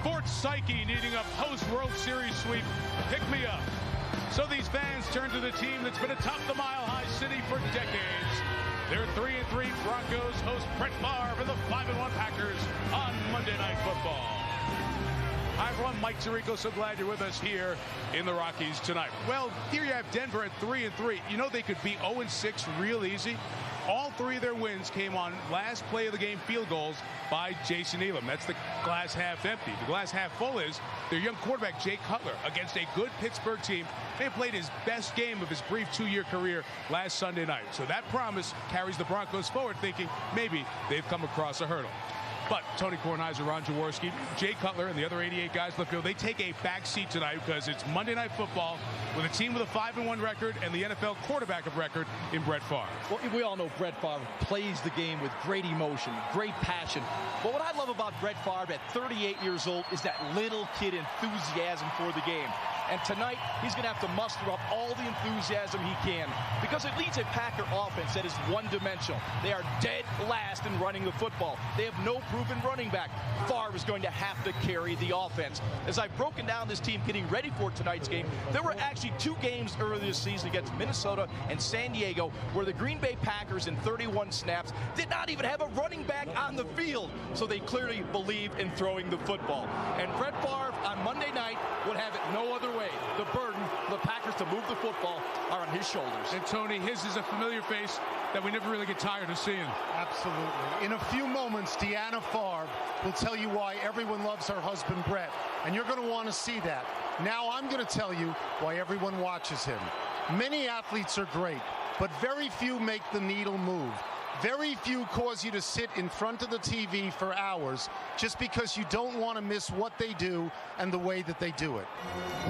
sports psyche needing a post-World Series sweep. Pick me up. So these fans turn to the team that's been atop the Mile High City for decades. Their 3-3 Broncos host Brett Favre and the 5-1 Packers on Monday Night Football. Hi everyone, Mike Tirico, so glad you're with us here in the Rockies tonight. Well, here you have Denver at 3-3. You know they could be 0-6 real easy. All three of their wins came on last play of the game field goals by Jason Elam. That's the glass half empty. The glass half full is their young quarterback, Jay Cutler, against a good Pittsburgh team. They played his best game of his brief 2-year career last Sunday night. So that promise carries the Broncos forward, thinking maybe they've come across a hurdle. But Tony Kornheiser, Ron Jaworski, Jay Cutler, and the other 88 guys left field, they take a back seat tonight because it's Monday Night Football with a team with a 5-1 record and the NFL quarterback of record in Brett Favre. Well, we all know Brett Favre plays the game with great emotion, great passion. But what I love about Brett Favre at 38 years old is that little kid enthusiasm for the game. And tonight, he's going to have to muster up all the enthusiasm he can because it leads a Packer offense that is one-dimensional. They are dead last in running the football. They have no proven running back. Favre is going to have to carry the offense. As I've broken down this team getting ready for tonight's game, there were actually two games earlier this season against Minnesota and San Diego where the Green Bay Packers in 31 snaps did not even have a running back on the field. So they clearly believe in throwing the football. And Brett Favre on Monday night would have it no other way. The burden for the Packers to move the football are on his shoulders. And Tony, his is a familiar face that we never really get tired of seeing. Absolutely. In a few moments, Deanna Favre will tell you why everyone loves her husband, Brett. And you're going to want to see that. Now I'm going to tell you why everyone watches him. Many athletes are great, but very few make the needle move. Very few cause you to sit in front of the TV for hours just because you don't want to miss what they do and the way that they do it.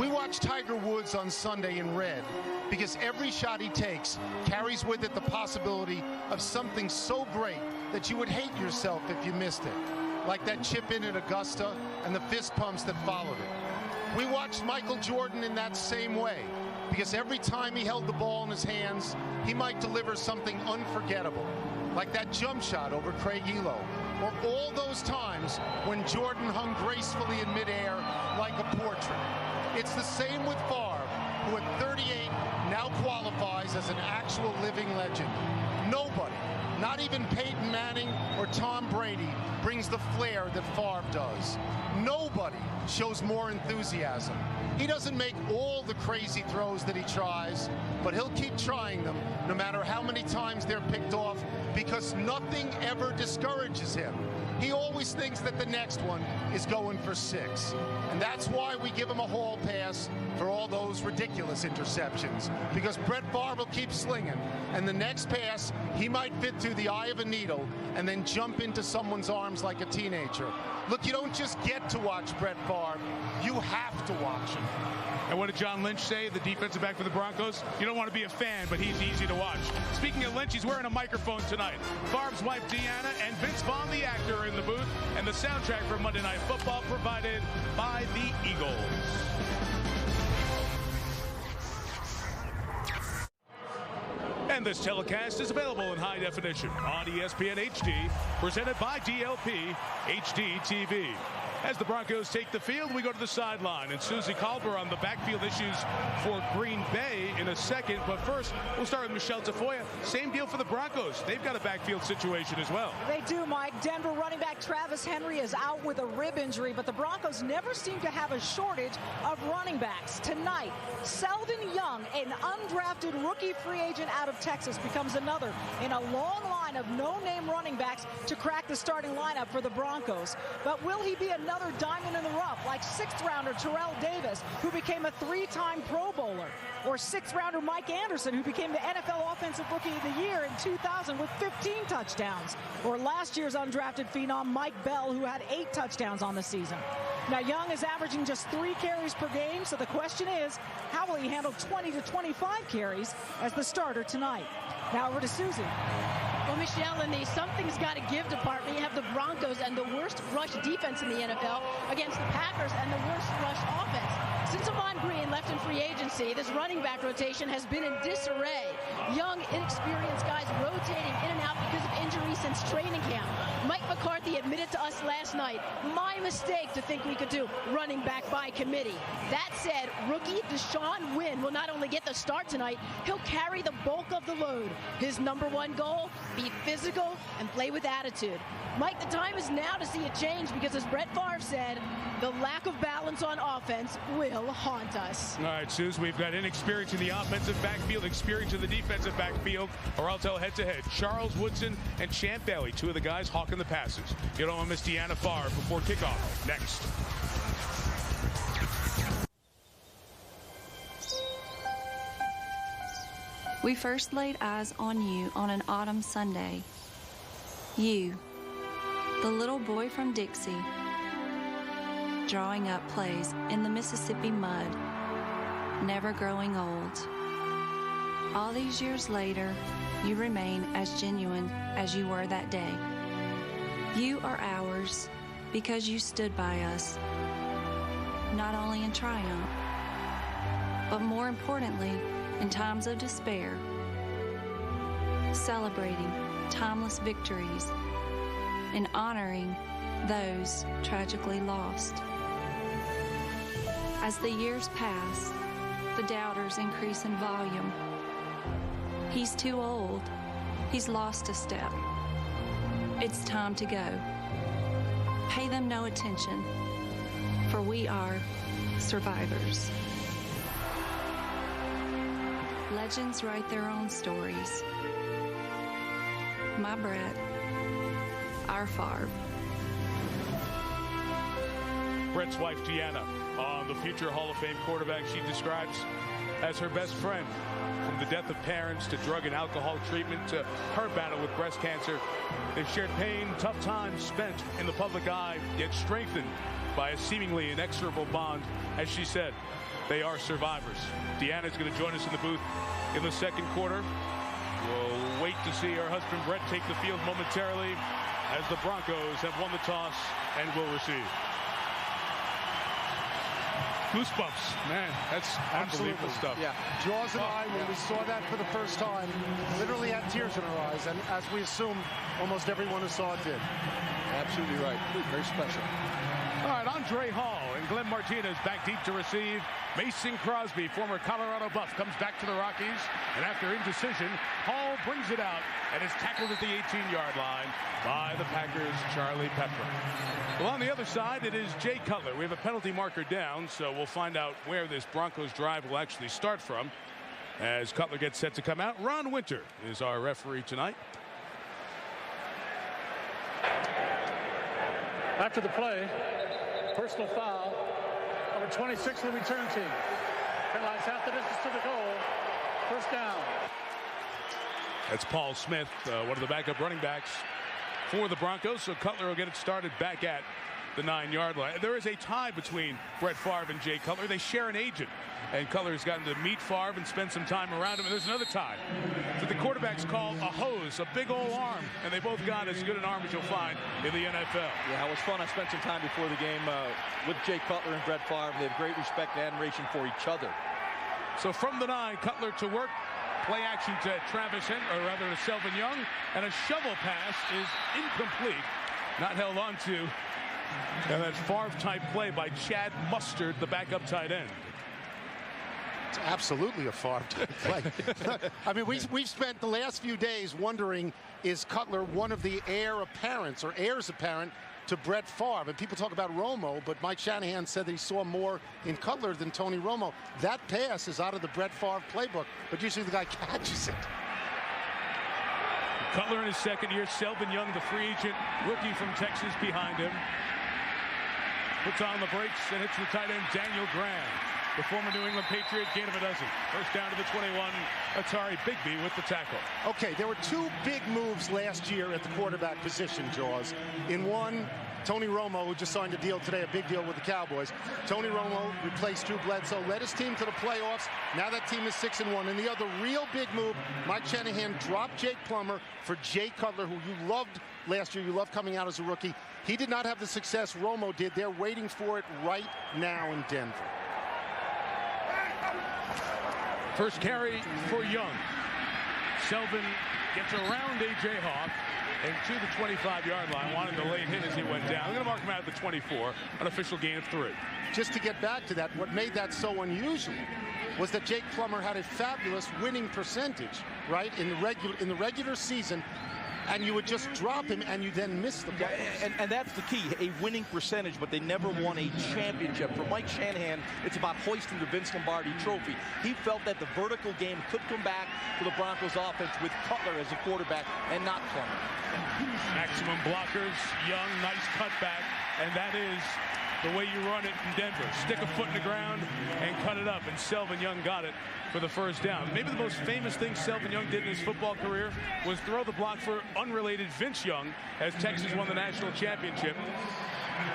We watch Tiger Woods on Sunday in red because every shot he takes carries with it the possibility of something so great that you would hate yourself if you missed it, like that chip in at Augusta and the fist pumps that followed it. We watched Michael Jordan in that same way because every time he held the ball in his hands, he might deliver something unforgettable, like that jump shot over Craig Elo, or all those times when Jordan hung gracefully in midair like a portrait. It's the same with Favre, who at 38 now qualifies as an actual living legend. Nobody, not even Peyton Manning or Tom Brady, brings the flair that Favre does. Nobody shows more enthusiasm. He doesn't make all the crazy throws that he tries, but he'll keep trying them no matter how many times they're picked off because nothing ever discourages him. He always thinks that the next one is going for 6. And that's why we give him a hall pass for all those ridiculous interceptions, because Brett Favre will keep slinging, and the next pass, he might fit through the eye of a needle and then jump into someone's arms like a teenager. Look, you don't just get to watch Brett Favre, you have to watch him. And what did John Lynch say, the defensive back for the Broncos? You don't want to be a fan, but he's easy to watch. Speaking of Lynch, he's wearing a microphone tonight. Favre's wife, Deanna, and Vince Vaughn, the actor, are in the booth. And the soundtrack for Monday Night Football provided by the Eagles. And this telecast is available in high definition on ESPN HD, presented by DLP HD TV. As the Broncos take the field, we go to the sideline. And Susie Culver on the backfield issues for Green Bay in a second. But first, we'll start with Michelle Tafoya. Same deal for the Broncos. They've got a backfield situation as well. They do, Mike. Denver running back Travis Henry is out with a rib injury, but the Broncos never seem to have a shortage of running backs. Tonight, Selden Young, an undrafted rookie free agent out of Texas, becomes another in a long line of no-name running backs to crack the starting lineup for the Broncos. But will he be another diamond in the rough, like 6th rounder Terrell Davis, who became a 3-time Pro Bowler, or 6th rounder Mike Anderson, who became the NFL Offensive Rookie of the Year in 2000 with 15 touchdowns, or last year's undrafted phenom Mike Bell, who had 8 touchdowns on the season. Now, Young is averaging just 3 carries per game, so the question is, how will he handle 20 to 25 carries as the starter tonight? Now over to Susie. Well, Michelle, in the something's got to give department, you have the Broncos and the worst rush defense in the NFL against the Packers and the worst rush offense. Since Avon Green left in free agency, this running back rotation has been in disarray. Young, inexperienced guys rotating in and out because of injury since training camp. Mike McCarthy admitted to us last night, my mistake to think we could do running back by committee. That said, rookie Deshaun Wynn will not only get the start tonight, he'll carry the bulk of the load. His #1 goal, be physical and play with attitude. Mike, the time is now to see a change because, as Brett Favre said, the lack of balance on offense will haunt us. All right, Suze, we've got inexperience in the offensive backfield, experience in the defensive backfield, or I'll tell head-to-head. Charles Woodson and Champ Bailey, two of the guys hawking the passes. You don't want to miss Deanna Favre before kickoff. Next. We first laid eyes on you on an autumn Sunday. You, the little boy from Dixie, drawing up plays in the Mississippi mud, never growing old. All these years later, you remain as genuine as you were that day. You are ours because you stood by us, not only in triumph, but more importantly, in times of despair, celebrating timeless victories and honoring those tragically lost. As the years pass, the doubters increase in volume. He's too old. He's lost a step. It's time to go. Pay them no attention, for we are survivors. Legends write their own stories. My Brett, our Favre. Brett's wife, Deanna, on the future Hall of Fame quarterback she describes as her best friend. From the death of parents to drug and alcohol treatment to her battle with breast cancer, they've shared pain, tough times spent in the public eye, yet strengthened by a seemingly inexorable bond. As she said, they are survivors. Deanna's going to join us in the booth in the second quarter. We'll wait to see her husband Brett take the field momentarily as the Broncos have won the toss and will receive. Goosebumps, man, that's unbelievable stuff. Yeah, Jaws and I, when we saw that for the first time, literally had tears in our eyes, and as we assume, almost everyone who saw it did. Absolutely right. Very special. All right, Andre Hall and Glenn Martinez back deep to receive. Mason Crosby, former Colorado Buff, comes back to the Rockies. And after indecision, Hall brings it out and is tackled at the 18-yard line by the Packers' Charlie Pepper. Well, on the other side, it is Jay Cutler. We have a penalty marker down, so we'll find out where this Broncos drive will actually start from as Cutler gets set to come out. Ron Winter is our referee tonight. After the play, personal foul, number 26 of the return team. Penalized half the distance to the goal. First down. That's Paul Smith, one of the backup running backs for the Broncos. So Cutler will get it started back at the 9-yard line. There is a tie between Brett Favre and Jay Cutler. They share an agent. And Cutler's gotten to meet Favre and spend some time around him. And there's another tie that the quarterbacks call a hose, a big old arm. And they both got as good an arm as you'll find in the NFL. Yeah, it was fun. I spent some time before the game with Jay Cutler and Brett Favre. They have great respect and admiration for each other. So from the 9, Cutler to work. Play action to Travis Henry, or rather to Selvin Young. And a shovel pass is incomplete. Not held on to. And that Favre-type play by Chad Mustard, the backup tight end. It's absolutely a Favre-type play. I mean, we've spent the last few days wondering, is Cutler one of the heirs apparent to Brett Favre? And people talk about Romo, but Mike Shanahan said that he saw more in Cutler than Tony Romo. That pass is out of the Brett Favre playbook, but usually the guy catches it. Cutler in his second year. Selvin Young, the free agent rookie from Texas, behind him. Puts on the brakes and hits the tight end Daniel Graham, the former New England Patriot, gain of a dozen. First down to the 21. Atari Bigby with the tackle. Okay, there were two big moves last year at the quarterback position, Jaws. In one, Tony Romo, who just signed a deal today, a big deal with the Cowboys. Tony Romo replaced Drew Bledsoe, led his team to the playoffs. Now that team is 6-1. And the other real big move, Mike Shanahan dropped Jake Plummer for Jay Cutler, who you loved last year. You loved coming out as a rookie. He did not have the success Romo did. They're waiting for it right now in Denver. First carry for Young. Selvin gets around A.J. Hawk. and to the 25-yard line. Wanted the late hit as he went down. I'm going to mark him out at the 24, an official gain of 3. Just to get back to that, what made that so unusual was that Jake Plummer had a fabulous winning percentage, right, in the regular season, and you would just drop him and you then miss the ball. And that's the key, a winning percentage, but they never won a championship. For Mike Shanahan, it's about hoisting the Vince Lombardi trophy. He felt that the vertical game could come back to the Broncos offense with Cutler as a quarterback and not Plummer. Maximum blockers, Young, nice cutback, and that is the way you run it in Denver. Stick a foot in the ground and cut it up, and Selvin Young got it for the first down. Maybe the most famous thing Selvin Young did in his football career was throw the block for unrelated Vince Young as Texas won the national championship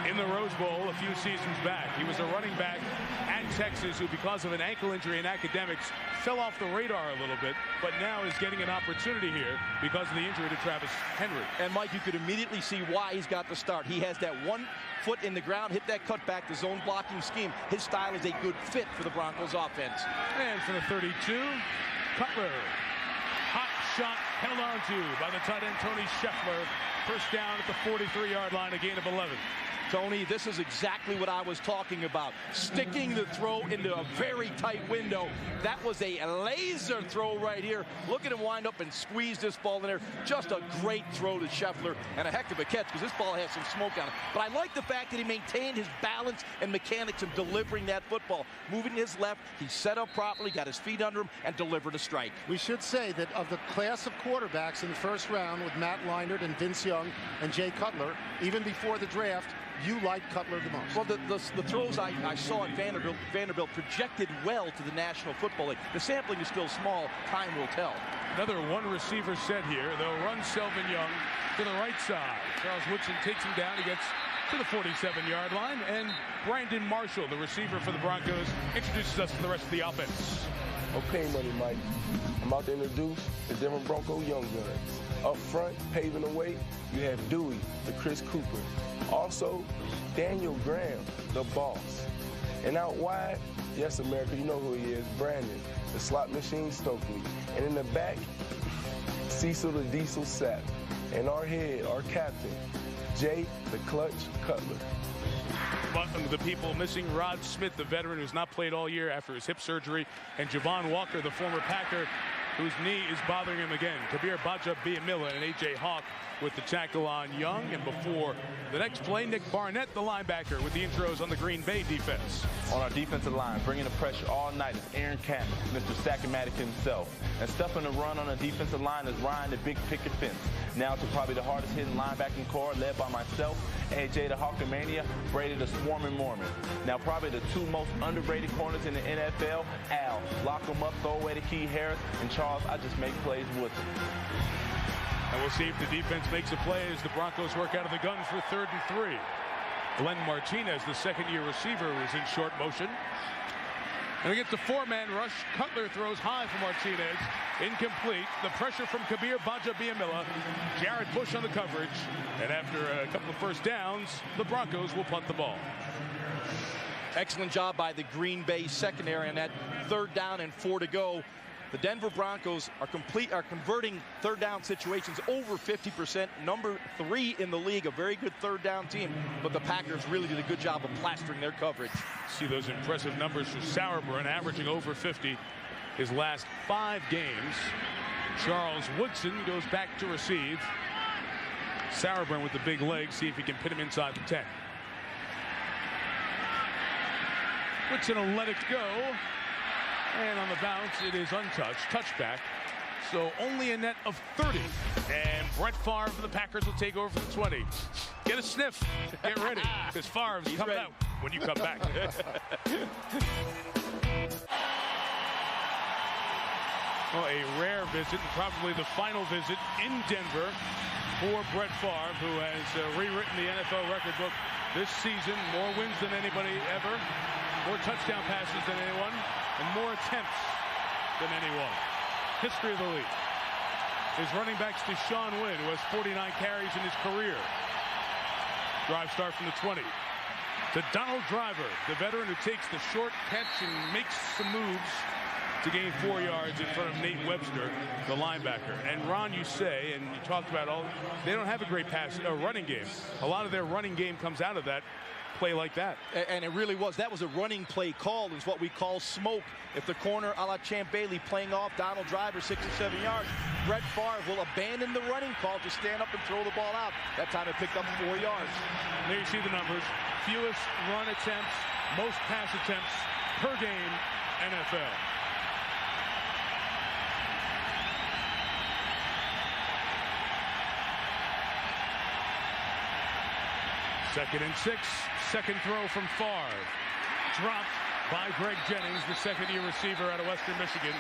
in the Rose Bowl a few seasons back. He was a running back at Texas who, because of an ankle injury in academics, fell off the radar a little bit, but now is getting an opportunity here because of the injury to Travis Henry. And Mike, you could immediately see why he's got the start. He has that 1 foot in the ground, hit that cutback, the zone blocking scheme. His style is a good fit for the Broncos offense. And for the 32, Cutler. Hot shot held on to by the tight end Tony Scheffler. First down at the 43-yard line, a gain of 11. Tony, this is exactly what I was talking about. Sticking the throw into a very tight window. That was a laser throw right here. Look at him wind up and squeeze this ball in there. Just a great throw to Scheffler, and a heck of a catch because this ball has some smoke on it. But I like the fact that he maintained his balance and mechanics of delivering that football. Moving his left, he set up properly, got his feet under him, and delivered a strike. We should say that of the class of quarterbacks in the first round with Matt Leinart and Vince Young and Jay Cutler, even before the draft, you like Cutler the most. Well, the throws I saw at Vanderbilt projected well to the National Football League. The sampling is still small. Time will tell. Another one receiver set here. They'll run Selvin Young to the right side. Charles Woodson takes him down. He gets to the 47-yard line. And Brandon Marshall, the receiver for the Broncos, introduces us to the rest of the offense. Okay, Money Mike. I'm about to introduce the Denver Bronco Young Guns. Up front, paving the way, you have Dewey, the Chris Cooper. Also, Daniel Graham, the boss. And out wide, yes, America, you know who he is, Brandon, the slot machine Stokely. And in the back, Cecil the Diesel Sapp. And our head, our captain, Jay the Clutch Cutler. But the people missing Rod Smith, the veteran who's not played all year after his hip surgery, and Javon Walker, the former Packer, whose knee is bothering him again. Kabir Baja-Biamila and A.J. Hawk with the tackle on Young. And before the next play, Nick Barnett, the linebacker, with the intros on the Green Bay defense. On our defensive line, bringing the pressure all night is Aaron Campbell, Mr. Sack-O-Matic himself. And stuffing the run on the defensive line is Ryan, the big picket fence. Now to probably the hardest hitting linebacking core, led by myself, AJ the Hawkamania, Brady the Swarming Mormon. Now probably the 2 most underrated corners in the NFL, Al, lock him up, throw away to Key Harris, and Charles, I just make plays with him. And we'll see if the defense makes a play as the Broncos work out of the gun for 3rd and 3. Glenn Martinez, the second-year receiver, was in short motion. And against the 4-man rush, Cutler throws high for Martinez. Incomplete. The pressure from Kabir Baja-Biamila. Jared Bush on the coverage. And after a couple of first downs, the Broncos will punt the ball. Excellent job by the Green Bay secondary on that 3rd down and 4 to go. The Denver Broncos are converting 3rd down situations over 50%. Number 3 in the league, a very good 3rd down team. But the Packers really did a good job of plastering their coverage. See those impressive numbers for Sauerbrunn, averaging over 50 his last 5 games. Charles Woodson goes back to receive. Sauerbrunn with the big leg, see if he can pin him inside the 10. Woodson will let it go. And on the bounce, it is untouched. Touchback. So only a net of 30. And Brett Favre for the Packers will take over for the 20. Get a sniff. Get ready. Because Favre's coming out when you come back. Well, a rare visit, and probably the final visit in Denver for Brett Favre, who has rewritten the NFL record book this season. More wins than anybody ever. More touchdown passes than anyone. And more attempts than anyone. History of the league. His running back's Deshaun Wynn, who has 49 carries in his career. Drive start from the 20. To Donald Driver, the veteran who takes the short catch and makes some moves to gain 4 yards in front of Nate Webster, the linebacker. And Ron, you say, and you talked about they don't have a great running game. A lot of their running game comes out of that play like that. And it really was. That was a running play call, is what we call smoke. If the corner, a la Champ Bailey, playing off Donald Driver 6 or 7 yards, Brett Favre will abandon the running call, just stand up and throw the ball out. That time it picked up 4 yards. There you see the numbers. Fewest run attempts, most pass attempts per game, NFL. Second and 6, second throw from Favre. Dropped by Greg Jennings, the second-year receiver out of Western Michigan.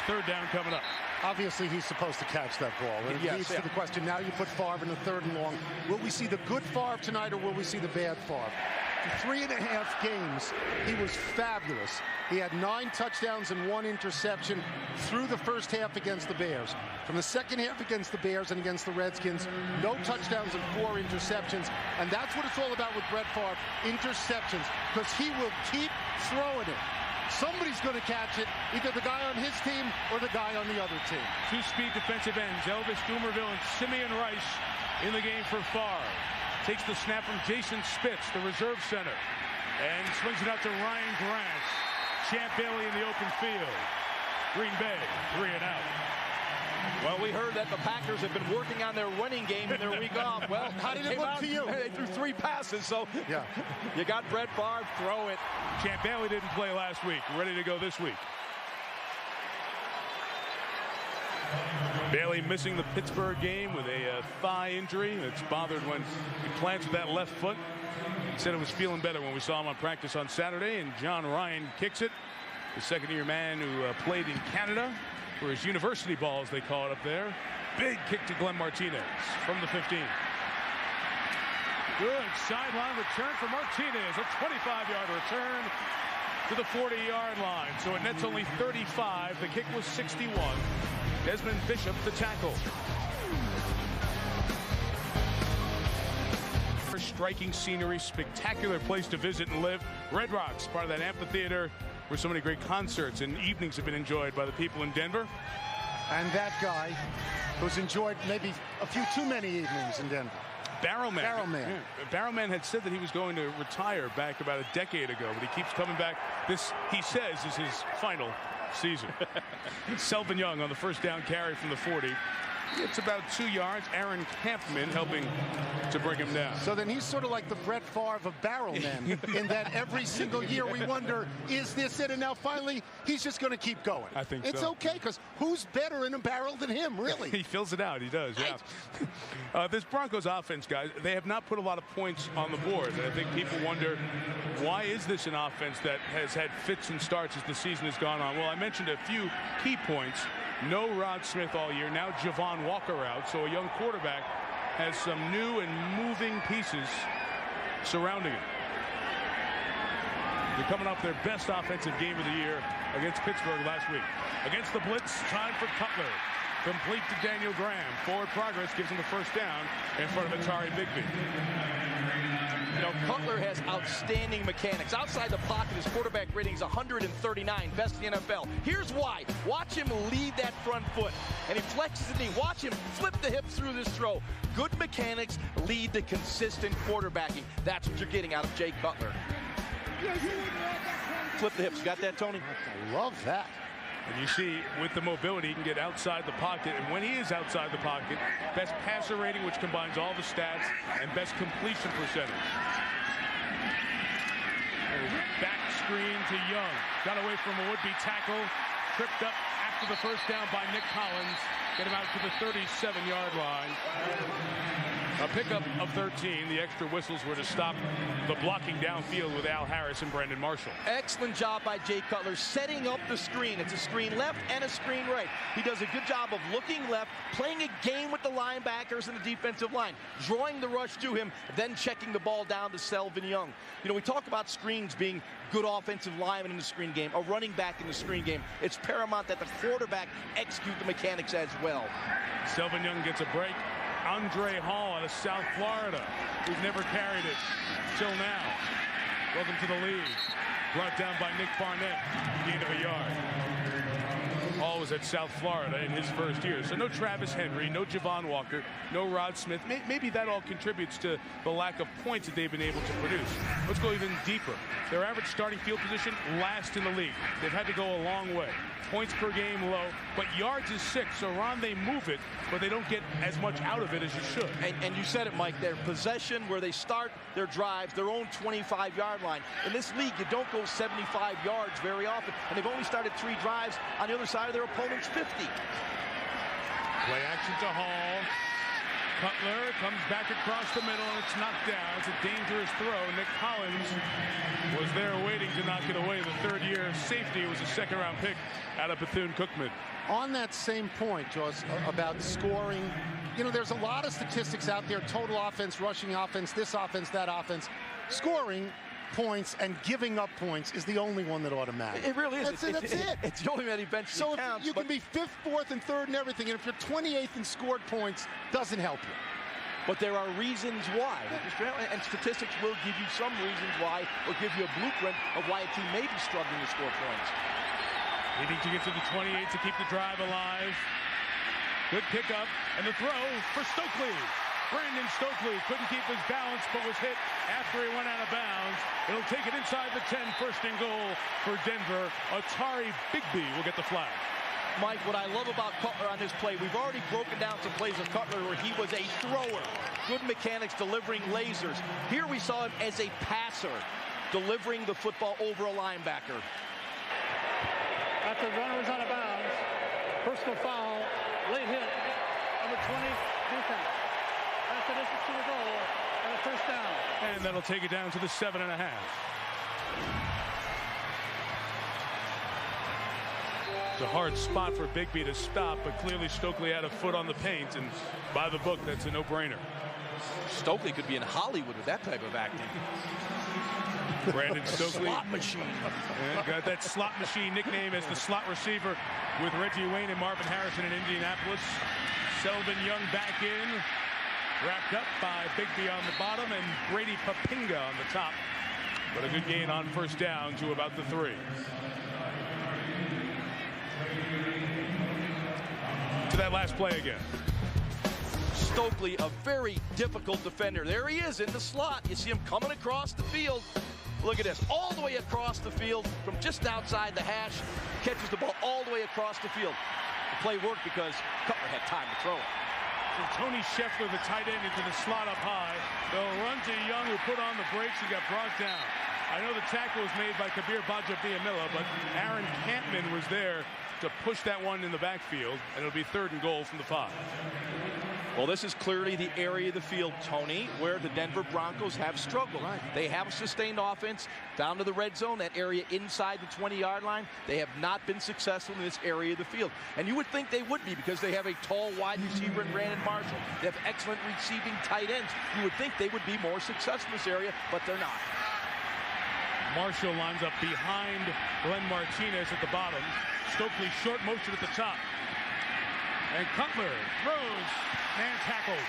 Third down coming up. Obviously, he's supposed to catch that ball. It leads to the question, now you put Favre in the 3rd and long. Will we see the good Favre tonight, or will we see the bad Favre? For 3.5 games, he was fabulous. He had 9 touchdowns and 1 interception through the first half against the Bears. From the second half against the Bears and against the Redskins, no touchdowns and 4 interceptions. And that's what it's all about with Brett Favre, interceptions, because he will keep throwing it. Somebody's going to catch it, either the guy on his team or the guy on the other team. 2 speed defensive ends, Elvis Dumervil and Simeon Rice in the game for Favre. Takes the snap from Jason Spitz, the reserve center, and swings it out to Ryan Grant. Champ Bailey in the open field. Green Bay, 3 and out. Well, we heard that the Packers have been working on their running game in their week off. Well, how did it look to you? They threw 3 passes, so yeah. You got Brett Favre, throw it. Champ Bailey didn't play last week. Ready to go this week. Bailey missing the Pittsburgh game with a thigh injury that's bothered when he plants with that left foot. He said it was feeling better when we saw him on practice on Saturday, and John Ryan kicks it. The second-year man who played in Canada for his university ball, as they call it up there. Big kick to Glenn Martinez from the 15. Good sideline return for Martinez. A 25-yard return to the 40-yard line. So it nets only 35. The kick was 61. Desmond Bishop, the tackle. Striking scenery, spectacular place to visit and live. Red Rocks, part of that amphitheater where so many great concerts and evenings have been enjoyed by the people in Denver. And that guy who's enjoyed maybe a few too many evenings in Denver. Barrowman. Barrowman. Yeah. Barrowman had said that he was going to retire back about a decade ago, but he keeps coming back. This, he says, is his final season. Selvin Young on the first down carry from the 40. It's about 2 yards. Aaron Kampman helping to bring him down. So then he's sort of like the Brett Favre of Barrowmen in that every single year we wonder, is this it? And now finally, he's just going to keep going. I think it's so. okay, because who's better in a barrel than him, really? He fills it out. He does, yeah. This Broncos offense, guys, they have not put a lot of points on the board. And I think people wonder, why is this an offense that has had fits and starts as the season has gone on? Well, I mentioned a few key points. No Rod Smith all year. Now Javon Walker out. So a young quarterback has some new and moving pieces surrounding him. They're coming off their best offensive game of the year against Pittsburgh last week. Against the blitz, time for Cutler. Complete to Daniel Graham. Forward progress gives him the first down in front of Atari Bigby. You know, Cutler has outstanding mechanics. Outside the pocket, his quarterback rating is 139, best in the NFL. Here's why. Watch him lead that front foot. And he flexes the knee. Watch him flip the hips through this throw. Good mechanics lead to consistent quarterbacking. That's what you're getting out of Jay Cutler. Flip the hips. You got that, Tony? I love that. And you see, with the mobility, he can get outside the pocket. And when he is outside the pocket, best passer rating, which combines all the stats, and best completion percentage. Back screen to Young. Got away from a would-be tackle. Tripped up after the first down by Nick Collins. Get him out to the 37-yard line. A pickup of 13. The extra whistles were to stop the blocking downfield with Al Harris and Brandon Marshall. Excellent job by Jay Cutler setting up the screen. It's a screen left and a screen right. He does a good job of looking left, playing a game with the linebackers and the defensive line, drawing the rush to him, then checking the ball down to Selvin Young. You know, we talk about screens being good offensive linemen in the screen game, a running back in the screen game. It's paramount that the quarterback execute the mechanics as well. Selvin Young gets a break. Andre Hall out of South Florida, who's never carried it till now. Welcome to the league. Brought down by Nick Barnett, gain of a yard. Hall was at South Florida in his first year. So no Travis Henry, no Javon Walker, no Rod Smith. Maybe that all contributes to the lack of points that they've been able to produce. Let's go even deeper. Their average starting field position, last in the league. They've had to go a long way. Points per game low, but yards is 6. So Ron, they move it, but they don't get as much out of it as you should. And you said it, Mike, their possession where they start their drives, their own 25-yard line. In this league, you don't go 75 yards very often, and they've only started 3 drives on the other side of their opponent's 50. Play action to Hall. Cutler comes back across the middle, and it's knocked down. It's a dangerous throw. Nick Collins was there waiting to knock it away. The third-year safety was a second-round pick out of Bethune-Cookman. On that same point, Jaws, about scoring, you know, there's a lot of statistics out there, total offense, rushing offense, this offense, that offense. Scoring points and giving up points is the only one that ought to matter. It really is. That's it. It's the only one that eventually so counts. You can be 5th, 4th, and 3rd and everything, and if you're 28th in scored points, doesn't help you. But there are reasons why. And statistics will give you some reasons why, or give you a blueprint of why a team may be struggling to score points. Needing to get to the 28 to keep the drive alive. Good pickup, and the throw for Stokely. Brandon Stokely couldn't keep his balance, but was hit after he went out of bounds. It'll take it inside the 10, 1st and goal for Denver. Atari Bigby will get the flag. Mike, what I love about Cutler on this play, we've already broken down some plays of Cutler where he was a thrower. Good mechanics, delivering lasers. Here we saw him as a passer, delivering the football over a linebacker. After the runner was out of bounds, personal foul, late hit, number 20, defense. That's the distance to the goal, and a first down. And that'll take it down to the 7.5. It's a hard spot for Bigby to stop, but clearly Stokely had a foot on the paint, and by the book, that's a no-brainer. Stokely could be in Hollywood with that type of acting. Brandon Stokely. Slot machine. Yeah, got that slot machine nickname as the slot receiver with Reggie Wayne and Marvin Harrison in Indianapolis. Selvin Young back in. Wrapped up by Bigby on the bottom and Brady Papinga on the top. But a good gain on first down to about the 3. To that last play again. Stokely, a very difficult defender. There he is in the slot. You see him coming across the field. Look at this, all the way across the field from just outside the hash. Catches the ball all the way across the field. The play worked because Cutler had time to throw it. So Tony Scheffler, the tight end, into the slot up high. They'll run to Young, who put on the brakes and got brought down. I know the tackle was made by Kabir Bajabiamila, but Aaron Campman was there to push that one in the backfield, and it'll be 3rd and goal from the 5. Well, this is clearly the area of the field, Tony, where the Denver Broncos have struggled. Right. They have a sustained offense down to the red zone, that area inside the 20-yard line. They have not been successful in this area of the field. And you would think they would be because they have a tall wide receiver in Brandon Marshall. They have excellent receiving tight ends. You would think they would be more successful in this area, but they're not. Marshall lines up behind Glenn Martinez at the bottom. Stokely short motion at the top. And Cutler throws. Man tackled.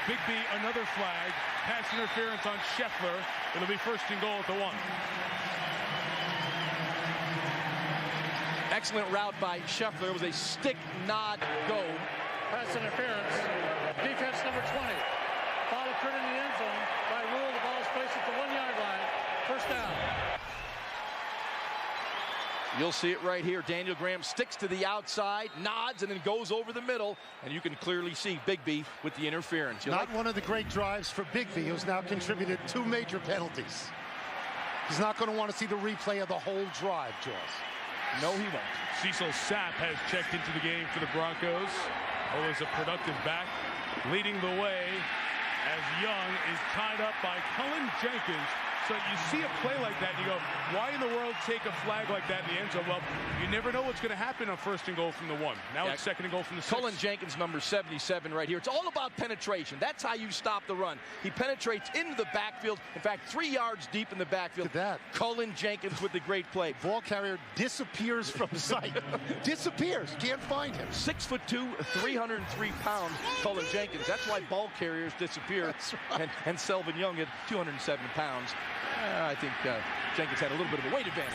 Bigby, another flag. Pass interference on Scheffler. It'll be 1st and goal at the 1. Excellent route by Scheffler. It was a stick nod go. Pass interference. Defense number 20. Foul occurred in the end zone. By rule, the ball is placed at the 1-yard line. First down. You'll see it right here. Daniel Graham sticks to the outside, nods, and then goes over the middle. And you can clearly see Bigby with the interference. Not one of the great drives for Bigby, who's now contributed 2 major penalties. He's not going to want to see the replay of the whole drive, Jaws. No, he won't. Cecil Sapp has checked into the game for the Broncos. Always a productive back, leading the way as Young is tied up by Cullen Jenkins. So you see a play like that, and you go, why in the world take a flag like that in the end zone? Well, you never know what's going to happen on 1st and goal from the 1. Now it's 2nd and goal from the 6. Cullen Jenkins, number 77 right here. It's all about penetration. That's how you stop the run. He penetrates into the backfield. In fact, 3 yards deep in the backfield. Look at that. Cullen Jenkins with the great play. Ball carrier disappears from sight. Disappears. Can't find him. 6'2", 303 pounds, Cullen Jenkins. That's why ball carriers disappear. That's right. And Selvin Young at 207 pounds. I think Jenkins had a little bit of a weight advantage.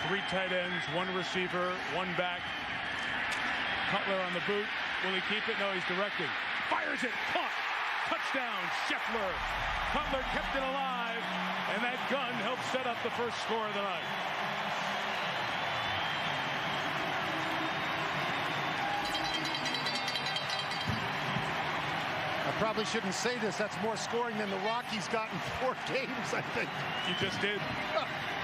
3 tight ends, 1 receiver, 1 back. Cutler on the boot. Will he keep it? No, he's directing. Fires it. Caught. Touchdown, Scheffler. Cutler kept it alive, and that gun helped set up the first score of the night. I probably shouldn't say this. That's more scoring than the Rockies got in 4 games, I think. You just did.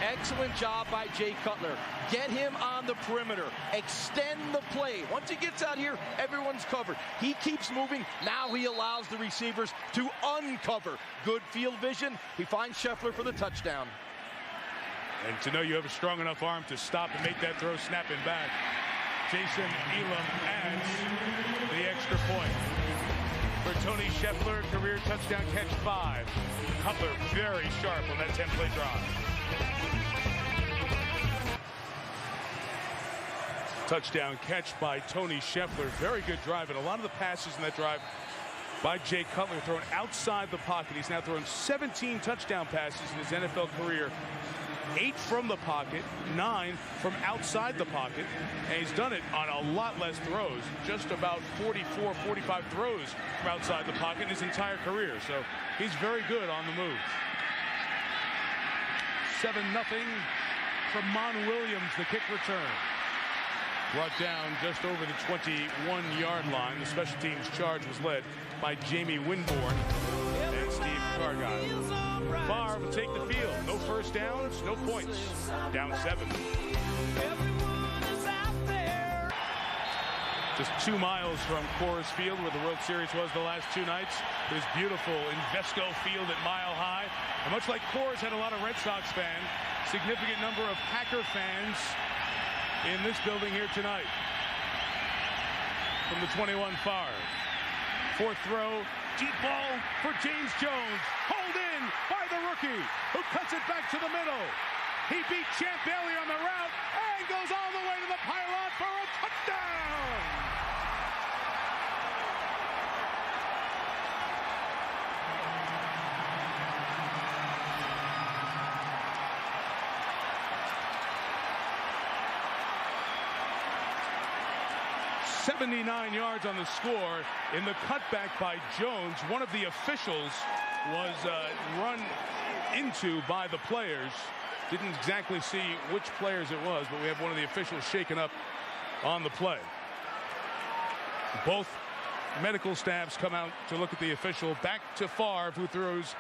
Excellent job by Jay Cutler. Get him on the perimeter. Extend the play. Once he gets out here, everyone's covered. He keeps moving. Now he allows the receivers to uncover. Good field vision. He finds Scheffler for the touchdown. And to know you have a strong enough arm to stop and make that throw snapping back. Jason Elam adds the extra point. For Tony Scheffler, career touchdown catch 5. Cutler very sharp on that 10-play drive. Touchdown catch by Tony Scheffler. Very good drive, and a lot of the passes in that drive by Jay Cutler thrown outside the pocket. He's now thrown 17 touchdown passes in his NFL career. 8 from the pocket, 9 from outside the pocket, and he's done it on a lot less throws. Just about 44, 45 throws from outside the pocket in his entire career. So he's very good on the move. 7-0 from Mon Williams, the kick return. Brought down just over the 21-yard line. The special teams charge was led by Jamie Winborn and Steve Cargile. Favre will take the field. No first downs, no points. Down 7. Just 2 miles from Coors Field, where the World Series was the last 2 nights. This beautiful Invesco Field at Mile High. And much like Coors had a lot of Red Sox fans, significant number of Packer fans in this building here tonight. From the 21 Favre. 4th throw, deep ball for James Jones. Hauled in by the rookie, who cuts it back to the middle. He beat Champ Bailey on the route and goes all the way to the pylon for a touchdown. .79 yards on the score in the cutback by Jones. One of the officials was run into by the players. Didn't exactly see which players it was, but we have one of the officials shaken up on the play. Both medical staffs come out to look at the official. Back to Favre, who throws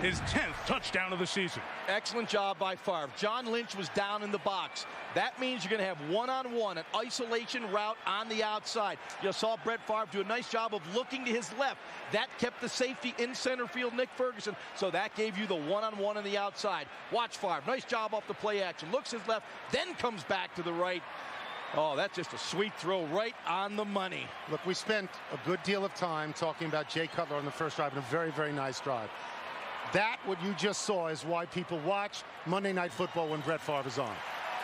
his 10th touchdown of the season. Excellent job by Favre. John Lynch was down in the box. That means you're going to have one-on-one, an isolation route on the outside. You saw Brett Favre do a nice job of looking to his left. That kept the safety in center field, Nick Ferguson, so that gave you the one-on-one on the outside. Watch Favre. Nice job off the play action. Looks his left, then comes back to the right. Oh, that's just a sweet throw right on the money. Look, we spent a good deal of time talking about Jay Cutler on the first drive, and a very, very nice drive. That, what you just saw, is why people watch Monday Night Football when Brett Favre is on.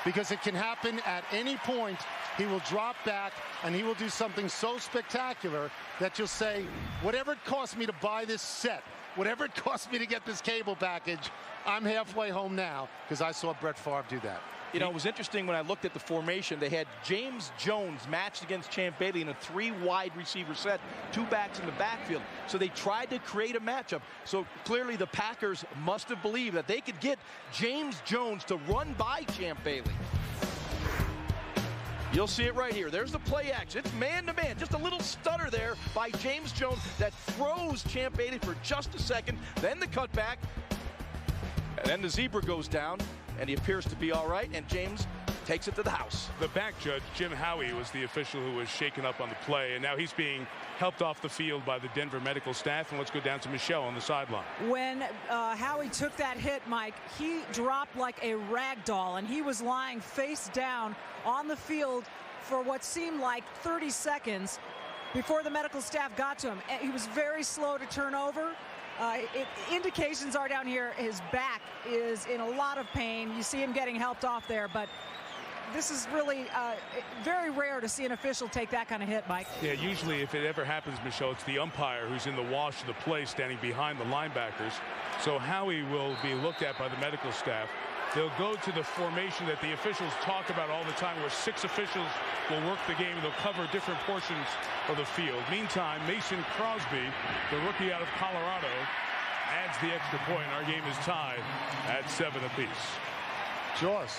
Because it can happen at any point. He will drop back, and he will do something so spectacular that you'll say, whatever it cost me to buy this set, whatever it cost me to get this cable package, I'm halfway home now, because I saw Brett Favre do that. You know, it was interesting when I looked at the formation. They had James Jones matched against Champ Bailey in a 3 wide receiver set, 2 backs in the backfield. So they tried to create a matchup. So clearly the Packers must have believed that they could get James Jones to run by Champ Bailey. You'll see it right here. There's the play action. It's man-to-man. Just a little stutter there by James Jones that throws Champ Bailey for just a second. Then the cutback. And then the zebra goes down. And he appears to be all right, and James takes it to the house. The back judge, Jim Howie, was the official who was shaken up on the play, and now he's being helped off the field by the Denver medical staff. And let's go down to Michelle on the sideline. When Howie took that hit, Mike, he dropped like a rag doll, and he was lying face down on the field for what seemed like 30 seconds before the medical staff got to him. And he was very slow to turn over. Indications are down here his back is in a lot of pain. You see him getting helped off there, but this is really very rare to see an official take that kind of hit, Mike. Yeah, usually if it ever happens, Michelle, it's the umpire who's in the wash of the play standing behind the linebackers. So Howie will be looked at by the medical staff they'll go to the formation that the officials talk about all the time, where 6 officials will work the game. They'll cover different portions of the field. Meantime, Mason Crosby, the rookie out of Colorado, adds the extra point. Our game is tied at 7 apiece. Jaws,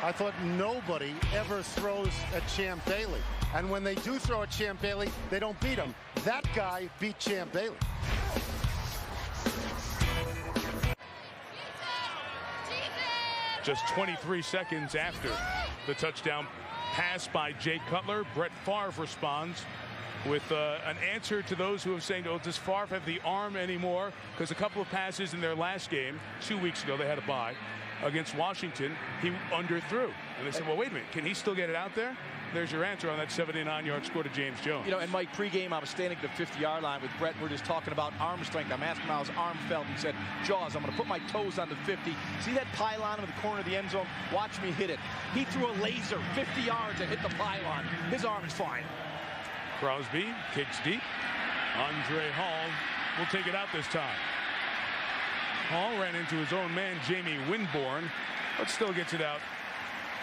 I thought nobody ever throws at Champ Bailey. And when they do throw at Champ Bailey, they don't beat him. That guy beat Champ Bailey. Just 23 seconds after the touchdown pass by Jay Cutler, Brett Favre responds with an answer to those who have saying, oh, does Favre have the arm anymore? Because a couple of passes in their last game, 2 weeks ago, they had a bye against Washington, he underthrew. And they said, well, wait a minute, can he still get it out there? There's your answer on that 79-yard score to James Jones. You know, and Mike, pregame, I was standing at the 50-yard line with Brett. We're just talking about arm strength. I'm asking how his arm felt. He said, Jaws, I'm going to put my toes on the 50. See that pylon in the corner of the end zone? Watch me hit it. He threw a laser 50 yards and hit the pylon. His arm is fine. Crosby kicks deep. Andre Hall will take it out this time. Hall ran into his own man, Jamie Winborn, but still gets it out.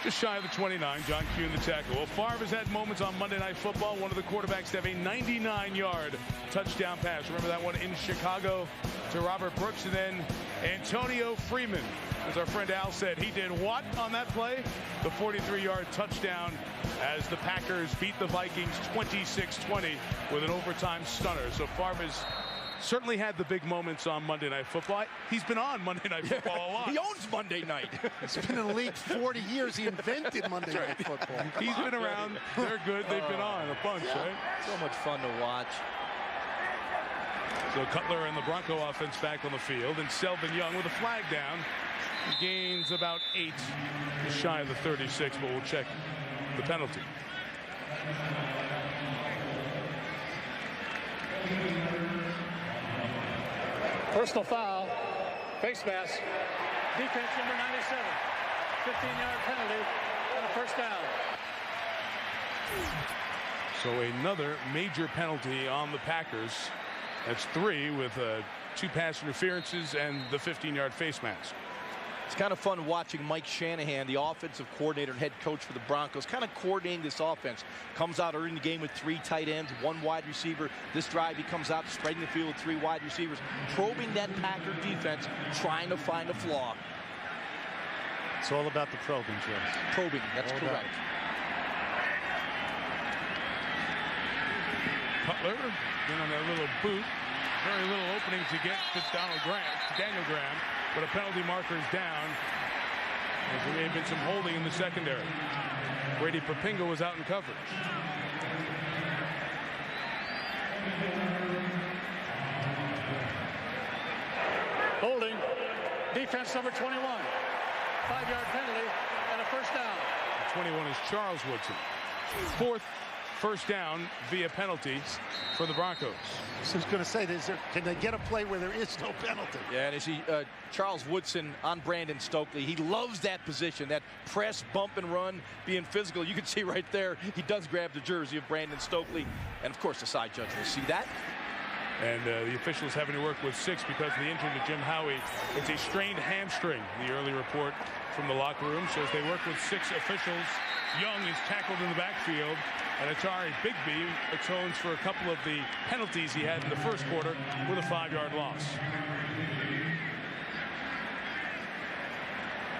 Just shy of the 29, John Kuhn the tackle. Well, Favre has had moments on Monday Night Football. One of the quarterbacks to have a 99-yard touchdown pass. Remember that one in Chicago to Robert Brooks, and then Antonio Freeman. As our friend Al said, he did what on that play? The 43-yard touchdown as the Packers beat the Vikings 26-20 with an overtime stunner. So Favre has certainly had the big moments on Monday Night Football. He's been on Monday Night Football a lot. He owns Monday night. He's been in the league 40 years. He invented Monday Night Football. He's been around. They're good. They've been on a bunch, right? So much fun to watch. So Cutler and the Bronco offense back on the field, and Selvin Young with a flag down. He gains about 8, just shy of the 36, but we'll check the penalty. Personal foul, face mask, defense number 97, 15-yard penalty, and a first down. So another major penalty on the Packers. That's 3 with 2 pass interferences and the 15-yard face mask. It's kind of fun watching Mike Shanahan, the offensive coordinator and head coach for the Broncos, kind of coordinating this offense. Comes out early in the game with 3 tight ends, 1 wide receiver. This drive, he comes out spreading the field with 3 wide receivers, probing that Packer defense, trying to find a flaw. It's all about the probing, James. Probing, that's all correct. Cutler, then on that little boot. Very little opening to get to Daniel Graham. But a penalty marker is down, as there may have been some holding in the secondary. Brady Papinga was out in coverage. Holding, defense number 21, 5-yard penalty, and a first down. 21 is Charles Woodson. 4th first down via penalty for the Broncos. So I was going to say, can they get a play where there is no penalty? Yeah, and you see Charles Woodson on Brandon Stokely. He loves that position, that press, bump, and run, being physical. You can see right there, he does grab the jersey of Brandon Stokely. And, of course, the side judge will see that. And the officials having to work with 6 because of the injury to Jim Howie. It's a strained hamstring, the early report from the locker room. So as they work with 6 officials, Young is tackled in the backfield. And Atari Bigby atones for a couple of the penalties he had in the first quarter with a 5-yard loss.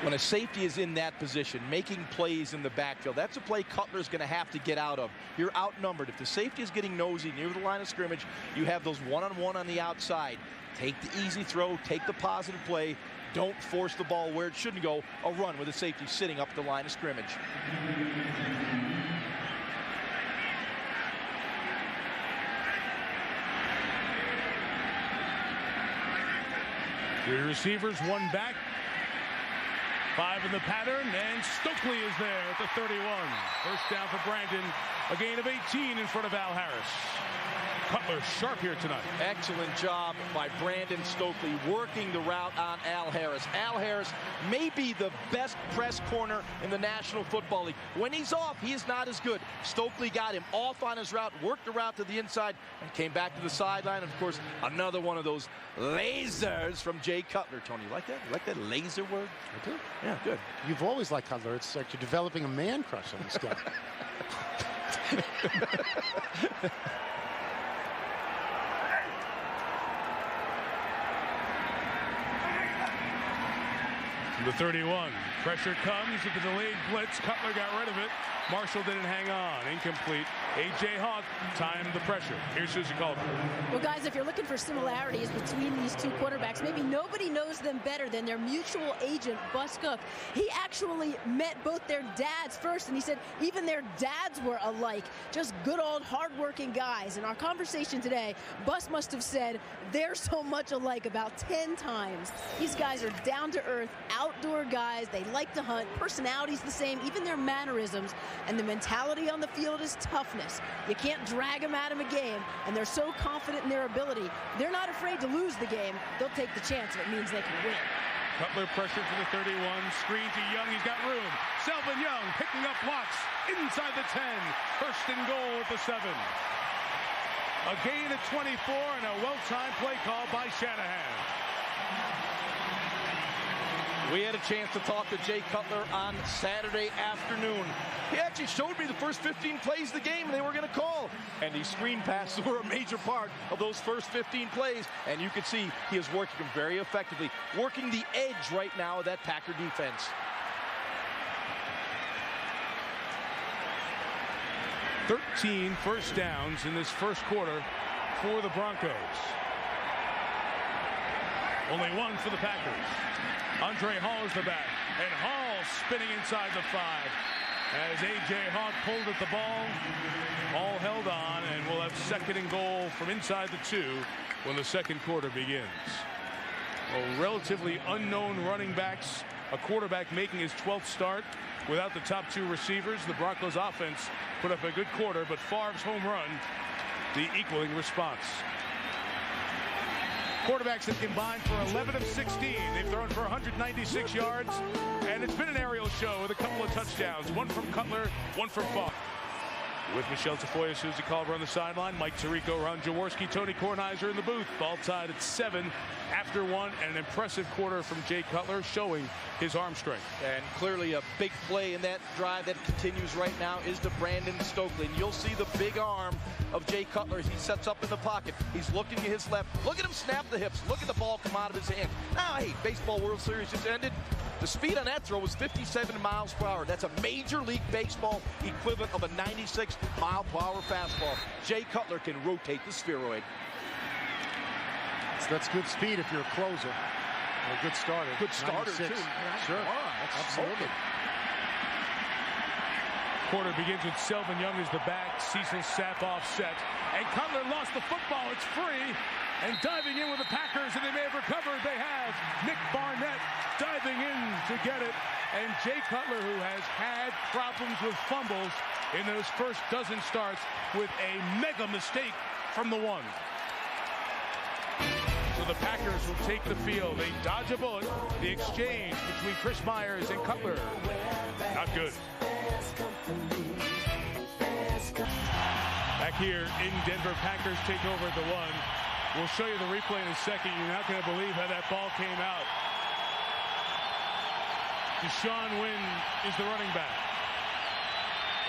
When a safety is in that position, making plays in the backfield, that's a play Cutler's going to have to get out of. You're outnumbered. If the safety is getting nosy near the line of scrimmage, you have those one-on-one on the outside. Take the easy throw, take the positive play. Don't force the ball where it shouldn't go. A run with a safety sitting up the line of scrimmage. Three receivers, 1 back. 5 in the pattern, and Stokely is there at the 31. First down for Brandon. A gain of 18 in front of Al Harris. Cutler sharp here tonight. Excellent job by Brandon Stokely working the route on Al Harris. Al Harris may be the best press corner in the National Football League. When he's off, he is not as good. Stokely got him off on his route, worked the route to the inside, and came back to the sideline. And of course, another one of those lasers from Jay Cutler. Tony, you like that? You like that laser word? I do. Yeah, good. You've always liked Cutler. It's like you're developing a man crush on this guy. The 31. Pressure comes with the delayed blitz. Cutler got rid of it. Marshall didn't hang on. Incomplete. A.J. Hawk timed the pressure. Here's Susie Calder. Well, guys, if you're looking for similarities between these two quarterbacks, maybe nobody knows them better than their mutual agent, Bus Cook. He actually met both their dads first, and he said even their dads were alike. Just good old hardworking guys. In our conversation today, Bus must have said they're so much alike about 10 times. These guys are down-to-earth, outdoor guys. They like to hunt. Personality's the same, even their mannerisms. And the mentality on the field is toughness. You can't drag them out of a game, and they're so confident in their ability. They're not afraid to lose the game. They'll take the chance if it means they can win. Cutler pressure to the 31. Screen to Young. He's got room. Selvin Young picking up blocks inside the 10. First and goal at the 7. A gain at 24 and a well-timed play call by Shanahan. We had a chance to talk to Jay Cutler on Saturday afternoon. He actually showed me the first 15 plays of the game they were going to call. And these screen passes were a major part of those first 15 plays. And you can see he is working them very effectively, working the edge right now of that Packer defense. "13 first downs in this first quarter for the Broncos. Only one for the Packers. Andre Hall is the back, and Hall spinning inside the 5. As A.J. Hawk pulled at the ball, Hall held on, and we'll have second and goal from inside the 2 when the second quarter begins. Well, relatively unknown running backs, a quarterback making his 12th start without the top 2 receivers. The Broncos offense put up a good quarter, but Favre's home run, the equaling response. Quarterbacks have combined for 11 of 16. They've thrown for 196 yards, and it's been an aerial show with a couple of touchdowns. One from Cutler, one from Favre. With Michelle Tafoya, Susie Calver on the sideline, Mike Tirico, Ron Jaworski, Tony Kornheiser in the booth. Ball tied at 7 after 1, and an impressive quarter from Jay Cutler showing his arm strength. And clearly a big play in that drive that continues right now is to Brandon Stokely. And you'll see the big arm of Jay Cutler as he sets up in the pocket. He's looking to his left. Look at him snap the hips. Look at the ball come out of his hand. Now, hey, Baseball World Series just ended. The speed on that throw was 57 miles per hour. That's a Major League Baseball equivalent of a 96 mile per hour fastball. Jay Cutler can rotate the spheroid. So that's good speed if you're a closer. Or a good starter. Good starter, 96. too. Sure. Absolutely. Quarter begins with Selvin Young as the back. Cecil Sapp offset. And Cutler lost the football. It's free. And diving in with the Packers, and they may have recovered. They have. Nick Barnett diving in to get it. And Jay Cutler, who has had problems with fumbles in those first dozen starts, with a mega mistake from the 1. So the Packers will take the field. They dodge a bullet. The exchange between Chris Myers and Cutler. Not good. Back here in Denver, Packers take over at the 1. We'll show you the replay in a second. You're not going to believe how that ball came out. Deshaun Wynn is the running back.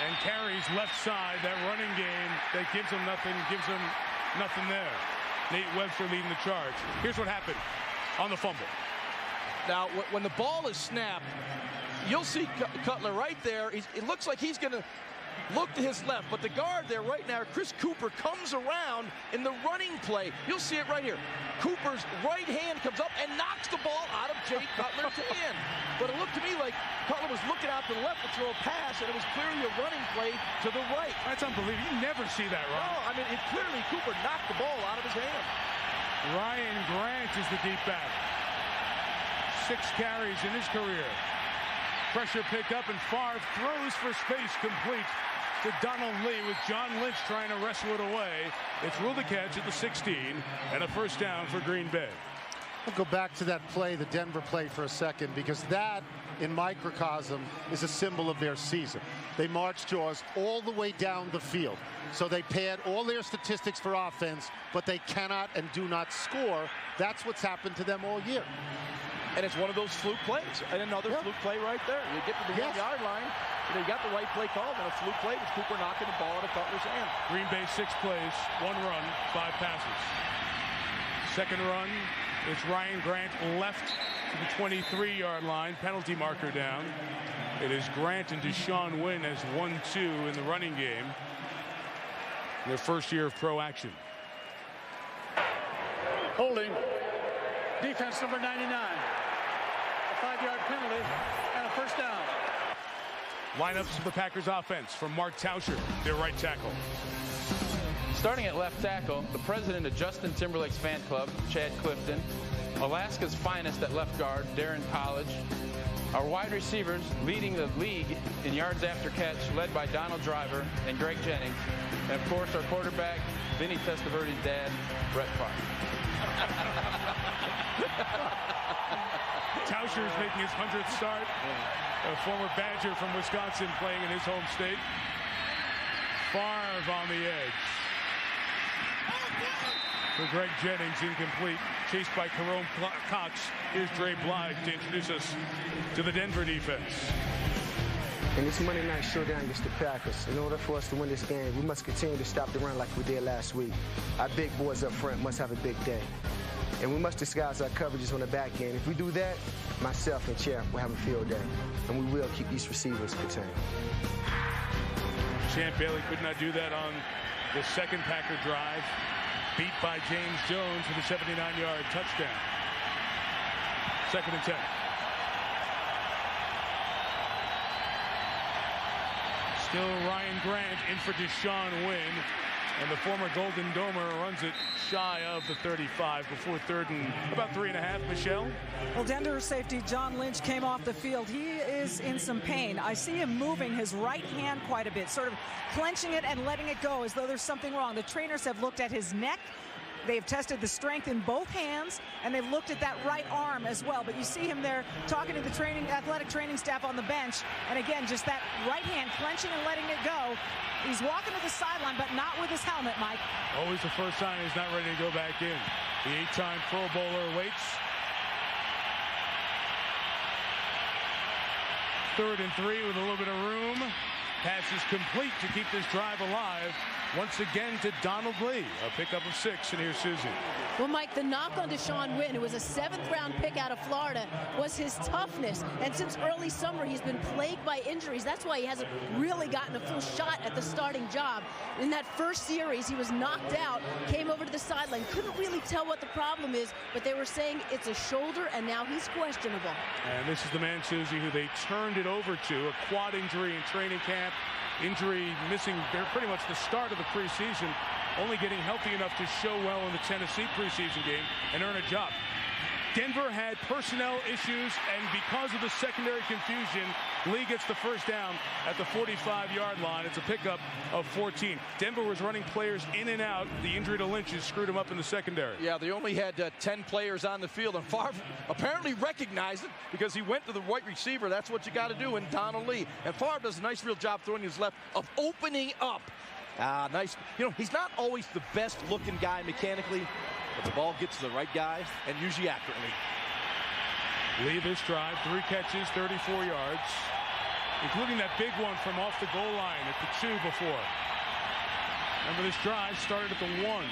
And carries left side, that running game that gives him nothing there. Nate Webster leading the charge. Here's what happened on the fumble. Now, when the ball is snapped, you'll see Cutler right there. It looks like he's going to look to his left, but the guard there right now, Chris Cooper, comes around in the running play. You'll see it right here. Cooper's right hand comes up and knocks the ball out of Jay Cutler's hand. But it looked to me like Cutler was looking out to the left to throw a pass, and it was clearly a running play to the right. That's unbelievable. You never see that, right? No, I mean, it clearly Cooper knocked the ball out of his hand. Ryan Grant is the deep back. 6 carries in his career. pressure pickup, and Favre throws for space, complete to Donald Lee, with John Lynch trying to wrestle it away. It's ruled a catch at the 16, and a first down for Green Bay. I'll go back to that play, the Denver play, for a second, because that, in microcosm, is a symbol of their season. They march Jaws all the way down the field. So they pad all their statistics for offense, but they cannot and do not score. That's what's happened to them all year. And it's one of those fluke plays. And another fluke play right there. You get to the 1-yard line, you got the right play called, and a fluke play was Cooper knocking the ball out of Cutler's hand. Green Bay 6 plays, 1 run, 5 passes. Second run, it's Ryan Grant left to the 23-yard line. Penalty marker down. It is Grant and Deshaun Wynn as 1-2 in the running game. Their first year of pro action. Holding. Defense number 99. A 5-yard penalty and a first down. Lineups of the Packers offense from Mark Tauscher, their right tackle. Starting at left tackle, the president of Justin Timberlake's fan club, Chad Clifton. Alaska's finest at left guard, Darren College. Our wide receivers leading the league in yards after catch, led by Donald Driver and Greg Jennings. And of course, our quarterback, Vinny Testaverde's dad, Brett Favre. Tauscher is making his 100th start. A former Badger from Wisconsin playing in his home state. Favre on the edge. For Greg Jennings, incomplete. Chased by Jerome Cox. Here's Dre Blythe to introduce us to the Denver defense. In this Monday night showdown against the Packers, in order for us to win this game, we must continue to stop the run like we did last week. Our big boys up front must have a big day. And we must disguise our coverages on the back end. If we do that, myself and Champ will have a field day. And we will keep these receivers contained. Champ Bailey could not do that on the second Packer drive. Beat by James Jones with a 79-yard touchdown. 2nd and 10. Still Ryan Grant in for Deshaun Wynn. And the former Golden Domer runs it shy of the 35 before 3rd and about 3.5. Michelle? Well, Denver safety John Lynch came off the field. He is in some pain. I see him moving his right hand quite a bit, sort of clenching it and letting it go as though there's something wrong. The trainers have looked at his neck. They've tested the strength in both hands, and they've looked at that right arm as well. But you see him there talking to the athletic training staff on the bench. And again, just that right hand clenching and letting it go. He's walking to the sideline, but not with his helmet, Mike. Always the first sign he's not ready to go back in. The 8-time Pro Bowler waits. 3rd and 3 with a little bit of room. Pass is complete to keep this drive alive. Once again to Donald Lee, a pickup of 6, and here's Susie. Well, Mike, the knock on Deshaun Wynn, who was a 7th-round pick out of Florida, was his toughness. And since early summer, he's been plagued by injuries. That's why he hasn't really gotten a full shot at the starting job. In that first series, he was knocked out, came over to the sideline. Couldn't really tell what the problem is, but they were saying it's a shoulder, and now he's questionable. And this is the man, Susie, who they turned it over to. A quad injury in training camp. Injury missing pretty much the start of the preseason, only getting healthy enough to show well in the Tennessee preseason game and earn a job. Denver had personnel issues, and because of the secondary confusion, Lee gets the first down at the 45-yard line. It's a pickup of 14. Denver was running players in and out. The injury to Lynch has screwed him up in the secondary. Yeah, they only had 10 players on the field, and Favre apparently recognized it because he went to the right receiver. That's what you got to do in Donald Lee. And Favre does a nice real job throwing his left of opening up. Nice. You know, he's not always the best-looking guy mechanically, but the ball gets to the right guy and usually accurately. Lee this drive, 3 catches, 34 yards, including that big one from off the goal line at the 2 before. Remember, this drive started at the 1.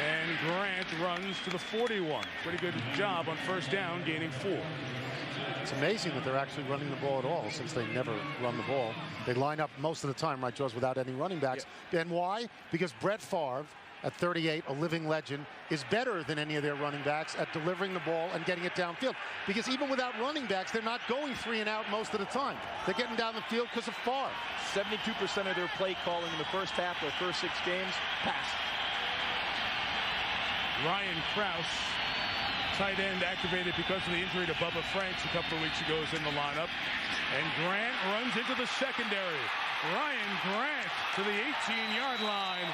And Grant runs to the 41. Pretty good job on first down, gaining 4. It's amazing that they're actually running the ball at all, since they never run the ball. They line up most of the time, right, Jaws, without any running backs. Yeah. And why? Because Brett Favre, at 38, a living legend, is better than any of their running backs at delivering the ball and getting it downfield. Because even without running backs, they're not going 3 and out most of the time. They're getting down the field because of Favre. 72% of their play calling in the first half, their first 6 games, pass. Ryan Krause tight end activated because of the injury to Bubba Franks a couple of weeks ago, is in the lineup. And Grant runs into the secondary. Ryan Grant to the 18-yard line.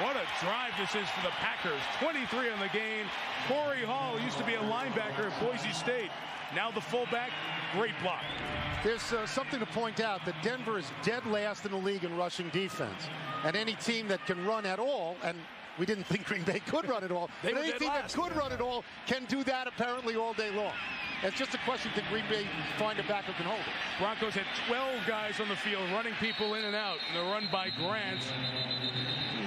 What a drive this is for the Packers. 23 on the game. Corey Hall used to be a linebacker at Boise State. Now the fullback. Great block. There's something to point out that Denver is dead last in the league in rushing defense. And any team that can run at all, and we didn't think Green Bay could run at all, but any team that could run at all can do that apparently all day long. It's just a question, can Green Bay find a back who can hold it? Broncos had 12 guys on the field running people in and out. And the run by Grant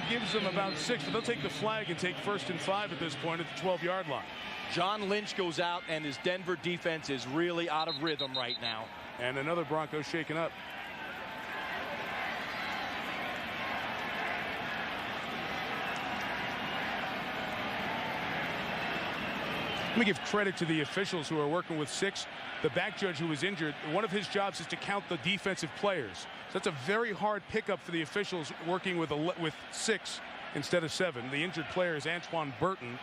gives them about 6, but they'll take the flag and take 1st and 5 at this point at the 12-yard line. John Lynch goes out, and his Denver defense is really out of rhythm right now. And another Broncos shaken up. Let me give credit to the officials who are working with 6. The back judge who was injured, one of his jobs is to count the defensive players. So that's a very hard pickup for the officials working with 6 instead of 7. The injured player is Antoine Burton,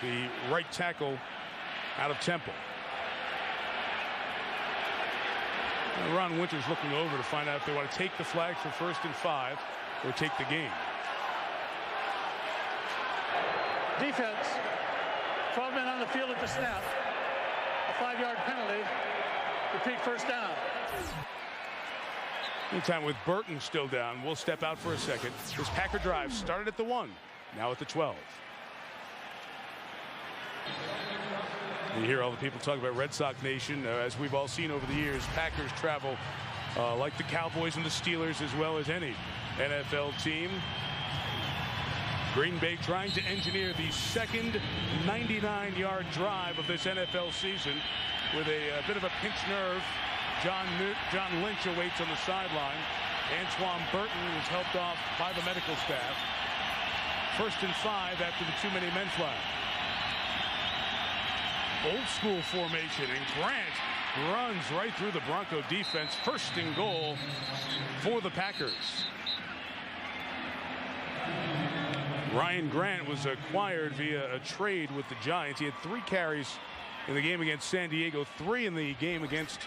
the right tackle out of Temple. Ron Winter's looking over to find out if they want to take the flag for 1st and 5 or take the game. Defense. 12 men on the field at the snap. A 5-yard penalty. Repeat, first down. Meantime, with Burton still down, we'll step out for a second. This Packer drive started at the 1, now at the 12. You hear all the people talk about Red Sox Nation. As we've all seen over the years, Packers travel like the Cowboys and the Steelers as well as any NFL team. Green Bay trying to engineer the second 99-yard drive of this NFL season with a bit of a pinch nerve. John Lynch awaits on the sideline. Antoine Burton was helped off by the medical staff. 1st and 5 after the too many men flag. Old school formation, and Grant runs right through the Bronco defense. 1st and goal for the Packers. Ryan Grant was acquired via a trade with the Giants. He had 3 carries in the game against San Diego, 3 in the game against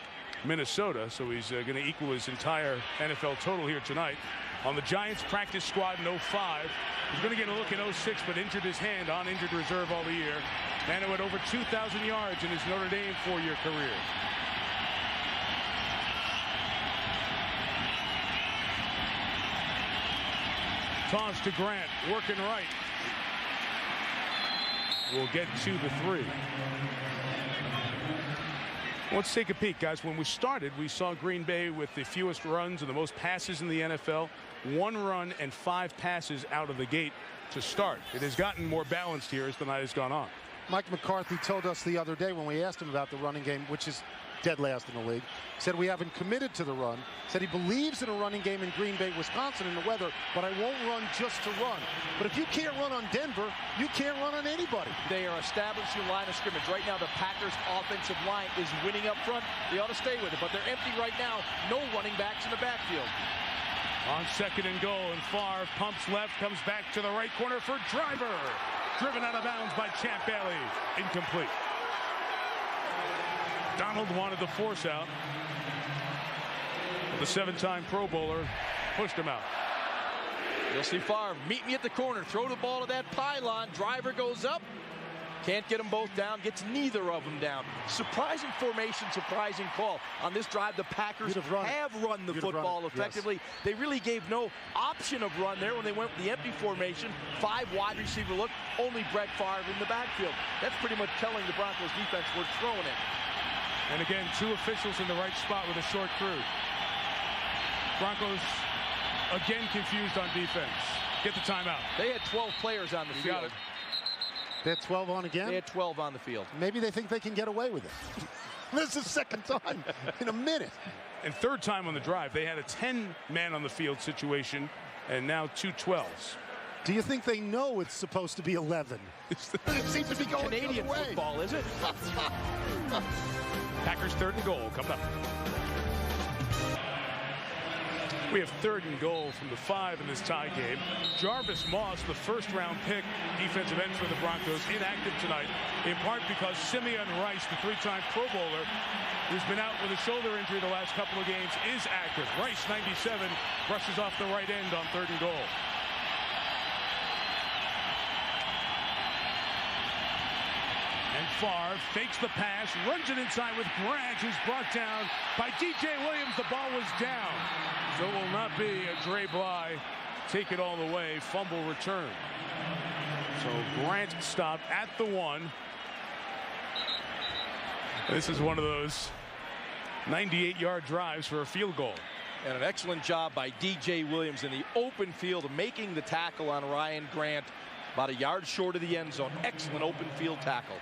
Minnesota, so he's going to equal his entire NFL total here tonight. On the Giants practice squad in 05. He's going to get a look in 06, but injured his hand on injured reserve all the year. And went over 2,000 yards in his Notre Dame 4-year career. Toss to Grant, working right. We'll get to the 3. Let's take a peek, guys. When we started, we saw Green Bay with the fewest runs and the most passes in the NFL. 1 run and 5 passes out of the gate to start. It has gotten more balanced here as the night has gone on. Mike McCarthy told us the other day when we asked him about the running game, which is dead last in the league, said we haven't committed to the run, said he believes in a running game in Green Bay, Wisconsin in the weather, but I won't run just to run. But if you can't run on Denver, you can't run on anybody. They are establishing line of scrimmage. Right now, the Packers' offensive line is winning up front. They ought to stay with it, but they're empty right now. No running backs in the backfield. On 2nd and goal, and Favre pumps left, comes back to the right corner for Driver. Driven out of bounds by Champ Bailey. Incomplete. Donald wanted the force out. The 7-time Pro Bowler pushed him out. You'll see Favre, meet me at the corner, throw the ball to that pylon. Driver goes up. Can't get them both down, gets neither of them down. Surprising formation, surprising call. On this drive, the Packers have run the football effectively. Yes. They really gave no option of run there when they went with the empty formation. 5 wide receiver look, only Brett Favre in the backfield. That's pretty much telling the Broncos defense we're throwing it. And again, 2 officials in the right spot with a short crew. Broncos again confused on defense. Get the timeout. They had 12 players on the field. Got it. They had 12 on again? They had 12 on the field. Maybe they think they can get away with it. This is the 2nd time in a minute. And 3rd time on the drive. They had a 10-man on the field situation, and now 2 12s. Do you think they know it's supposed to be 11? It seems to be going Canadian the other way. Football, is it? Packers 3rd and goal coming up. We have 3rd and goal from the 5 in this tie game. Jarvis Moss, the first-round pick, defensive end for the Broncos, inactive tonight, in part because Simeon Rice, the 3-time Pro Bowler, who's been out with a shoulder injury the last couple of games, is active. Rice, 97, brushes off the right end on 3rd and goal. And Favre fakes the pass, runs it inside with Grant, who's brought down by DJ Williams. The ball was down. So it will not be a Dre Bly take it all the way, fumble return. So Grant stopped at the 1. This is one of those 98-yard drives for a field goal. And an excellent job by DJ Williams in the open field, making the tackle on Ryan Grant about a yard short of the end zone. Excellent open field tackle.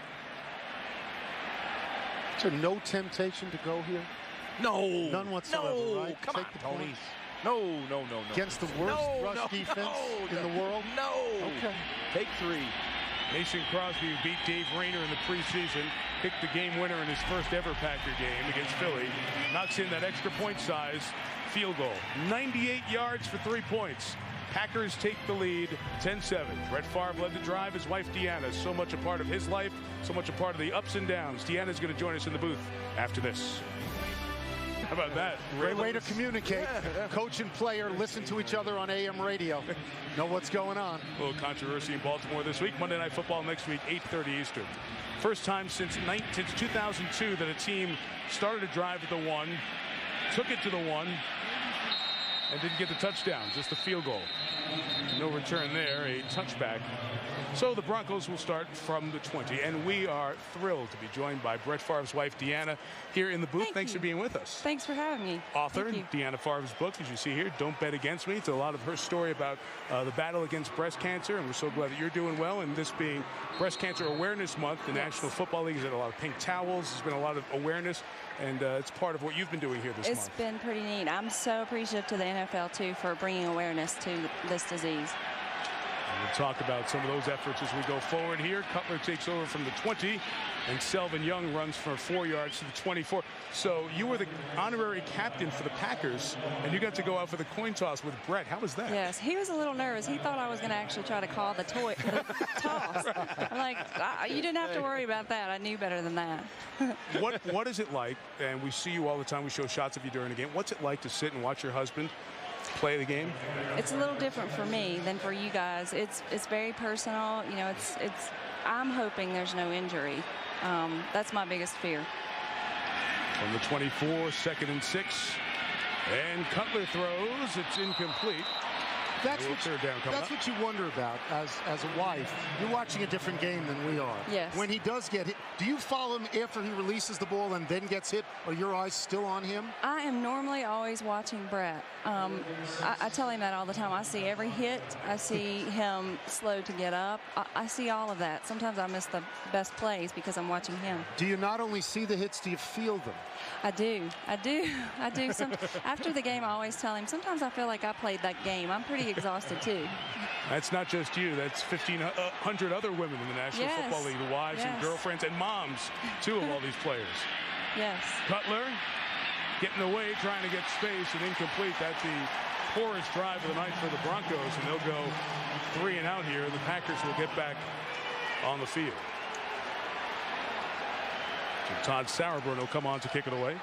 Is there no temptation to go here? No. None whatsoever, no. right? Come Take on, the Tony. points. No. Against the worst rush defense in the world? No. Okay. Take 3. Mason Crosby, who beat Dave Rayner in the preseason, picked the game winner in his first ever Packer game against Philly, knocks in that extra point size field goal. 98 yards for 3 points. Packers take the lead 10-7. Brett Favre led the drive. His wife Deanna, so much a part of his life, so much a part of the ups and downs. Deanna's going to join us in the booth after this. How about that? Great way to communicate. Coach and player listen to each other on AM radio. Know what's going on. A little controversy in Baltimore this week. Monday Night Football next week, 8:30 Eastern. First time since 2002 that a team started a drive at the 1, took it to the 1, and didn't get the touchdown, just a field goal. No return there, a touchback. So the Broncos will start from the 20, and we are thrilled to be joined by Brett Favre's wife, Deanna, here in the booth. Thanks for being with us. Thanks for having me. Author, Deanna Favre's book, as you see here, Don't Bet Against Me. It's a lot of her story about the battle against breast cancer, and we're so glad that you're doing well. And this being Breast Cancer Awareness Month, the National Football League has had a lot of pink towels. There's been a lot of awareness, and it's part of what you've been doing here this month. It's been pretty neat. I'm so appreciative to the NFL, too, for bringing awareness to this disease. We'll talk about some of those efforts as we go forward here. Cutler takes over from the 20, and Selvin Young runs for 4 yards to the 24. So you were the honorary captain for the Packers, and you got to go out for the coin toss with Brett. How was that? Yes, he was a little nervous. He thought I was going to actually try to call the toss. I'm like, you didn't have to worry about that. I knew better than that. What is it like, and we see you all the time, we show shots of you during the game, what's it like to sit and watch your husband play the game? It's a little different for me than for you guys. It's very personal. You know, I'm hoping there's no injury. That's my biggest fear. From the 24, 2nd and 6, and Cutler throws. It's incomplete. That's what you wonder about as a wife. You're watching a different game than we are. Yes. When he does get hit, do you follow him after he releases the ball and then gets hit? Are your eyes still on him? I am normally always watching Brett. I tell him that all the time. I see every hit. I see him slow to get up. I see all of that. Sometimes I miss the best plays because I'm watching him. Do you not only see the hits, do you feel them? I do. After the game, I always tell him, sometimes I feel like I played that game. I'm pretty exhausted, too. That's not just you. That's 1,500 other women in the National Football League, the wives and girlfriends and moms, too, of all these players. Yes. Cutler getting away, trying to get space, and incomplete. That's the poorest drive of the night for the Broncos, and they'll go 3 and out here. The Packers will get back on the field. So Todd Sauerbrunn will come on to kick it away.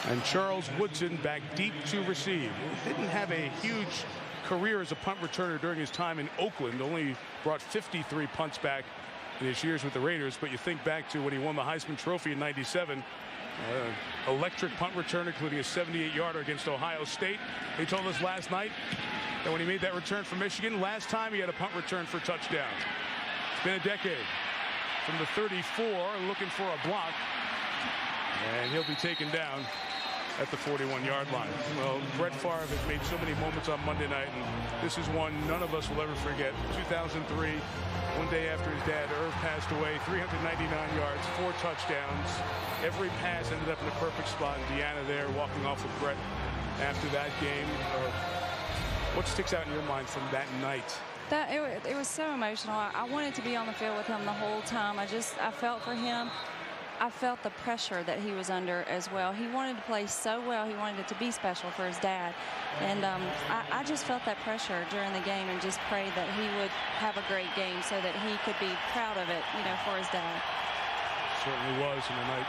And Charles Woodson back deep to receive. Didn't have a huge career as a punt returner during his time in Oakland. Only brought 53 punts back in his years with the Raiders. But you think back to when he won the Heisman Trophy in '97. Electric punt return, including a 78-yarder against Ohio State. He told us last night that when he made that return for Michigan, last time he had a punt return for a touchdown. It's been a decade. From the 34, looking for a block. And he'll be taken down at the 41-yard line. Well, Brett Favre has made so many moments on Monday night, and this is one none of us will ever forget. 2003, one day after his dad, Irv, passed away, 399 yards, 4 touchdowns. Every pass ended up in a perfect spot, and Deanna there walking off with Brett after that game. What sticks out in your mind from that night? It was so emotional. I wanted to be on the field with him the whole time. I felt for him. I felt the pressure that he was under as well. He wanted to play so well. He wanted it to be special for his dad. And I just felt that pressure during the game and just prayed that he would have a great game so that he could be proud of it, you know, for his dad. Certainly was, and a night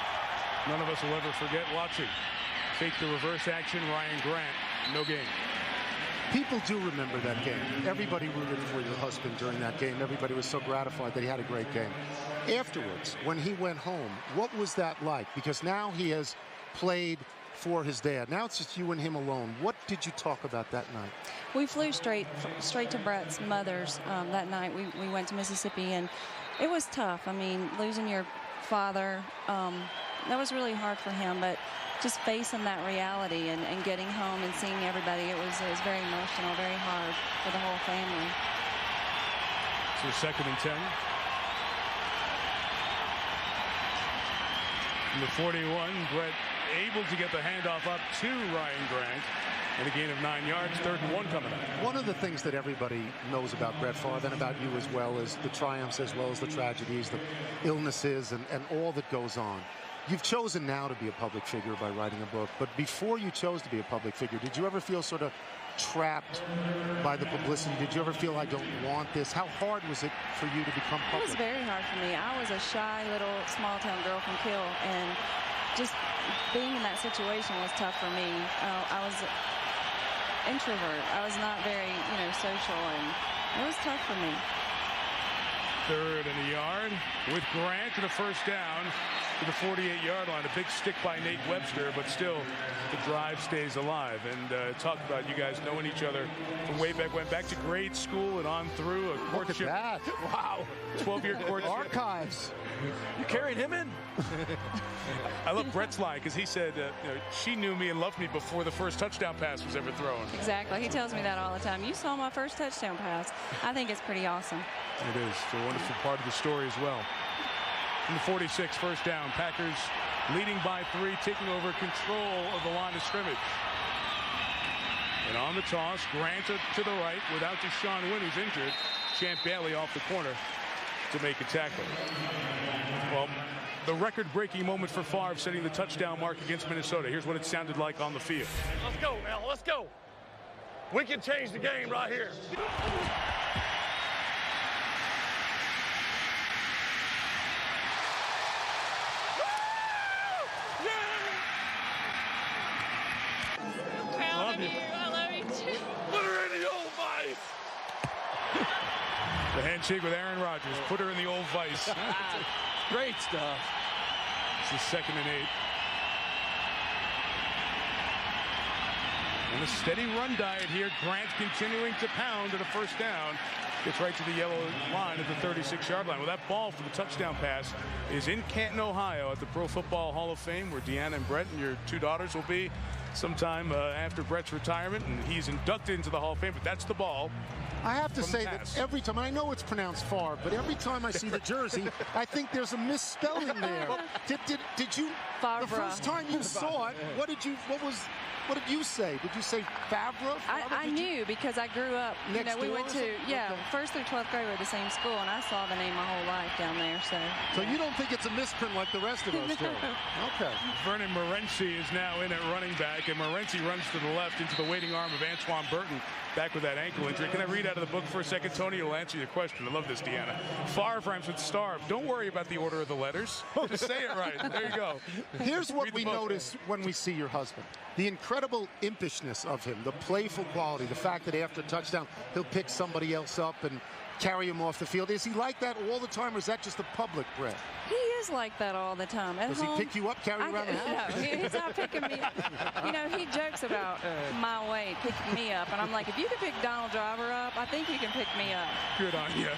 none of us will ever forget watching. Fake the reverse action, Ryan Grant, no game. People do remember that game. Everybody rooted for your husband during that game. Everybody was so gratified that he had a great game. Afterwards, when he went home, what was that like? Because now he has played for his dad. Now it's just you and him alone. What did you talk about that night? We flew straight to Brett's mother's that night. We went to Mississippi, and it was tough. I mean, losing your father, that was really hard for him, but just facing that reality and getting home and seeing everybody, it was very emotional, very hard for the whole family. So 2nd and 10. From the 41, Brett able to get the handoff up to Ryan Grant. And a gain of 9 yards, 3rd and 1 coming up. One of the things that everybody knows about Brett Favre and about you as well is the triumphs as well as the tragedies, the illnesses, and all that goes on. You've chosen now to be a public figure by writing a book, but before you chose to be a public figure, did you ever feel sort of trapped by the publicity? Did you ever feel, I don't want this? How hard was it for you to become public? It was very hard for me. I was a shy little small-town girl from Kill, and just being in that situation was tough for me. I was an introvert. I was not very, social, and it was tough for me. 3rd and a yard with Grant to the 1st down to the 48-yard line. A big stick by Nate Webster, but still the drive stays alive. And talk about you guys knowing each other from way back, went back to grade school and on through a courtship. Look at that. Wow. 12-year courtship. Archives. You carrying him in? I love Brett's line because he said she knew me and loved me before the first touchdown pass was ever thrown. Exactly. He tells me that all the time. You saw my first touchdown pass. I think it's pretty awesome. It is. It's a wonderful part of the story as well. In the 46, 1st down. Packers leading by 3, taking over control of the line of scrimmage. And on the toss, Grant to the right without Deshaun Wynn, who's injured. Champ Bailey off the corner to make a tackle. Well, the record-breaking moment for Favre, setting the touchdown mark against Minnesota. Here's what it sounded like on the field. Let's go, Mel. Let's go. We can change the game right here. I love you too. Put her in the old vice. The handshake with Aaron Rodgers. Put her in the old vice. Great stuff. It's the 2nd and 8. And a steady run diet here. Grant continuing to pound at a 1st down. Gets right to the yellow line at the 36-yard line. Well, that ball for the touchdown pass is in Canton, Ohio at the Pro Football Hall of Fame, where Deanna and Brett and your 2 daughters will be sometime after Brett's retirement, and he's inducted into the Hall of Fame. But that's the ball. I have to say that every time, I know it's pronounced Favre, but every time I see the jersey, I think there's a misspelling there. Did you, Favre. The first time you saw it, what did you say? Did you say Favre? I knew because I grew up, we went to, 1st through 12th grade we were at the same school, and I saw the name my whole life down there. So you don't think it's a misprint like the rest of us do? Okay. Vernon Morency is now in at running back, and Morency runs to the left into the waiting arm of Antoine Burton, back with that ankle injury. Can I read out of the book for a second? Tony will answer your question. I love this, Deanna. Favre rhymes with starve. Don't worry about the order of the letters. Just say it right. There you go. Here's what we notice when we see your husband. The incredible impishness of him, the playful quality, the fact that after a touchdown, he'll pick somebody else up and carry him off the field. Is he like that all the time, or is that just the public, Brett? He is like that all the time. At Does home, he pick you up, carry you around the house? No, he's not picking me up. He jokes about my weight, picking me up. And I'm like, if you can pick Donald Driver up, I think you can pick me up. Good on you.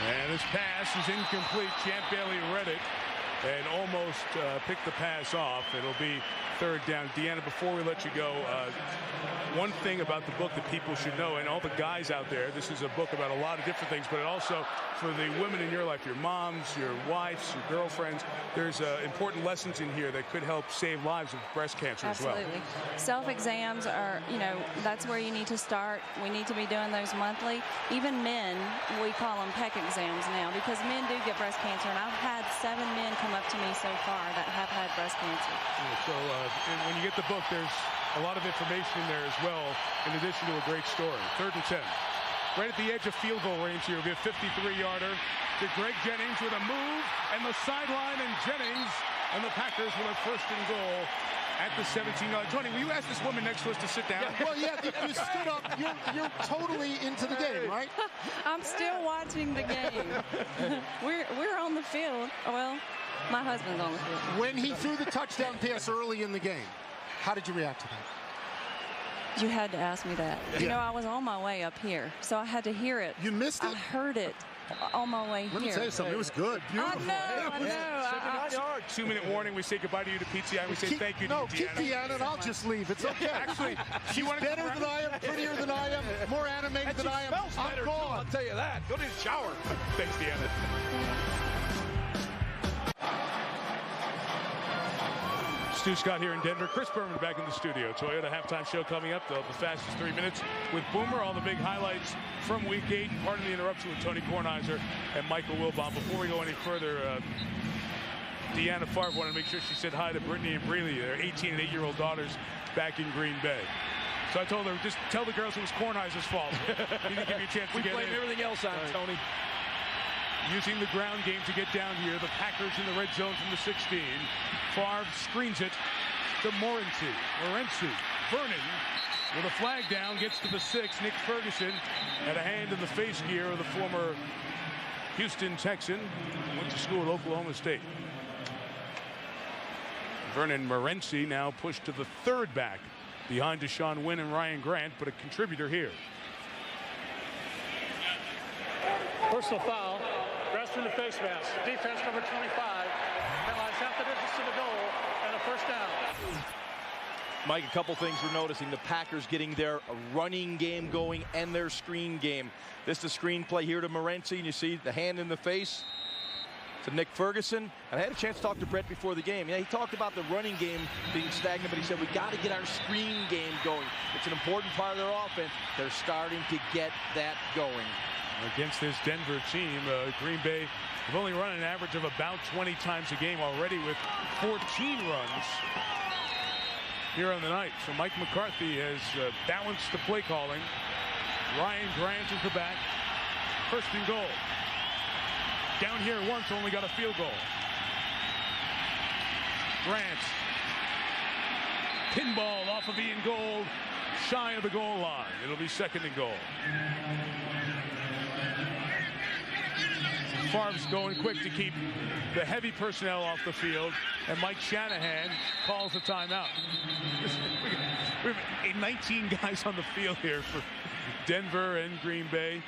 And this pass is incomplete. Champ Bailey read it and almost almost picked the pass off. It'll be third down. Deanna, before we let you go, one thing about the book that people should know, and all the guys out there, this is a book about a lot of different things, but it also for the women in your life, your moms, your wives, your girlfriends, there's important lessons in here that could help save lives with breast cancer as well. Absolutely. Self-exams are, that's where you need to start. We need to be doing those monthly. Even men, we call them PEC exams now, because men do get breast cancer, and I've had 7 men come up to me so far that have had breast cancer. So and when you get the book, there's a lot of information in there as well, in addition to a great story. 3rd and 10. Right at the edge of field goal range here. It'll be a 53-yarder to Greg Jennings with a move and the sideline, and Jennings and the Packers will have 1st and goal at the 17-yard. Tony, will you ask this woman next to us to sit down? Yeah, well, yeah, you stood up. You're totally into the game, right? I'm still watching the game. We're on the field. Well, my husband's on the field. When he threw the touchdown pass early in the game, how did you react to that? You had to ask me that. Yeah. I was on my way up here, so I had to hear it. You missed it? I heard it on my way here. Let me tell you something. It was good. Beautiful. I know. 7-yard. 2-minute warning. We say goodbye to you to PTI, and we say thank you to No, Deanna. keep Deanna, and I'll just leave. It's okay. Actually, she's better than I am, prettier than I am, more animated than I am. I'm gone. I'll tell you that. Go to the shower. Thanks, Deanna. Stu Scott here in Denver. Chris Berman back in the studio. Toyota halftime show coming up. The fastest 3 minutes with Boomer. All the big highlights from Week 8. Pardon the interruption with Tony Kornheiser and Michael Wilbon. Before we go any further, Deanna Favre wanted to make sure she said hi to Brittany and Breeley, their 18 and 8-year-old daughters back in Green Bay. So I told her, just tell the girls it was Kornheiser's fault. He didn't give you a chance to get in. We blame everything else on Tony. Using the ground game to get down here. The Packers in the red zone from the 16. Favre screens it to Morency. Vernon with a flag down, gets to the 6. Nick Ferguson had a hand in the face gear of the former Houston Texan. Went to school at Oklahoma State. Vernon Morency now pushed to the 3rd back behind Deshaun Wynn and Ryan Grant, but a contributor here. Personal foul. Rest in the face mask. Defense number 25. Penalized half the distance to the goal and a 1st down. Mike, a couple things we're noticing. The Packers getting their running game going and their screen game. This is a screen play here to Morency, and you see the hand in the face to Nick Ferguson. And I had a chance to talk to Brett before the game. Yeah, he talked about the running game being stagnant, but he said we got to get our screen game going. It's an important part of their offense. They're starting to get that going. Against this Denver team, Green Bay have only run an average of about 20 times a game already, with 14 runs here on the night. So Mike McCarthy has balanced the play calling. Ryan Grant is the back. 1st and goal. Down here once, only got a field goal. Grant. Pinball off of Ian Gold, shy of the goal line. It'll be 2nd and goal. Favre's going quick to keep the heavy personnel off the field, and Mike Shanahan calls a timeout. We have 19 guys on the field here for Denver and Green Bay,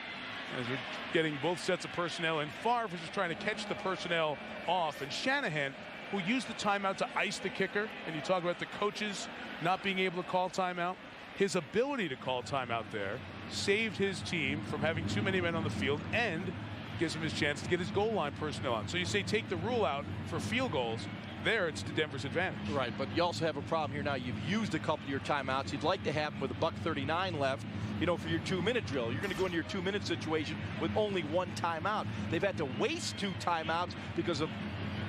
as we're getting both sets of personnel, and Favre is just trying to catch the personnel off, and Shanahan, who used the timeout to ice the kicker, and you talk about the coaches not being able to call timeout, his ability to call timeout there saved his team from having too many men on the field and gives him his chance to get his goal line personnel on. So you say take the rule out for field goals. There, it's to Denver's advantage. Right, but you also have a problem here now. You've used a couple of your timeouts. You'd like to have them with $1:39 left, for your 2-minute drill. You're going to go into your 2-minute situation with only 1 timeout. They've had to waste 2 timeouts because of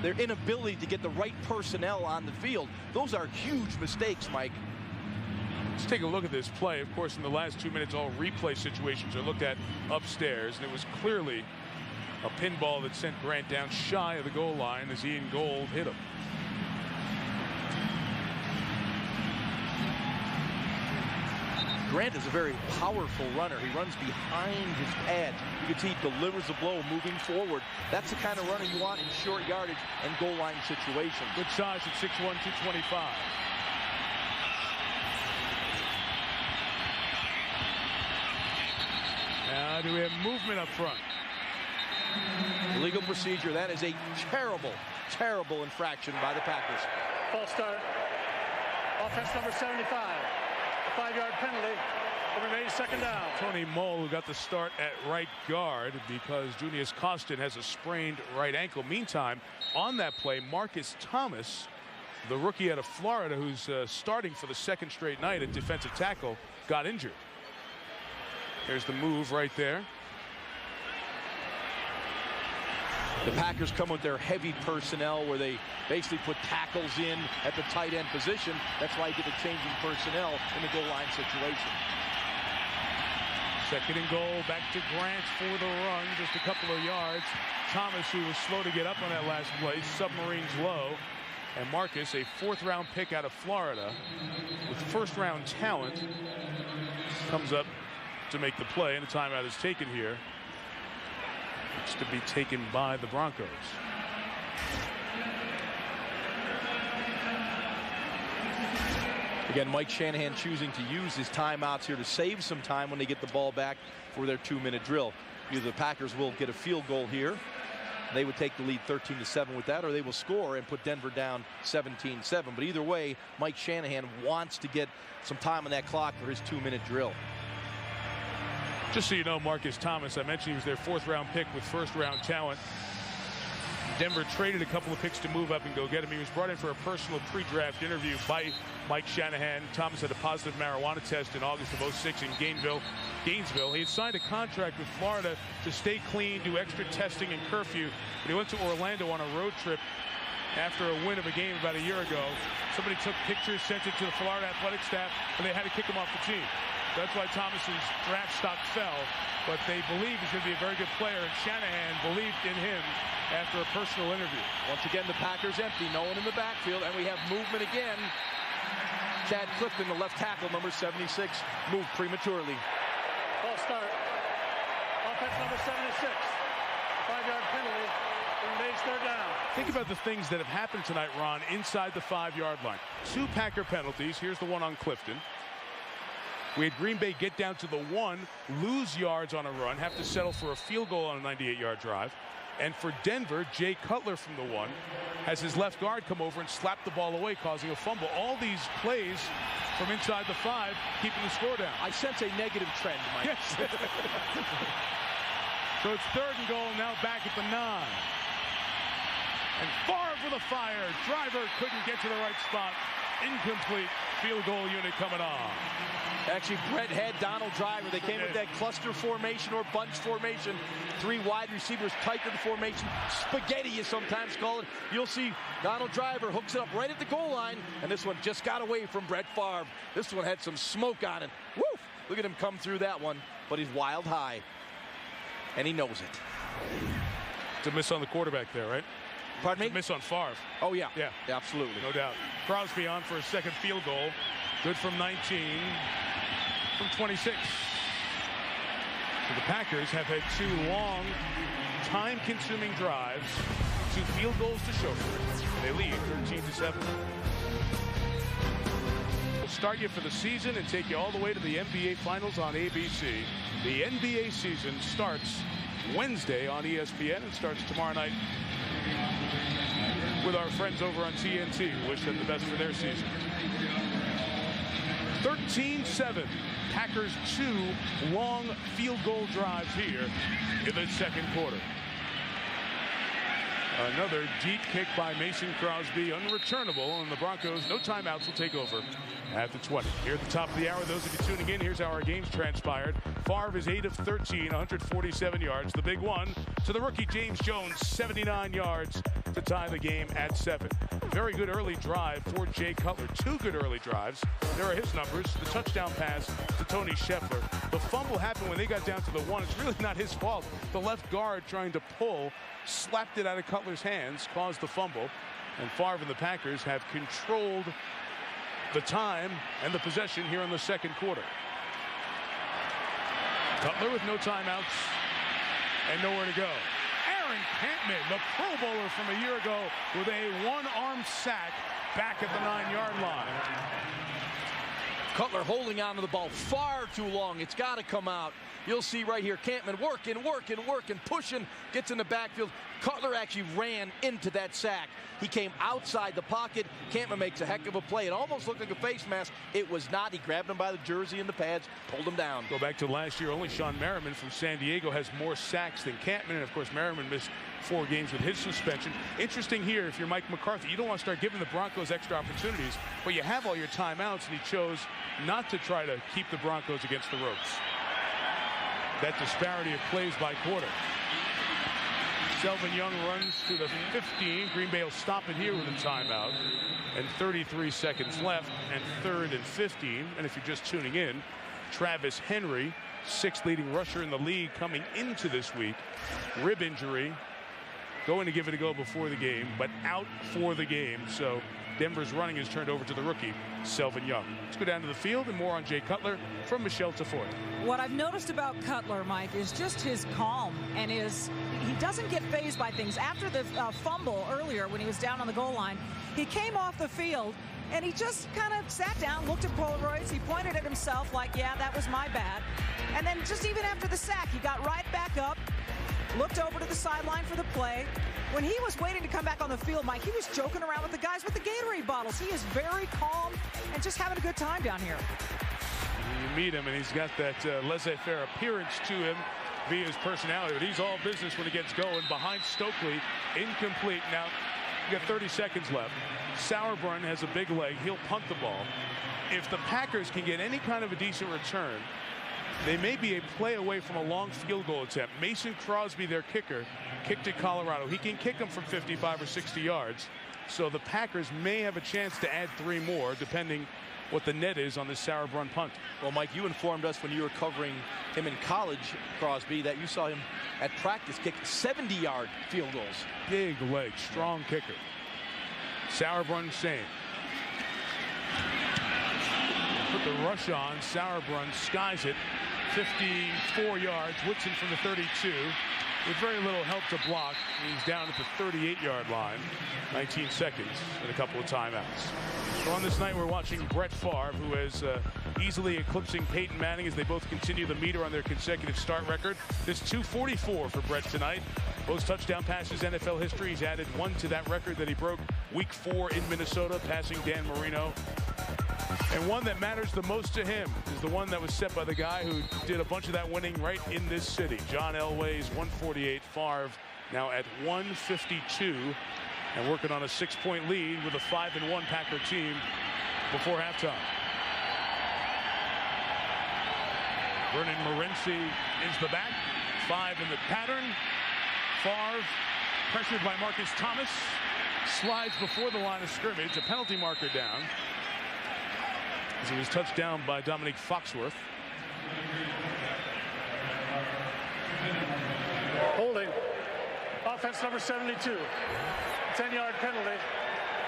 their inability to get the right personnel on the field. Those are huge mistakes, Mike. Let's take a look at this play. Of course, in the last 2 minutes, all replay situations are looked at upstairs, and it was clearly a pinball that sent Grant down shy of the goal line as Ian Gold hit him. Grant is a very powerful runner. He runs behind his pads. You can see he delivers a blow moving forward. That's the kind of runner you want in short yardage and goal line situations. Good size at 6'1", 225. Now do we have movement up front? Illegal procedure. That is a terrible, terrible infraction by the Packers. False start. Offense number 75. A 5-yard penalty. It remains second down. Tony Moll, who got the start at right guard because Junius Costin has a sprained right ankle. Meantime, on that play, Marcus Thomas, the rookie out of Florida, who's starting for the second straight night at defensive tackle, got injured. There's the move right there. The Packers come with their heavy personnel where they basically put tackles in at the tight end position. That's why you get the changing personnel in the goal line situation. Second and goal, back to Grant for the run, just a couple of yards. Thomas, who was slow to get up on that last play, submarines low. And Marcus, a 4th-round pick out of Florida with first-round talent, comes up to make the play, and a timeout is taken here. It's to be taken by the Broncos. Again, Mike Shanahan choosing to use his timeouts here to save some time when they get the ball back for their 2-minute drill. Either the Packers will get a field goal here. They would take the lead 13-7 with that, or they will score and put Denver down 17-7. But either way, Mike Shanahan wants to get some time on that clock for his 2-minute drill. Just so you know, Marcus Thomas, I mentioned he was their 4th-round pick with first-round talent. Denver traded a couple of picks to move up and go get him. He was brought in for a personal pre-draft interview by Mike Shanahan. Thomas had a positive marijuana test in August of '06 in Gainesville. He had signed a contract with Florida to stay clean, do extra testing and curfew. But he went to Orlando on a road trip after a win of a game about a year ago. Somebody took pictures, sent it to the Florida athletic staff, and they had to kick him off the team. That's why Thomas's draft stock fell, but they believe he's going to be a very good player, and Shanahan believed in him after a personal interview. Once again, the Packers empty, no one in the backfield, and we have movement again. Chad Clifton, the left tackle, number 76, moved prematurely. False start. Offense number 76. 5-yard penalty. It remains third down. Think about the things that have happened tonight, Ron, inside the 5-yard line. 2 Packer penalties. Here's the one on Clifton. We had Green Bay get down to the 1, lose yards on a run, have to settle for a field goal on a 98-yard drive. And for Denver, Jay Cutler from the 1 has his left guard come over and slap the ball away, causing a fumble. All these plays from inside the 5, keeping the score down. I sense a negative trend, Mike. Yes. So it's 3rd and goal, now back at the 9. And Favre with a fire. Driver couldn't get to the right spot. Incomplete. Field goal unit coming on. Actually, Brett had Donald Driver. They came with that cluster formation or bunch formation. 3 wide receivers tight to the formation. Spaghetti, you sometimes call it. You'll see Donald Driver hooks it up right at the goal line, and this one just got away from Brett Favre. This one had some smoke on it. Woo! Look at him come through that one, but he's wild high, and he knows it. It's a miss on the quarterback there, right? Pardon me? It's a miss on Favre. Oh, yeah. Yeah. Absolutely. No doubt. Crosby on for a second field goal. Good from 19. From 26. So the Packers have had 2 long, time-consuming drives, 2 field goals to show for it. They lead 13-7. We'll start you for the season and take you all the way to the NBA Finals on ABC. The NBA season starts Wednesday on ESPN and starts tomorrow night with our friends over on TNT. Wish them the best for their season. 13-7. Packers 2 long field goal drives here in the second quarter. Another deep kick by Mason Crosby, unreturnable, and the Broncos, no timeouts, will take over at the 20. Here at the top of the hour, those of you tuning in, here's how our games transpired. Favre is 8 of 13, 147 yards. The big one to the rookie James Jones, 79 yards to tie the game at 7. Very good early drive for Jay Cutler. 2 good early drives. There are his numbers. The touchdown pass to Tony Scheffler. The fumble happened when they got down to the 1. It's really not his fault. The left guard trying to pull slapped it out of Cutler's hands, caused the fumble, and Favre and the Packers have controlled the time and the possession here in the second quarter. Cutler with no timeouts and nowhere to go. Aaron Campman, the Pro Bowler from a year ago, with a 1-arm sack back at the 9-yard line. Cutler holding on to the ball far too long. It's got to come out. You'll see right here, Campman working, pushing, gets in the backfield. Cutler actually ran into that sack. He came outside the pocket. Campman makes a heck of a play. It almost looked like a face mask. It was not. He grabbed him by the jersey and the pads, pulled him down. Go back to last year, only Sean Merriman from San Diego has more sacks than Campman, and of course Merriman missed 4 games with his suspension. Interesting here, if you're Mike McCarthy, you don't want to start giving the Broncos extra opportunities, but you have all your timeouts, and he chose not to try to keep the Broncos against the ropes. That disparity of plays by quarter. Selvin Young runs to the 15. Green Bay will stop it here with a timeout. And 33 seconds left, and 3rd and 15. And if you're just tuning in, Travis Henry, 6th leading rusher in the league coming into this week. Rib injury. Going to give it a go before the game, but out for the game. So Denver's running is turned over to the rookie, Selvin Young. Let's go down to the field and more on Jay Cutler from Michelle Tafoya. What I've noticed about Cutler, Mike, is just his calm and he doesn't get fazed by things. After the fumble earlier when he was down on the goal line, he came off the field and he just kind of sat down, looked at Polaroids, he pointed at himself like, yeah, that was my bad. And then just even after the sack, he got right back up, looked over to the sideline for the play. When he was waiting to come back on the field, Mike, he was joking around with the guys with the Gatorade bottles. He is very calm and just having a good time down here. You meet him, and he's got that laissez-faire appearance to him via his personality, but he's all business when he gets going. Behind Stokely, incomplete. Now, you got 30 seconds left. Sauerbrunn has a big leg. He'll punt the ball. If the Packers can get any kind of a decent return, they may be a play away from a long field goal attempt. Mason Crosby, their kicker, kicked at Colorado. He can kick them from 55 or 60 yards. So the Packers may have a chance to add 3 more, depending what the net is on this Sauerbrunn punt. Well, Mike, you informed us when you were covering him in college, Crosby, that you saw him at practice kick 70-yard field goals. Big leg, strong kicker. Sauerbrunn same. Put the rush on. Sauerbrunn skies it 54 yards. Woodson from the 32 with very little help to block. He's down at the 38-yard line. 19 seconds and a couple of timeouts. So on this night, we're watching Brett Favre, who is easily eclipsing Peyton Manning as they both continue the meter on their consecutive start record. This 244 for Brett tonight. Most touchdown passes in NFL history. He's added 1 to that record that he broke week 4 in Minnesota, passing Dan Marino. And one that matters the most to him is the one that was set by the guy who did a bunch of that winning right in this city. John Elway's 148. Favre now at 152 and working on a 6-point lead with a 5-1 Packer team before halftime. Vernon Morency is the back. 5 in the pattern. Favre pressured by Marcus Thomas. Slides before the line of scrimmage. A penalty marker down, as he was touched down by Dominique Foxworth. Holding. Offense number 72. 10-yard penalty.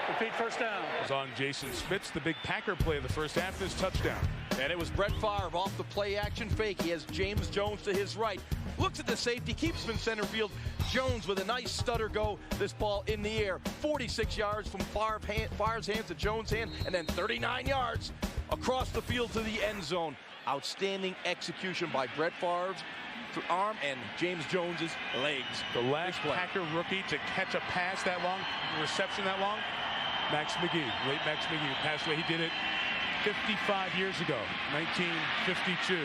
Repeat first down. It was on Jason Spitz, the big Packer play of the first half, this touchdown. And it was Brett Favre off the play action fake. He has James Jones to his right. Looks at the safety, keeps him in center field. Jones with a nice stutter go. This ball in the air. 46 yards from Favre's hands to Jones' hand, and then 39 yards across the field to the end zone. Outstanding execution by Brett Favre's arm and James Jones's legs. The last Packer rookie to catch a pass that long, reception that long, Max McGee. Late Max McGee passed away. He did it 55 years ago, 1952.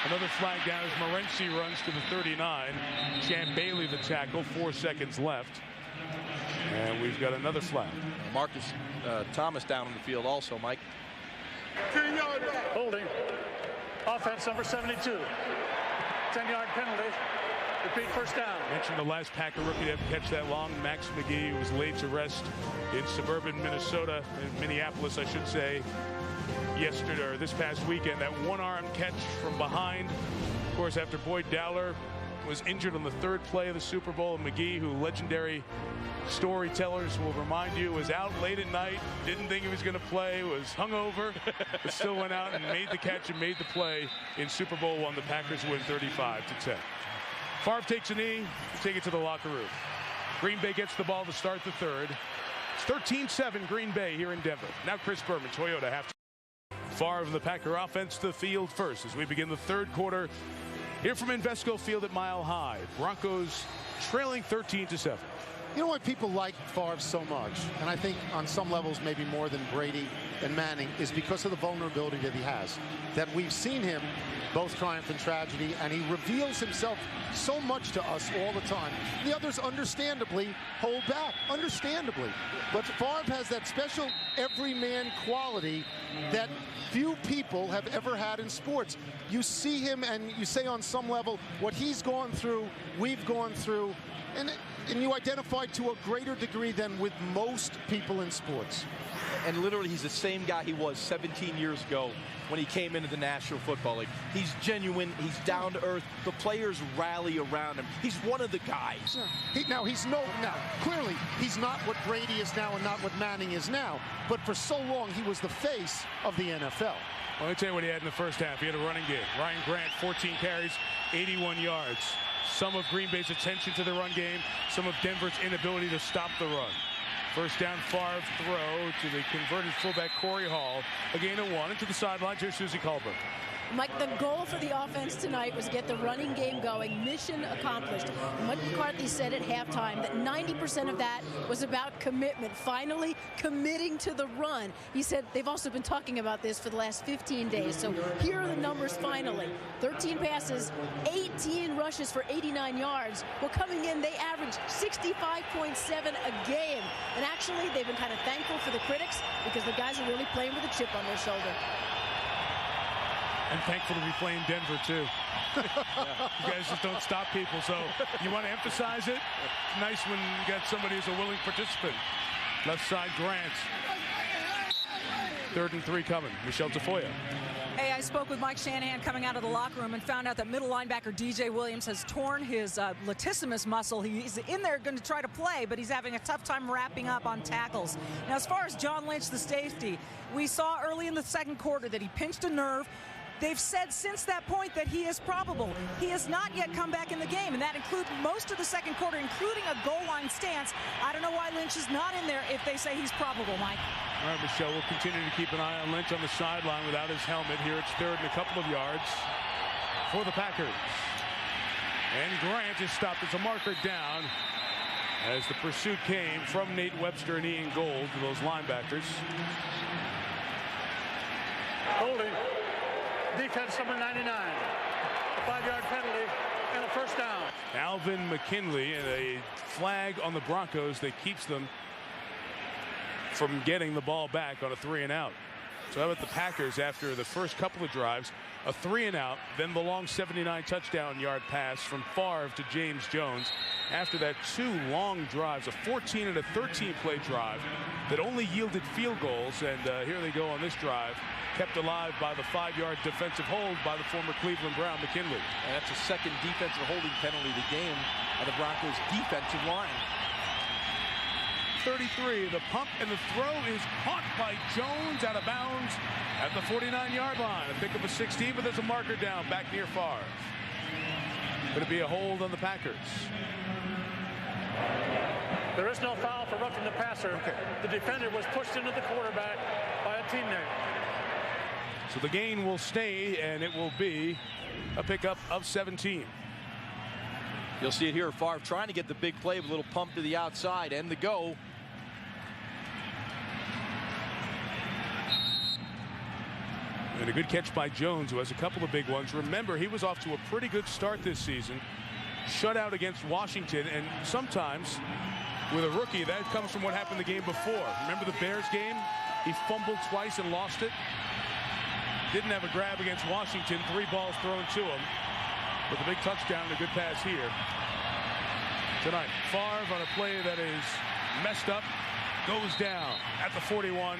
Another flag down as Morency runs to the 39. Champ Bailey the tackle, 4 seconds left. And we've got another flag. Marcus Thomas down on the field also, Mike. Holding. Offense number 72. 10-yard penalty. Repeat first down. Mentioned the last Packer rookie to ever catch that long. Max McGee was laid to rest in suburban Minnesota, in Minneapolis, I should say, yesterday or this past weekend. That one-arm catch from behind. Of course, after Boyd Dowler was injured on the 3rd play of the Super Bowl, McGee, who legendary storytellers will remind you, was out late at night, didn't think he was going to play, was hungover, but still went out and made the catch and made the play in Super Bowl I. The Packers win 35-10. Favre takes a knee, take it to the locker room. Green Bay gets the ball to start the 3rd. It's 13-7 Green Bay here in Denver. Now Chris Berman, Toyota, half. Favre and the Packer offense to the field first as we begin the third quarter here from Invesco Field at Mile High. Broncos trailing 13-7. You know why people like Favre so much, and I think on some levels maybe more than Brady and Manning, is because of the vulnerability that he has. That we've seen him both triumph and tragedy, and he reveals himself so much to us all the time. The others understandably hold back, understandably. But Favre has that special everyman quality that few people have ever had in sports. You see him and you say on some level what he's gone through, we've gone through, and you identify to a greater degree than with most people in sports. And literally, he's the same guy he was 17 years ago when he came into the National Football League. He's genuine. He's down to earth. The players rally around him. He's one of the guys. Now, clearly, he's not what Brady is now and not what Manning is now. But for so long, he was the face of the NFL. Well, let me tell you what he had in the first half. He had a running game. Ryan Grant, 14 carries, 81 yards. Some of Green Bay's attention to the run game, some of Denver's inability to stop the run. First down, Favre throw to the converted fullback Corey Hall. A gain of 1 into the sidelines. Here's Susie Colbert. Mike, the goal for the offense tonight was get the running game going. Mission accomplished. Mike McCarthy said at halftime that 90% of that was about commitment, finally committing to the run. He said they've also been talking about this for the last 15 days. So here are the numbers finally. 13 passes, 18 rushes for 89 yards. Well, coming in, they averaged 65.7 a game. And actually, they've been kind of thankful for the critics because the guys are really playing with a chip on their shoulder. And thankful to be playing Denver, too. You guys just don't stop people, so you want to emphasize it. Nice when you got somebody who's a willing participant. Left side, Grant. 3rd and 3 coming. Michelle Tafoya. Hey, I spoke with Mike Shanahan coming out of the locker room and found out that middle linebacker DJ Williams has torn his latissimus muscle. He's in there going to try to play, but he's having a tough time wrapping up on tackles. Now, as far as John Lynch, the safety, we saw early in the second quarter that he pinched a nerve. They've said since that point that he is probable. He has not yet come back in the game, and that includes most of the second quarter, including a goal line stance. I don't know why Lynch is not in there if they say he's probable, Mike. All right, Michelle, we'll continue to keep an eye on Lynch on the sideline without his helmet. Here it's 3rd and a couple of yards for the Packers. And Grant is stopped as a marker down as the pursuit came from Nate Webster and Ian Gold to those linebackers. Holding. Defense number 99. A 5-yard penalty and a first down. Alvin McKinley and a flag on the Broncos that keeps them from getting the ball back on a 3-and-out. So how about the Packers after the first couple of drives, a 3-and-out, then the long 79 touchdown yard pass from Favre to James Jones. After that, 2 long drives, a 14 and a 13 play drive that only yielded field goals. And here they go on this drive, kept alive by the 5-yard defensive hold by the former Cleveland Brown, McKinley. And that's the second defensive holding penalty of the game of the Broncos defensive line. 33, the pump and the throw is caught by Jones out of bounds at the 49-yard line. A pick of a 16, but there's a marker down back near Favre. Going to be a hold on the Packers. There is no foul for roughing the passer. Okay. The defender was pushed into the quarterback by a teammate. So the gain will stay, and it will be a pickup of 17. You'll see it here. Favre trying to get the big play with a little pump to the outside and the go. And a good catch by Jones, who has a couple of big ones. Remember, he was off to a pretty good start this season. Shutout against Washington, and sometimes with a rookie, that comes from what happened the game before. Remember the Bears game? He fumbled twice and lost it. Didn't have a grab against Washington. 3 balls thrown to him. With a big touchdown and a good pass here tonight. Favre on a play that is messed up, goes down at the 41,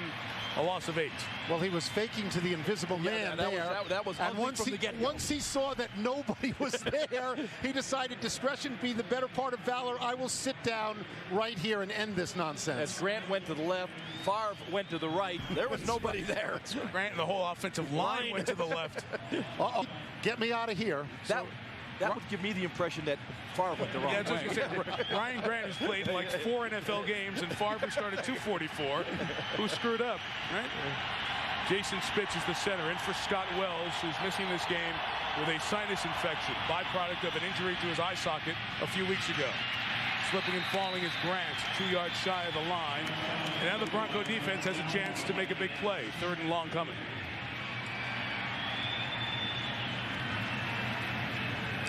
a loss of 8. Well, he was faking to the invisible man there. That was and once he saw that nobody was there, he decided discretion be the better part of valor. I will sit down right here and end this nonsense. As Grant went to the left, Favre went to the right. There was nobody there. Grant and the whole offensive line went to the left. Uh-oh. Get me out of here. That would give me the impression that Favre went the wrong way. That's what you said. Ryan Grant has played like 4 NFL games, and Favre started 244, who screwed up, right? Jason Spitz is the center, in for Scott Wells, who's missing this game with a sinus infection, byproduct of an injury to his eye socket a few weeks ago. Slipping and falling is Grant, 2 yards shy of the line. And now the Bronco defense has a chance to make a big play. 3rd and long coming.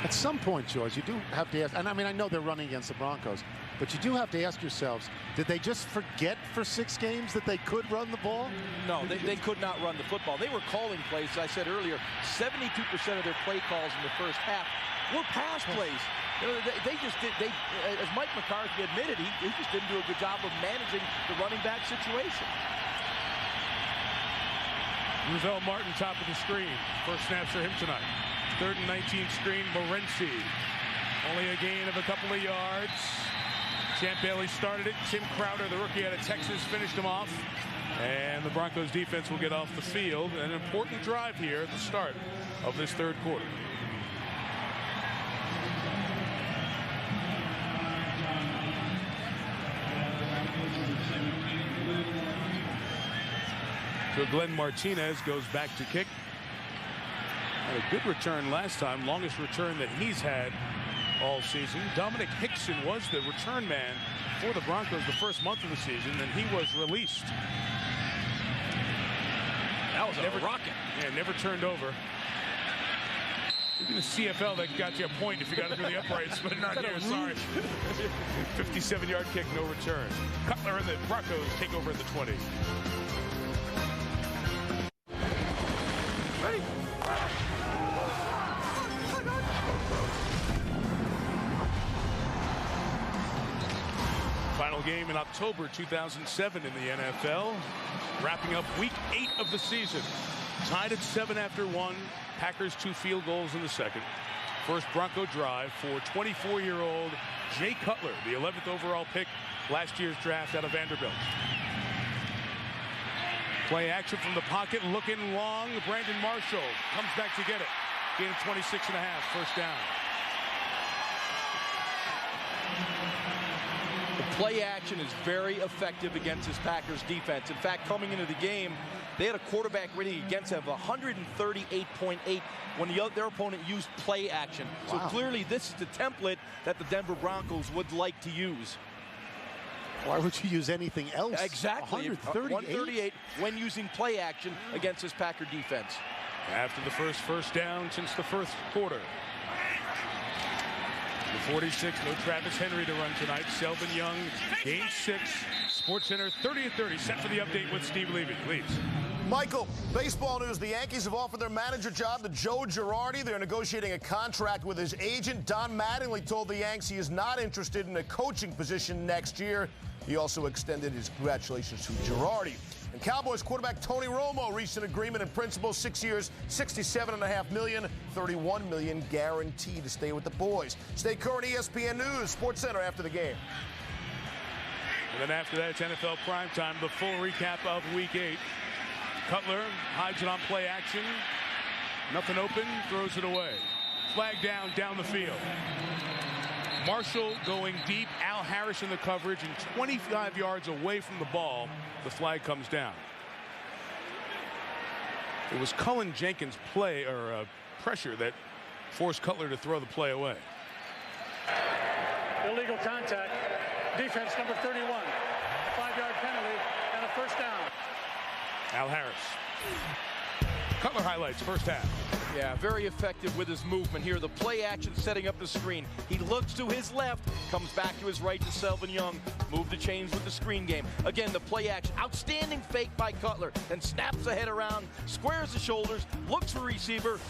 At some point, George, you do have to ask, and I mean, I know they're running against the Broncos, but you do have to ask yourselves, did they just forget for 6 games that they could run the ball? No, they could not run the football. They were calling plays, as I said earlier, 72% of their play calls in the first half were pass plays. You know, they just did, as Mike McCarthy admitted, he just didn't do a good job of managing the running back situation. Ruvell Martin, top of the screen. First snaps for him tonight. 3rd and 19 screen, Morency. Only a gain of a couple of yards. Champ Bailey started it. Tim Crowder, the rookie out of Texas, finished him off. And the Broncos defense will get off the field. An important drive here at the start of this 3rd quarter. So Glenn Martinez goes back to kick. Had a good return last time, longest return that he's had all season. Dominic Hickson was the return man for the Broncos the first month of the season, and he was released. That was a rocket. Yeah, never turned over. Maybe the CFL that got you a point if you got it through the uprights, but not here, sorry. 57-yard kick, no return. Cutler and the Broncos take over at the 20. Ready? Final game in October 2007 in the NFL. Wrapping up week 8 of the season. Tied at 7 after 1. Packers 2 field goals in the second. First Bronco drive for 24-year-old Jay Cutler, the 11th overall pick last year's draft out of Vanderbilt. Play action from the pocket, looking long. Brandon Marshall comes back to get it. Gain of 26.5, first down. The play action is very effective against this Packers defense. In fact, coming into the game, they had a quarterback rating against them of 138.8 when their opponent used play action. So clearly this is the template that the Denver Broncos would like to use. Why would you use anything else? Exactly. 138 when using play action against this Packer defense. After the first down since the first quarter. The 46, no Travis Henry to run tonight. Selvin Young, game 6. SportsCenter 30-30, set for the update with Steve Levy. Leaves. Michael, baseball news. The Yankees have offered their manager job to Joe Girardi. They're negotiating a contract with his agent. Don Mattingly told the Yanks he is not interested in a coaching position next year. He also extended his congratulations to Girardi. And Cowboys quarterback Tony Romo reached an agreement in principle, 6 years, $67.5 million, $31 million guaranteed to stay with the boys. Stay current, ESPN News, SportsCenter after the game. And then after that, it's NFL primetime, the full recap of Week 8. Cutler hides it on play action. Nothing open, throws it away. Flag down the field. Marshall going deep. Al Harris in the coverage and 25 yards away from the ball. The flag comes down. It was Cullen Jenkins' pressure that forced Cutler to throw the play away. Illegal contact. Defense number 31. A 5-yard penalty and a first down. Al Harris. Cutler highlights first half. Yeah, very effective with his movement here. The play action setting up the screen. He looks to his left, comes back to his right to Selvin Young. Move the chains with the screen game. Again, the play action. Outstanding fake by Cutler. Then snaps the head around, squares the shoulders, looks for receiver,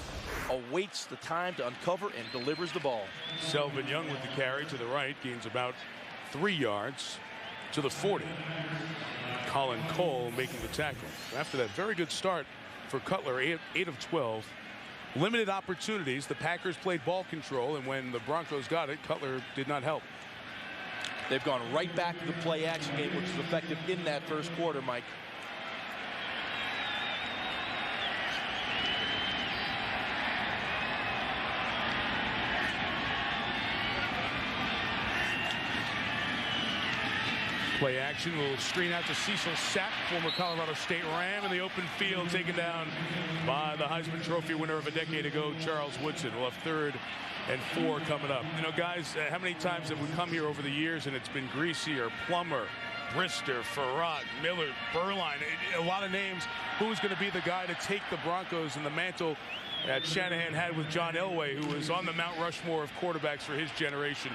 awaits the time to uncover and delivers the ball. Selvin Young with the carry to the right, gains about 3 yards to the 40. Colin Cole making the tackle. After that very good start for Cutler, 8 of 12. Limited opportunities. The Packers played ball control, and when the Broncos got it, Cutler did not help. They've gone right back to the play action game, which was effective in that first quarter, Mike. Play action, a little screen out to Cecil Sapp, former Colorado State Ram in the open field, taken down by the Heisman Trophy winner of a decade ago, Charles Woodson. We'll have 3rd and 4 coming up. You know, guys, how many times have we come here over the years and it's been Greasy or Plummer, Brister, Farad, Miller, Berline, a lot of names. Who's going to be the guy to take the Broncos in the mantle that Shanahan had with John Elway, who was on the Mount Rushmore of quarterbacks for his generation?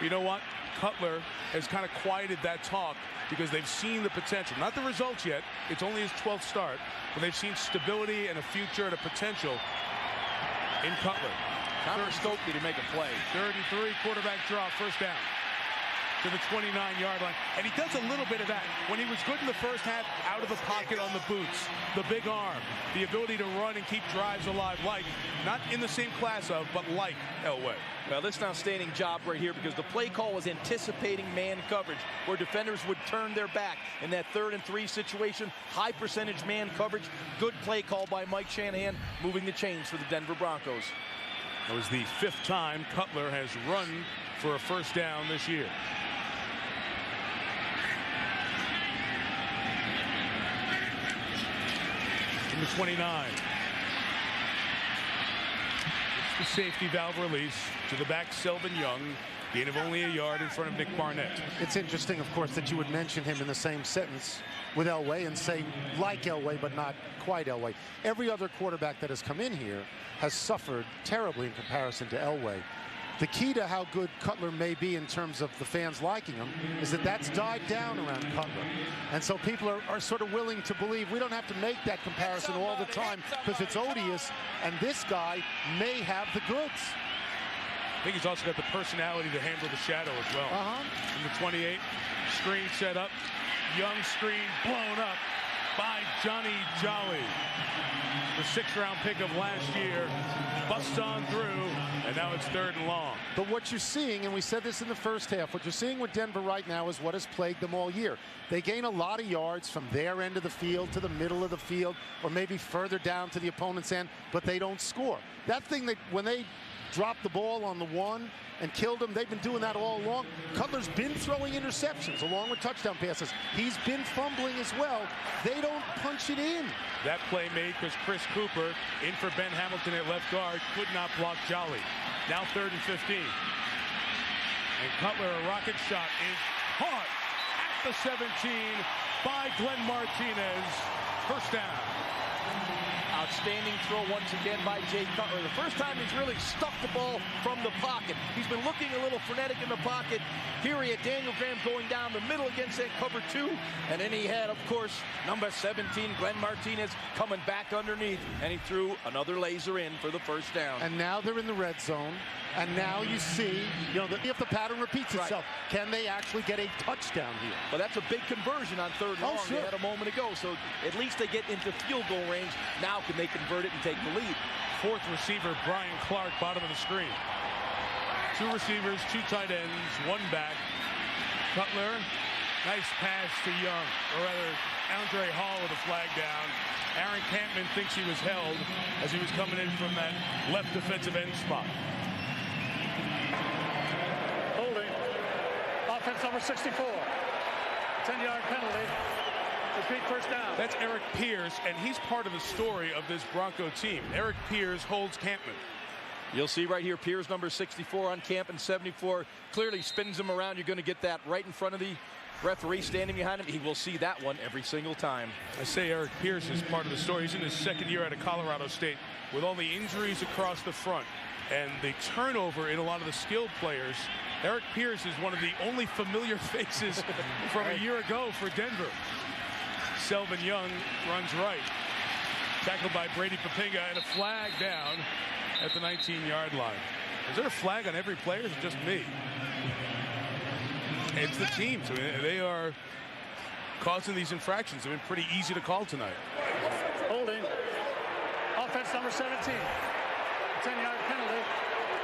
You know what? Cutler has kind of quieted that talk because they've seen the potential. Not the results yet. It's only his 12th start, but they've seen stability and a future and a potential in Cutler. Cutler Stokely to make a play. 3rd and 3, quarterback draw, first down to the 29-yard line. And he does a little bit of that. When he was good in the first half, out of the pocket on the boots, the big arm, the ability to run and keep drives alive, like, not in the same class of, but like Elway. Well, this is an outstanding job right here because the play call was anticipating man coverage where defenders would turn their back in that 3rd and 3 situation. High percentage man coverage. Good play call by Mike Shanahan, moving the chains for the Denver Broncos. That was the 5th time Cutler has run for a first down this year. Number 29. It's the safety valve release to the back, Selvin Young. Gain of only a yard in front of Nick Barnett. It's interesting, of course, that you would mention him in the same sentence with Elway and say like Elway, but not quite Elway. Every other quarterback that has come in here has suffered terribly in comparison to Elway. The key to how good Cutler may be in terms of the fans liking him is that that's died down around Cutler. And so people are sort of willing to believe we don't have to make that comparison all the time because it's odious, and this guy may have the goods. I think he's also got the personality to handle the shadow as well. In the 28, screen set up, Young screen blown up by Johnny Jolly. The 6th-round pick of last year busts on through, and now it's 3rd and long. But what you're seeing, and we said this in the first half, what you're seeing with Denver right now is what has plagued them all year. They gain a lot of yards from their end of the field to the middle of the field, or maybe further down to the opponent's end, but they don't score. That thing that when they dropped the ball on the 1 and killed him, they've been doing that all along. Cutler's been throwing interceptions along with touchdown passes. He's been fumbling as well. They don't punch it in. That play made because Chris Cooper, in for Ben Hamilton at left guard, could not block Jolly. Now 3rd and 15. And Cutler, a rocket shot, is caught at the 17 by Glenn Martinez. First down. Outstanding throw once again by Jay Cutler. The first time he's really stuck the ball from the pocket. He's been looking a little frenetic in the pocket. Here he had Daniel Graham going down the middle against that cover 2. And then he had, of course, number 17, Glenn Martinez, coming back underneath. And he threw another laser in for the first down. And now they're in the red zone. And now you see, you know, if the pattern repeats itself, can they actually get a touchdown here? Well, that's a big conversion on 3rd and long. Sure. They had a moment ago, so at least they get into field goal range. Now can they convert it and take the lead? 4th receiver, Brian Clark, bottom of the screen. 2 receivers, 2 tight ends, 1 back. Cutler, nice pass to Young, or rather, Andre Hall with a flag down. Aaron Campman thinks he was held as he was coming in from that left defensive end spot. Holding. Offense number 64. 10-yard penalty. Repeat first down. That's Eric Pierce, and he's part of the story of this Bronco team. Eric Pierce holds Campman. You'll see right here, Pierce number 64 on Campman, 74. Clearly spins him around. You're going to get that right in front of the referee standing behind him. He will see that one every single time. I say Eric Pierce is part of the story. He's in his 2nd year out of Colorado State with all the injuries across the front and the turnover in a lot of the skilled players. Eric Pierce is one of the only familiar faces from a year ago for Denver. Selvin Young runs right. Tackled by Brady Papinga, and a flag down at the 19-yard line. Is there a flag on every player? Or is it just me? It's the teams. I mean, they are causing these infractions. They've been pretty easy to call tonight. Holding. Offense number 17. 10-yard penalty.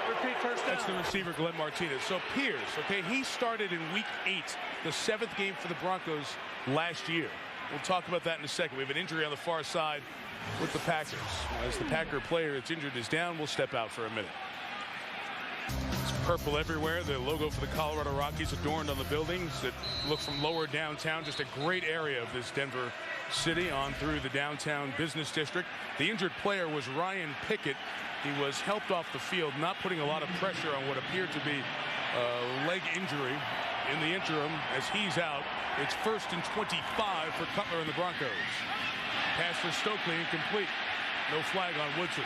Repeat first down. That's the receiver, Glenn Martinez. So Pierce, okay, he started in week 8, the 7th game for the Broncos last year. We'll talk about that in a second. We have an injury on the far side with the Packers. As the Packer player that's injured is down, we'll step out for a minute. It's purple everywhere. The logo for the Colorado Rockies adorned on the buildings that look from lower downtown. Just a great area of this Denver city on through the downtown business district. The injured player was Ryan Pickett. He was helped off the field, not putting a lot of pressure on what appeared to be a leg injury. In the interim, as he's out, it's 1st and 25 for Cutler and the Broncos. Pass for Stokely incomplete. No flag on Woodson.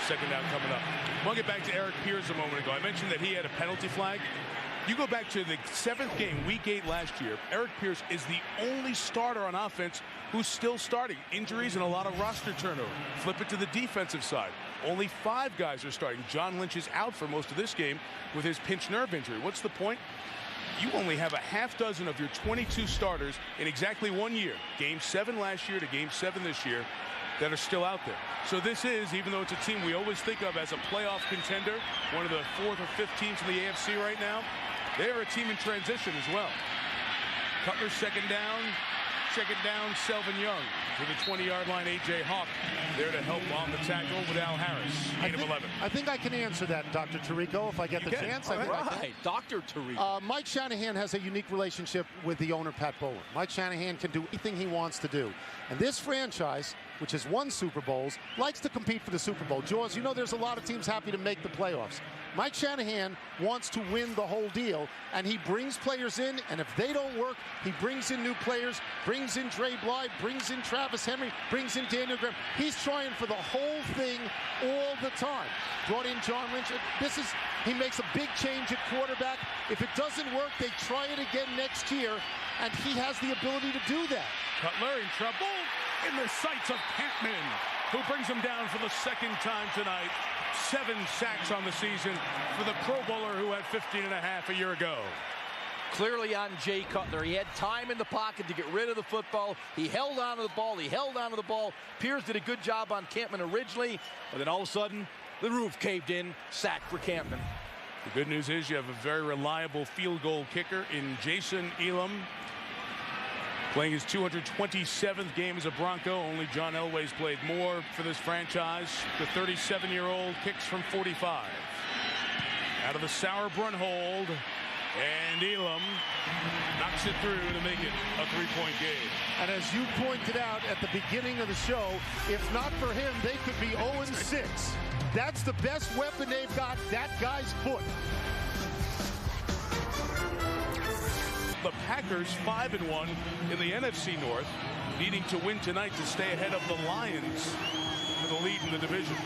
Second down coming up. I want to get back to Eric Pierce a moment ago. I mentioned that he had a penalty flag. You go back to the 7th game, week 8 last year. Eric Pierce is the only starter on offense who's still starting. Injuries and a lot of roster turnover. Flip it to the defensive side. Only 5 guys are starting. John Lynch is out for most of this game with his pinched nerve injury. What's the point? You only have a half dozen of your 22 starters in exactly 1 year. Game 7 last year to Game 7 this year that are still out there. So this is, even though it's a team we always think of as a playoff contender, one of the 4th or 5th teams in the AFC right now, they are a team in transition as well. Cutler second down, Selvin Young to the 20-yard line. A.J. Hawk there to help on the tackle with Al Harris, 8 of 11. I think I can answer that, Dr. Tirico, if I get the chance. I think I can. Dr. Tirico. Mike Shanahan has a unique relationship with the owner, Pat Bowlen. Mike Shanahan can do anything he wants to do. And this franchise, which has won Super Bowls, likes to compete for the Super Bowl. Jaws, you know there's a lot of teams happy to make the playoffs. Mike Shanahan wants to win the whole deal, and he brings players in, and if they don't work, he brings in new players, brings in Dre Bly, brings in Travis Henry, brings in Daniel Graham. He's trying for the whole thing all the time. Brought in John Lynch. He makes a big change at quarterback. If it doesn't work, they try it again next year, and he has the ability to do that. Cutler in trouble in the sights of Campman, who brings him down for the 2nd time tonight. 7 sacks on the season for the Pro Bowler who had 15.5 a year ago. Clearly on Jay Cutler. He had time in the pocket to get rid of the football. He held on to the ball. Pierce did a good job on Campman originally, but then all of a sudden, the roof caved in. Sack for Campman. The good news is you have a very reliable field goal kicker in Jason Elam. Playing his 227th game as a Bronco. Only John Elway's played more for this franchise. The 37-year-old kicks from 45. Out of the Sauerbrunn hold. And Elam knocks it through to make it a 3-point game. And as you pointed out at the beginning of the show, if not for him, they could be 0-6. That's the best weapon they've got, that guy's foot. The Packers 5-1 in the NFC North, needing to win tonight to stay ahead of the Lions for the lead in the division.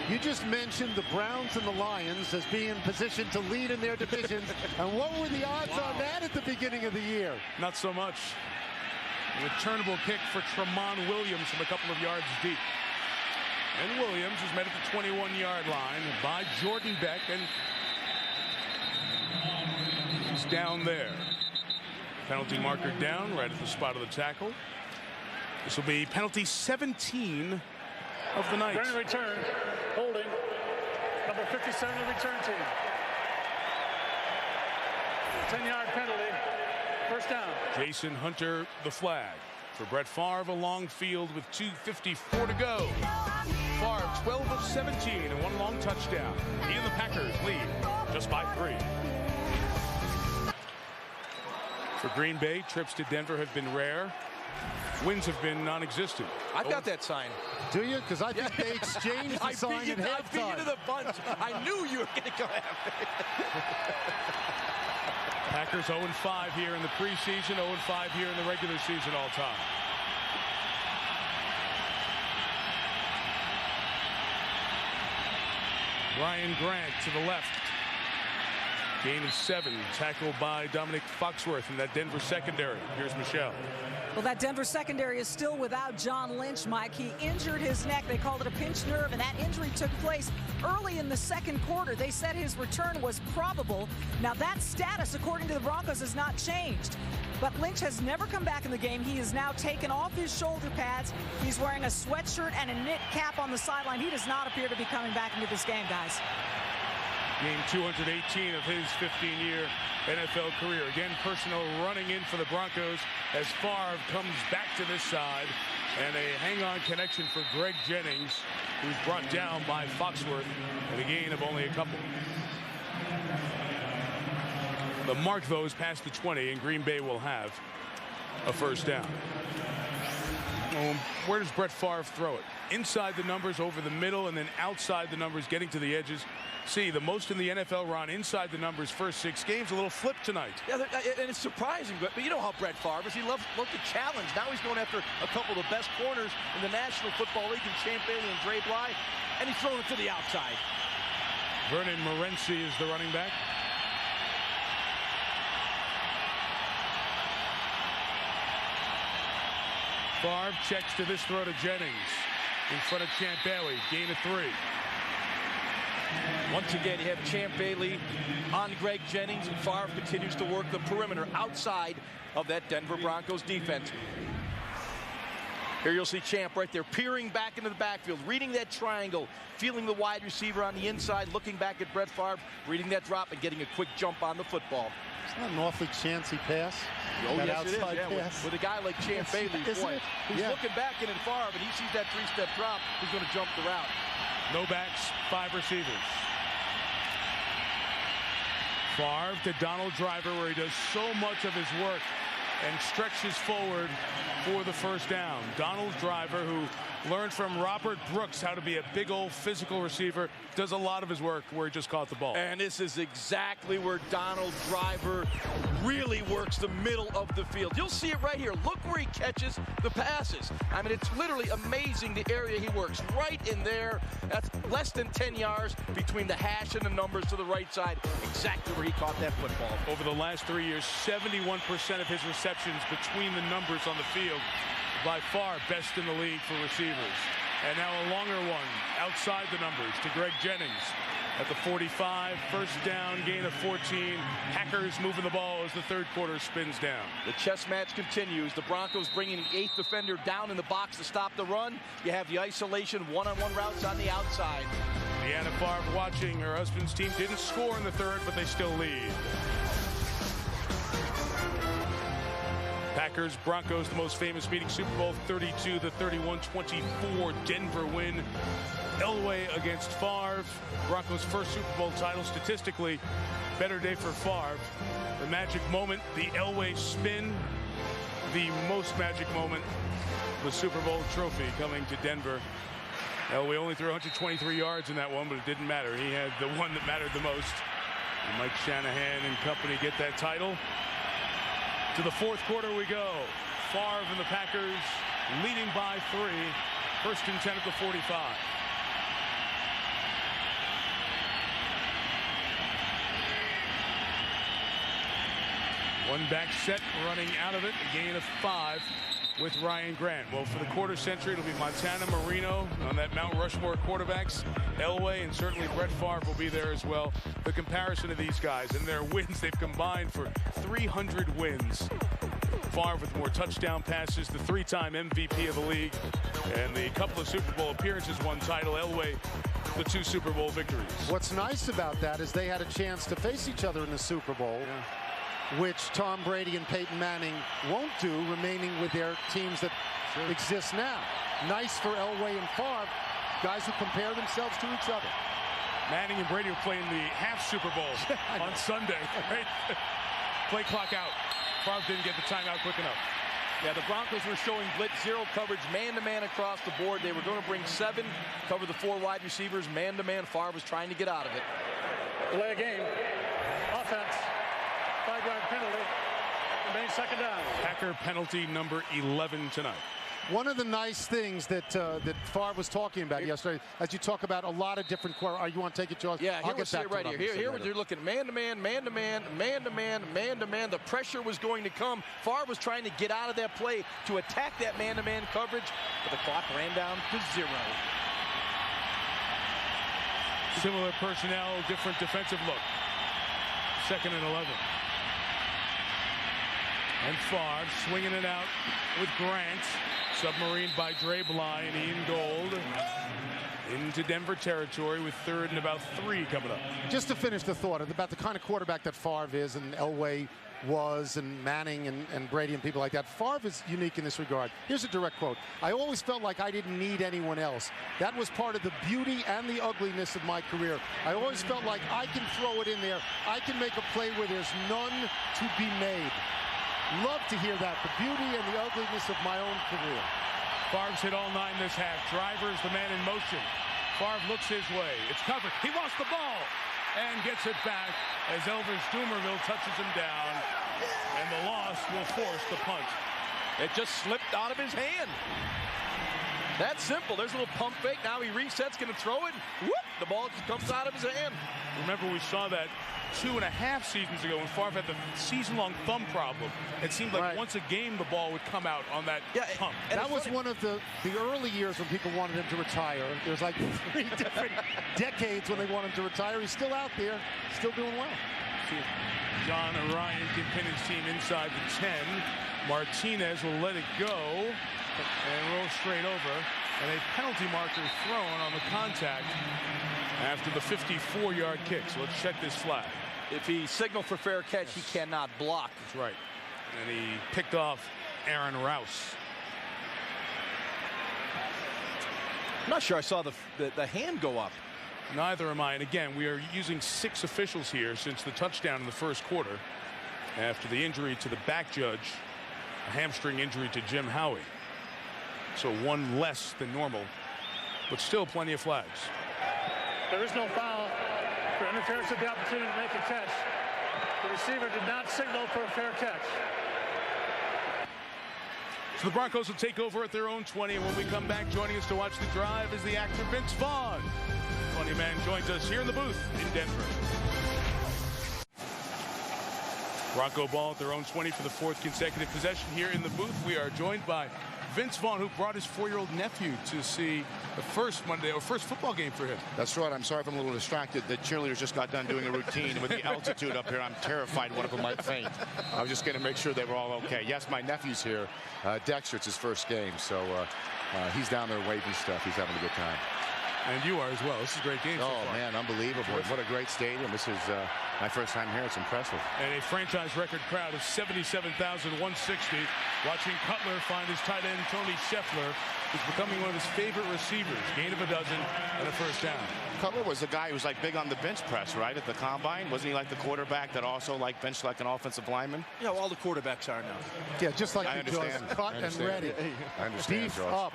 You just mentioned the Browns and the Lions as being positioned to lead in their divisions. And what were the odds on that at the beginning of the year? Not so much. A returnable kick for Tramon Williams from a couple of yards deep. And Williams is met at the 21-yard line by Jordan Beck, and he's down there. Penalty marker down right at the spot of the tackle. This will be penalty 17 of the night. During return, holding, number 57 of the return team. 10-yard penalty, 1st down. Jason Hunter, the flag. For Brett Favre, a long field with 2:54 to go. Favre, 12 of 17 and 1 long touchdown. He and the Packers lead just by 3. For Green Bay, trips to Denver have been rare. Wins have been non-existent. I've got that sign. Do you? Because I think they exchanged the sign at halftime. I beat you to the punch. I knew you were going to go after it. Packers 0-5 here in the preseason, 0-5 here in the regular season all time. Ryan Grant to the left. Gain of 7, tackled by Dominic Foxworth in that Denver secondary. Here's Michelle. Well, that Denver secondary is still without John Lynch, Mike. He injured his neck. They called it a pinched nerve, and that injury took place early in the 2nd quarter. They said his return was probable. Now, that status, according to the Broncos, has not changed. But Lynch has never come back in the game. He has now taken off his shoulder pads. He's wearing a sweatshirt and a knit cap on the sideline. He does not appear to be coming back into this game, guys. Game 218 of his 15-year NFL career. Again, personnel running in for the Broncos as Favre comes back to this side. And a hang-on connection for Greg Jennings, who's brought down by Foxworth at a gain of only a couple. The mark, though, is past the 20, and Green Bay will have a first down. Where does Brett Favre throw it? Inside the numbers, over the middle, and then outside the numbers, getting to the edges. See, the most in the NFL run inside the numbers first 6 games. A little flip tonight. Yeah, and it's surprising, but you know how Brett Favre is. He loves to challenge. Now he's going after a couple of the best corners in the National Football League, in Champ Bailey and Dre Bly, and he's throwing it to the outside. Vernon Morency is the running back. Favre checks to this throw to Jennings in front of Champ Bailey. Gain of 3. Once again, you have Champ Bailey on Greg Jennings, and Favre continues to work the perimeter outside of that Denver Broncos defense. Here you'll see Champ right there, peering back into the backfield, reading that triangle, feeling the wide receiver on the inside, looking back at Brett Favre, reading that drop and getting a quick jump on the football. It's not an awfully chancy pass. Oh, that yes, it is. Yeah, pass. with a guy like Champ Bailey's point. He's looking back in at Favre, and he sees that 3-step drop. He's going to jump the route. No backs, 5 receivers. Favre to Donald Driver, where he does so much of his work and stretches forward for the first down. Donald Driver, who learned from Robert Brooks how to be a big old physical receiver, does a lot of his work where he just caught the ball. And this is exactly where Donald Driver really works the middle of the field. You'll see it right here. Look where he catches the passes. I mean, it's literally amazing the area he works. Right in there. That's less than 10 yards between the hash and the numbers to the right side. Exactly where he caught that football. Over the last 3 years, 71% of his receptions between the numbers on the field. By far best in the league for receivers. And now a longer one outside the numbers to Greg Jennings at the 45. First down, gain of 14. Packers moving the ball as the third quarter spins down. The chess match continues. The Broncos bringing the 8th defender down in the box to stop the run. You have the isolation one-on-one routes on the outside. Deanna Favre watching. Her husband's team didn't score in the third, but they still lead. Packers, Broncos, the most famous meeting, Super Bowl 32, the 31-24 Denver win. Elway against Favre. Broncos' first Super Bowl title. Statistically, better day for Favre. The magic moment, the Elway spin. The most magic moment, the Super Bowl trophy coming to Denver. Elway only threw 123 yards in that one, but it didn't matter. He had the one that mattered the most. And Mike Shanahan and company get that title. To the fourth quarter we go. Favre and the Packers leading by 3. First and 10 at the 45. One back set, running out of it. A gain of 5 with Ryan Grant. Well, for the quarter century, it'll be Montana, Marino on that Mount Rushmore quarterbacks. Elway and certainly Brett Favre will be there as well. The comparison of these guys and their wins, they've combined for 300 wins. Favre with more touchdown passes, the 3-time MVP of the league, and the couple of Super Bowl appearances, 1 title. Elway, the 2 Super Bowl victories. What's nice about that is they had a chance to face each other in the Super Bowl. Which Tom Brady and Peyton Manning won't do, remaining with their teams that exist now. Nice for Elway and Favre, guys who compare themselves to each other. Manning and Brady are playing the half Super Bowl on Sunday. Right? Play clock out. Favre didn't get the timeout quick enough. Yeah, the Broncos were showing blitz zero coverage, man-to-man across the board. They were going to bring 7, cover the 4 wide receivers, man-to-man. Favre was trying to get out of it. Delay a game. Offense. 5-yard penalty. Remains second down. Packer penalty number 11 tonight. One of the nice things that that Favre was talking about yesterday, as you talk about a lot of different you want to take it, Charles? Yeah, here we'll see it right here. Here you're looking man-to-man, man-to-man, man-to-man, man-to-man. The pressure was going to come. Favre was trying to get out of that play to attack that man-to-man coverage, but the clock ran down to 0. Similar personnel, different defensive look. 2nd and 11. And Favre swinging it out with Grant. Submarine by Dre Bly and Ian Gold. Into Denver territory with 3rd and about 3 coming up. Just to finish the thought about the kind of quarterback that Favre is, and Elway was, and Manning and Brady and people like that. Favre is unique in this regard. Here's a direct quote. I always felt like I didn't need anyone else. That was part of the beauty and the ugliness of my career. I always felt like I can throw it in there. I can make a play where there's none to be made. Love to hear that. The beauty and the ugliness of my own career. Favre's hit all 9 this half. Driver's the man in motion. Favre looks his way. It's covered. He lost the ball and gets it back as Elvis Dumervil touches him down, and the loss will force the punt. It just slipped out of his hand. That's simple. There's a little pump fake. Now he resets, going to throw it. Whoop! The ball just comes out of his hand. Remember, we saw that 2.5 seasons ago when Favre had the season-long thumb problem. It seemed like once a game the ball would come out on that pump. That was one of the early years when people wanted him to retire. There's like 3 different decades when they want him to retire. He's still out there, still doing well. John Ryan can pin his team inside the 10. Martinez will let it go and roll straight over. And a penalty marker thrown on the contact after the 54-yard kick. So let's check this flag. If he signaled for fair catch, he cannot block. That's right. And he picked off Aaron Rouse. I'm not sure I saw the hand go up. Neither am I. And again, we are using 6 officials here since the touchdown in the first quarter after the injury to the back judge, a hamstring injury to Jim Howie. So 1 less than normal, but still plenty of flags. There is no foul for interference with the opportunity to make a catch. The receiver did not signal for a fair catch. So the Broncos will take over at their own 20, and when we come back, joining us to watch the drive is the actor Vince Vaughn. Funny Man joins us here in the booth in Denver. Bronco ball at their own 20 for the 4th consecutive possession here in the booth. We are joined by Vince Vaughn, who brought his 4-year-old nephew to see the first football game for him. That's right. I'm sorry if I'm a little distracted. The cheerleaders just got done doing a routine. With the altitude up here, I'm terrified one of them might faint. I was just going to make sure they were all okay. Yes, my nephew's here. Dexter, it's his first game, so he's down there waving stuff. He's having a good time. And you are as well. This is a great game. Oh, so man, unbelievable. What a great stadium. This is my first time here. It's impressive. And a franchise record crowd of 77,160 watching Cutler find his tight end, Tony Scheffler, who's becoming one of his favorite receivers. Gain of a dozen and a first down. Cutler was the guy who was like big on the bench press, right, at the combine. Wasn't he like the quarterback that also like benched like an offensive lineman? Yeah, well, all the quarterbacks are now. Yeah, just like he does. Cut and ready. I understand, Beef up.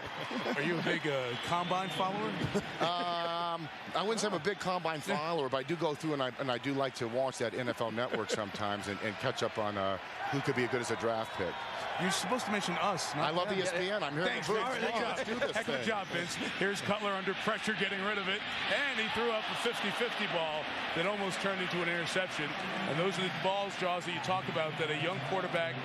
Are you a big combine follower? I wouldn't say I'm a big combine follower, but I do go through and I do like to watch that NFL Network sometimes and catch up on who could be as good as a draft pick. You're supposed to mention us. I love ESPN. I'm here. Thanks, Vince. Let's do this Heck of a job, Vince. Here's Cutler under pressure, getting rid of it. And he threw up a 50-50 ball that almost turned into an interception. And those are the balls, Jaws, that you talk about that a young quarterback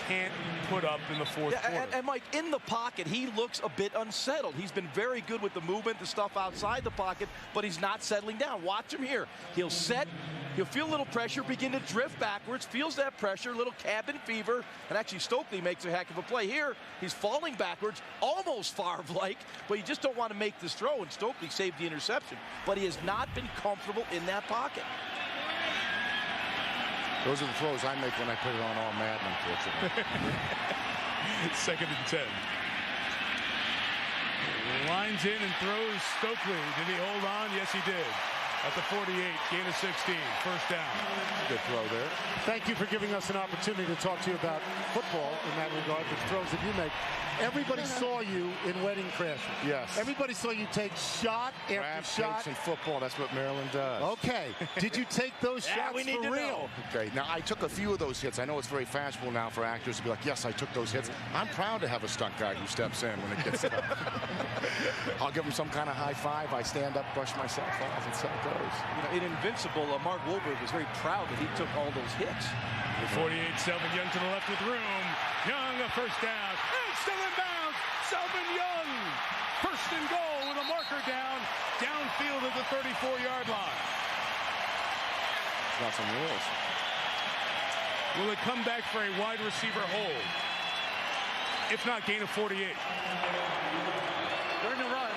can't put up in the fourth quarter. And Mike, in the pocket, he looks a bit unsettled. He's been very good with the movement, the stuff outside the pocket, but he's not settling down. Watch him here. He'll set, he'll feel a little pressure, begin to drift backwards, feels that pressure, a little cabin fever, and actually Stokely makes a heck of a play here. He's falling backwards, almost Favre-like, but you just don't want to make this throw, and Stokely saved the interception. But he has not been comfortable in that pocket. Those are the throws I make when I put it on all Madden, unfortunately. 2nd and 10. Lines in and throws Stokely. Did he hold on? Yes, he did. At the 48, gain of 16, first down. Good throw there. Thank you for giving us an opportunity to talk to you about football in that regard, the throws that you make. Everybody saw you in Wedding Crashers. Yes. Everybody saw you take shot after Grab shot. takes in football. That's what Maryland does. Okay. Did you take those shots we need for to real? know. Okay. Now, I took a few of those hits. I know it's very fashionable now for actors to be like, yes, I took those hits. I'm proud to have a stunt guy who steps in when it gets tough. I'll give him some kind of high five. I stand up, brush myself off, and so it goes. You know, in Invincible, Mark Wahlberg was very proud that he took all those hits. The 48, Selvin Young to the left with room. Young, a first down. And still in bounds. Selvin Young. First and goal with a marker down. Downfield at the 34-yard line. Got some rules. Will it come back for a wide receiver hold? If not, gain of 48. During the run,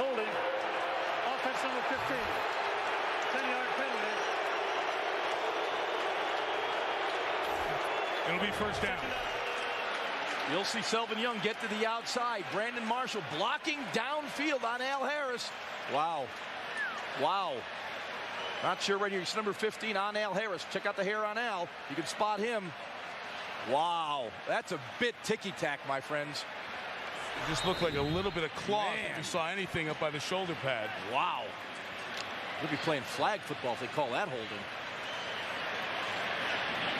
holding, offense number 15. 10-yard penalty. It'll be first down. You'll see Selvin Young get to the outside. Brandon Marshall blocking downfield on Al Harris. Wow. Wow. Not sure right here. It's number 15 on Al Harris. Check out the hair on Al. You can spot him. Wow. That's a bit ticky-tack, my friends. It just looked like a little bit of cloth if you saw anything up by the shoulder pad. Wow. We'll be playing flag football if they call that holding.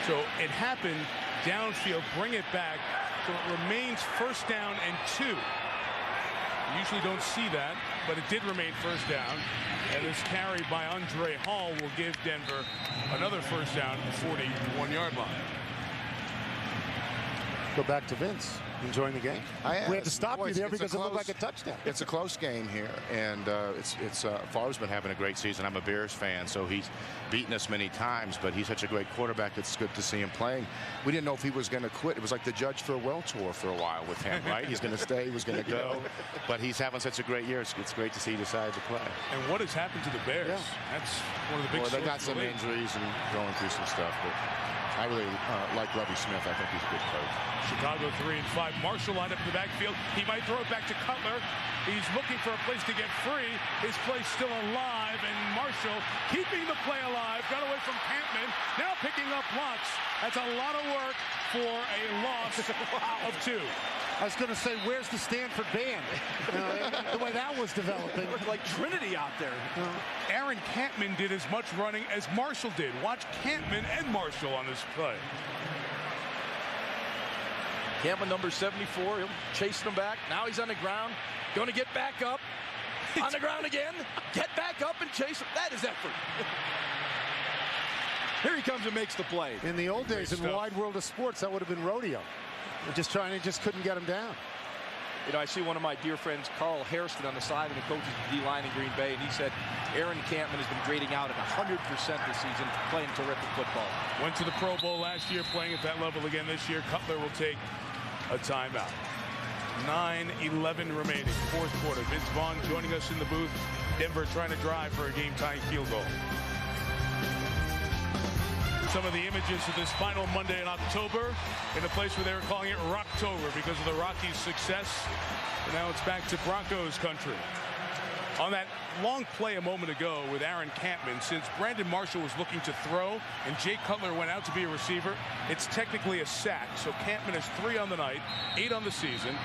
So it happened downfield. Bring it back. So it remains first down and 2. You usually don't see that, but it did remain first down. And this carry by Andre Hall will give Denver another first down at the 41-yard line. Go back to Vince. Enjoying the game. We had to stop you there because it looked like a touchdown. It's a close game here, and Favre's been having a great season. I'm a Bears fan, so he's beaten us many times, but he's such a great quarterback. It's good to see him playing. We didn't know if he was going to quit. It was like the Judge Farewell tour for a while with him, right? He's going to stay, he was going to go, but he's having such a great year. It's great to see he decided to play. And what has happened to the Bears? Yeah. That's one of the big Well, they got some injuries and going through some stuff, but I really like Lovie Smith. I think he's a good coach. Chicago 3 and 5. Marshall lined up in the backfield. He might throw it back to Cutler. He's looking for a place to get free. His play's still alive, and Marshall keeping the play alive. Got away from Campman. Now picking up blocks. That's a lot of work for a loss of 2. I was going to say, where's the Stanford band? The way that was developing. Looked like Trinity out there. Aaron Campman did as much running as Marshall did. Watch Campman and Marshall on this play. Campman, number 74, he'll chase them back. Now he's on the ground. Going to get back up. On the ground again. Get back up and chase him. That is effort. Here he comes and makes the play. In the old days, in the wide world of sports, that would have been rodeo. Just couldn't get him down. You know, I see one of my dear friends, Carl Hairston, on the side of the coach's D-line in Green Bay, and he said Aaron Campman has been grading out at 100% this season, playing terrific football. Went to the Pro Bowl last year, playing at that level again this year. Cutler will take a timeout. 9:11 remaining, fourth quarter. Vince Vaughn joining us in the booth. Denver trying to drive for a game-tying field goal. Some of the images of this final Monday in October in a place where they were calling it Rocktober because of the Rockies' success. And now it's back to Broncos country. On that long play a moment ago with Aaron Campman, since Brandon Marshall was looking to throw and Jay Cutler went out to be a receiver, it's technically a sack. So Campman has 3 on the night, 8 on the season.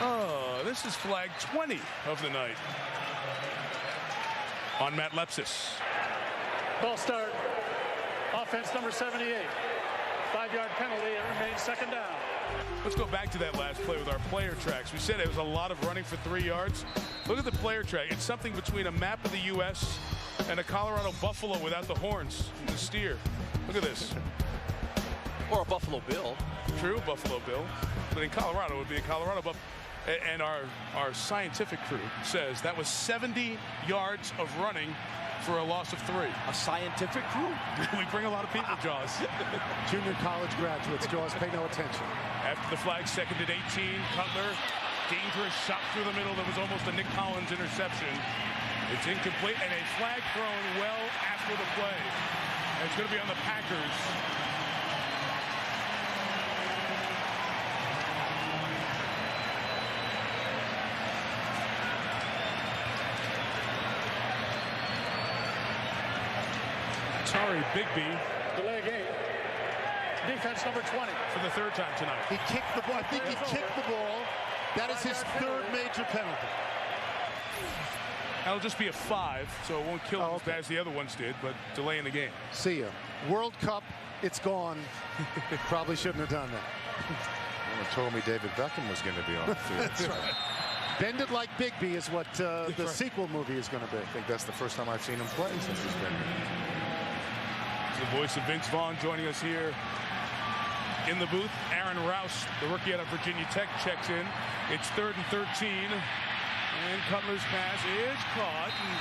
Oh, this is flag 20 of the night on Matt Lepsis. Ball start. Offense number 78. 5-yard penalty. It remains second down. Let's go back to that last play with our player tracks. We said it was a lot of running for 3 yards. Look at the player track. It's something between a map of the U.S. and a Colorado buffalo without the horns and the steer. Look at this. Or a Buffalo Bill. True, Buffalo Bill. But in Colorado, it would be a Colorado buffalo. And our scientific crew says that was 70 yards of running for a loss of 3. A scientific crew? We bring a lot of people, Jaws. Junior college graduates, Jaws, pay no attention. After the flag, second and 18. Cutler, dangerous shot through the middle. That was almost a Nick Collins interception. It's incomplete, and a flag thrown well after the play. And it's going to be on the Packers. Sorry, Bigby. Delay game. Defense number 20. For the 3rd time tonight. He kicked the ball. I think he kicked the ball. That is his 3rd major penalty. That'll just be a 5, so it won't kill him as bad as the other ones did, but delaying the game. See ya. World Cup, it's gone. Probably shouldn't have done that. Someone told me David Beckham was going to be on the field. That's right. Bend it like Bigby is what the sequel movie is going to be. I think that's the first time I've seen him play since he's been here. The voice of Vince Vaughn joining us here in the booth. Aaron Rouse, the rookie out of Virginia Tech, checks in. It's 3rd and 13. And Cutler's pass is caught and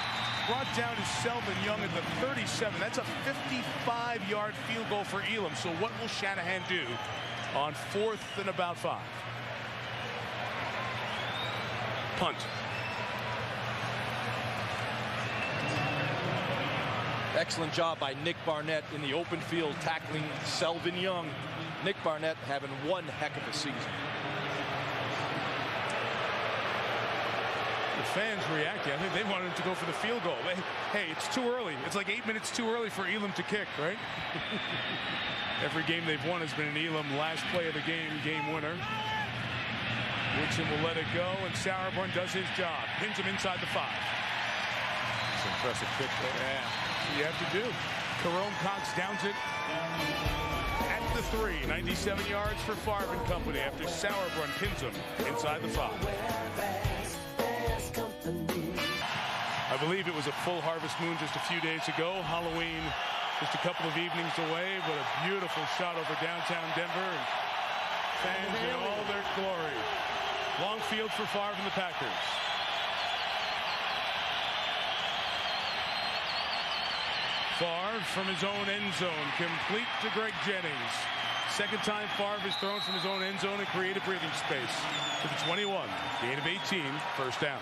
brought down to Selvin Young at the 37. That's a 55-yard field goal for Elam. So what will Shanahan do on 4th and about 5? Punt. Excellent job by Nick Barnett in the open field tackling Selvin Young. Nick Barnett having one heck of a season. The fans reacting. I think they wanted him to go for the field goal. Hey, it's too early. It's like 8 minutes too early for Elam to kick, right? Every game they've won has been an Elam last play of the game winner. Woodson will let it go, and Sauerbrunn does his job. Pins him inside the 5. It's an impressive kick there. Yeah, that's what you have to do. Jerome Cox downs it at the 3. 97 yards for Favre and company after Sauerbrunn pins him inside the 5. I believe it was a full harvest moon just a few days ago. Halloween just a couple of evenings away, but a beautiful shot over downtown Denver. And fans in all their glory. Long field for Favre and the Packers. Favre from his own end zone, complete to Greg Jennings. Second time Favre has thrown from his own end zone and created breathing space to the 21. Gain of 18, first down.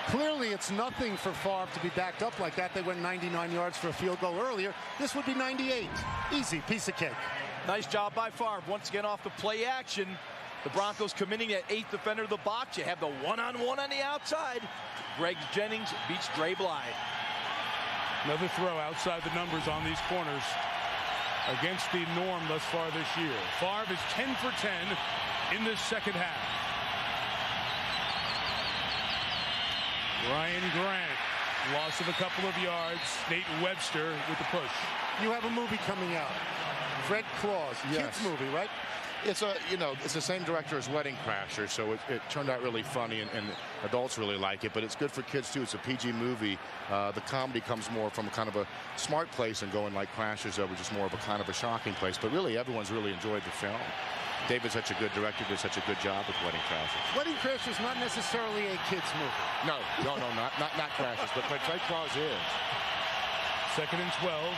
Clearly, it's nothing for Favre to be backed up like that. They went 99 yards for a field goal earlier. This would be 98. Easy, piece of cake. Nice job by Favre. Once again off the play action. The Broncos committing at 8th defender of the box. You have the one-on-one on the outside. Greg Jennings beats Dre Blythe. Another throw outside the numbers on these corners against the norm thus far this year. Favre is 10 for 10 in this second half. Ryan Grant, loss of a couple of yards. Nate Webster with the push. You have a movie coming out. Fred Claus, Yes. kids movie, right? It's it's the same director as Wedding Crashers, so it turned out really funny, and adults really like it, but it's good for kids too. It's a PG movie. The comedy comes more from kind of a smart place and going like Crashers, which is more of a kind of a shocking place, but really everyone's really enjoyed the film. David's such a good director, did such a good job with Wedding Crashers. Wedding Crashers is not necessarily a kids movie. No, not Crashers, but Fred Claus is. 2nd and 12.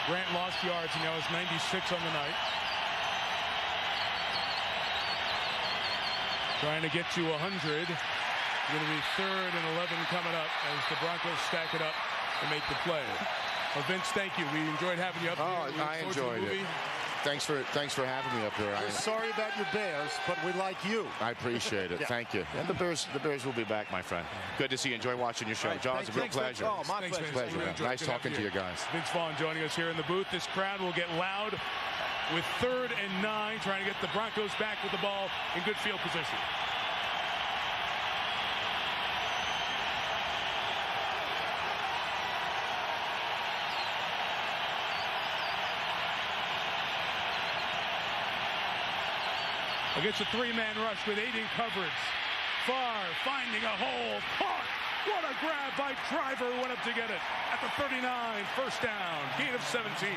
Grant lost yards, and now is 96 on the night. Trying to get to 100. Going to be 3rd and 11 coming up as the Broncos stack it up and make the play. Well, Vince, thank you. We enjoyed having you up here. I enjoyed it. Thanks for having me up here. We're sorry about your Bears, but we like you. I appreciate it. Yeah. Thank you. And the Bears will be back, my friend. Good to see you. Enjoy watching your show. Right, John, it's a real pleasure. Oh, my pleasure. Nice talking to you guys. Vince Vaughn joining us here in the booth. This crowd will get loud with 3rd and 9, trying to get the Broncos back with the ball in good field position. Against a 3-man rush with 8 in coverage. Favre finding a hole. Caught. What a grab by Driver, who went up to get it at the 39. First down. Gain of 17.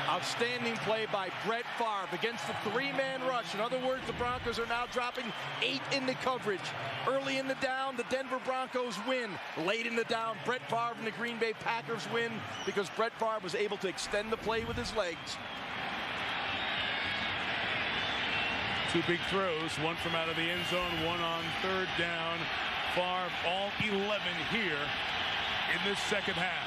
Outstanding play by Brett Favre against the 3-man rush. In other words, the Broncos are now dropping 8 in the coverage. Early in the down, the Denver Broncos win. Late in the down, Brett Favre and the Green Bay Packers win because Brett Favre was able to extend the play with his legs. 2 big throws, one from out of the end zone, one on 3rd down. Favre all 11 here in this second half.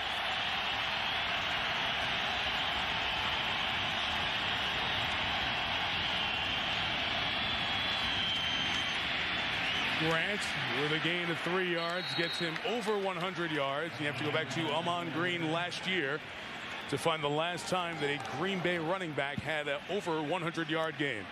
Grant with a gain of 3 yards gets him over 100 yards. You have to go back to Amon Green last year to find the last time that a Green Bay running back had an over 100-yard game.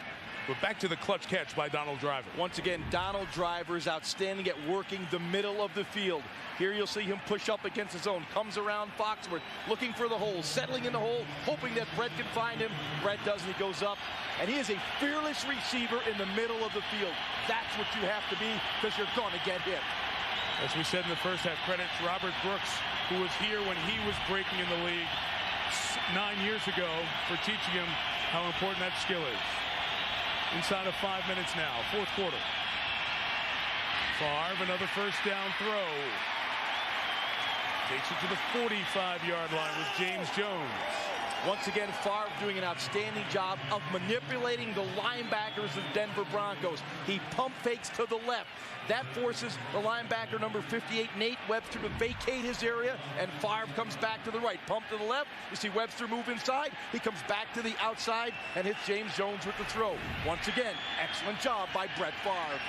But back to the clutch catch by Donald Driver. Once again, Donald Driver is outstanding at working the middle of the field. Here you'll see him push up against his own. Comes around Foxworth, looking for the hole, settling in the hole, hoping that Brett can find him. Brett doesn't. He goes up, and he is a fearless receiver in the middle of the field. That's what you have to be because you're going to get hit. As we said in the first half, credit to Robert Brooks, who was here when he was breaking in the league 9 years ago, for teaching him how important that skill is. Inside of 5 minutes now, 4th quarter. Favre, another first down throw. Takes it to the 45-yard line with James Jones. Once again, Favre doing an outstanding job of manipulating the linebackers of the Denver Broncos. He pump fakes to the left. That forces the linebacker number 58, Nate Webster, to vacate his area, and Favre comes back to the right. Pump to the left. You see Webster move inside. He comes back to the outside and hits James Jones with the throw. Once again, excellent job by Brett Favre.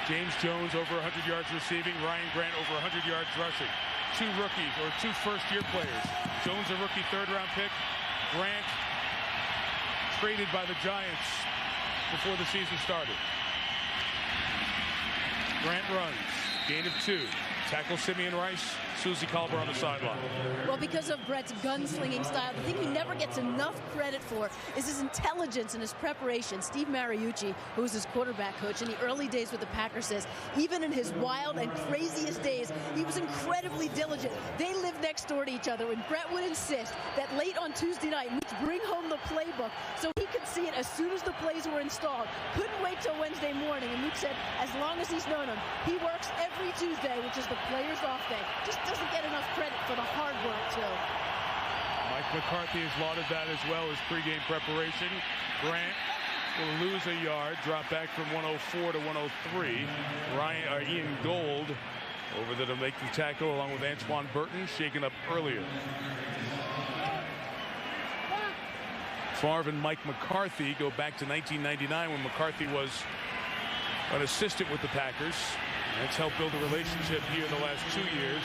James Jones over 100 yards receiving. Ryan Grant over 100 yards rushing. Two rookies, or two first-year players. Jones a rookie third-round pick. Grant traded by the Giants before the season started. Grant runs, gain of 2. Tackle Simeon Rice, Susie Colbert on the sideline. Well, because of Brett's gunslinging style, the thing he never gets enough credit for is his intelligence and his preparation. Steve Mariucci, who was his quarterback coach in the early days with the Packers, says even in his wild and craziest days, he was incredibly diligent. They lived next door to each other, and Brett would insist that late on Tuesday night, Mooch bring home the playbook so he could see it as soon as the plays were installed. Couldn't wait till Wednesday morning, and Mooch said as long as he's known him, he works every Tuesday, which is the players' off day. Just doesn't get enough credit for the hard work, too. Mike McCarthy has lauded that as well as pregame preparation. Grant will lose a yard, drop back from 104 to 103. Ian Gold over there to make the tackle along with Antoine Burton, shaken up earlier. Favre and Mike McCarthy go back to 1999 when McCarthy was an assistant with the Packers. That's helped build a relationship here in the last 2 years.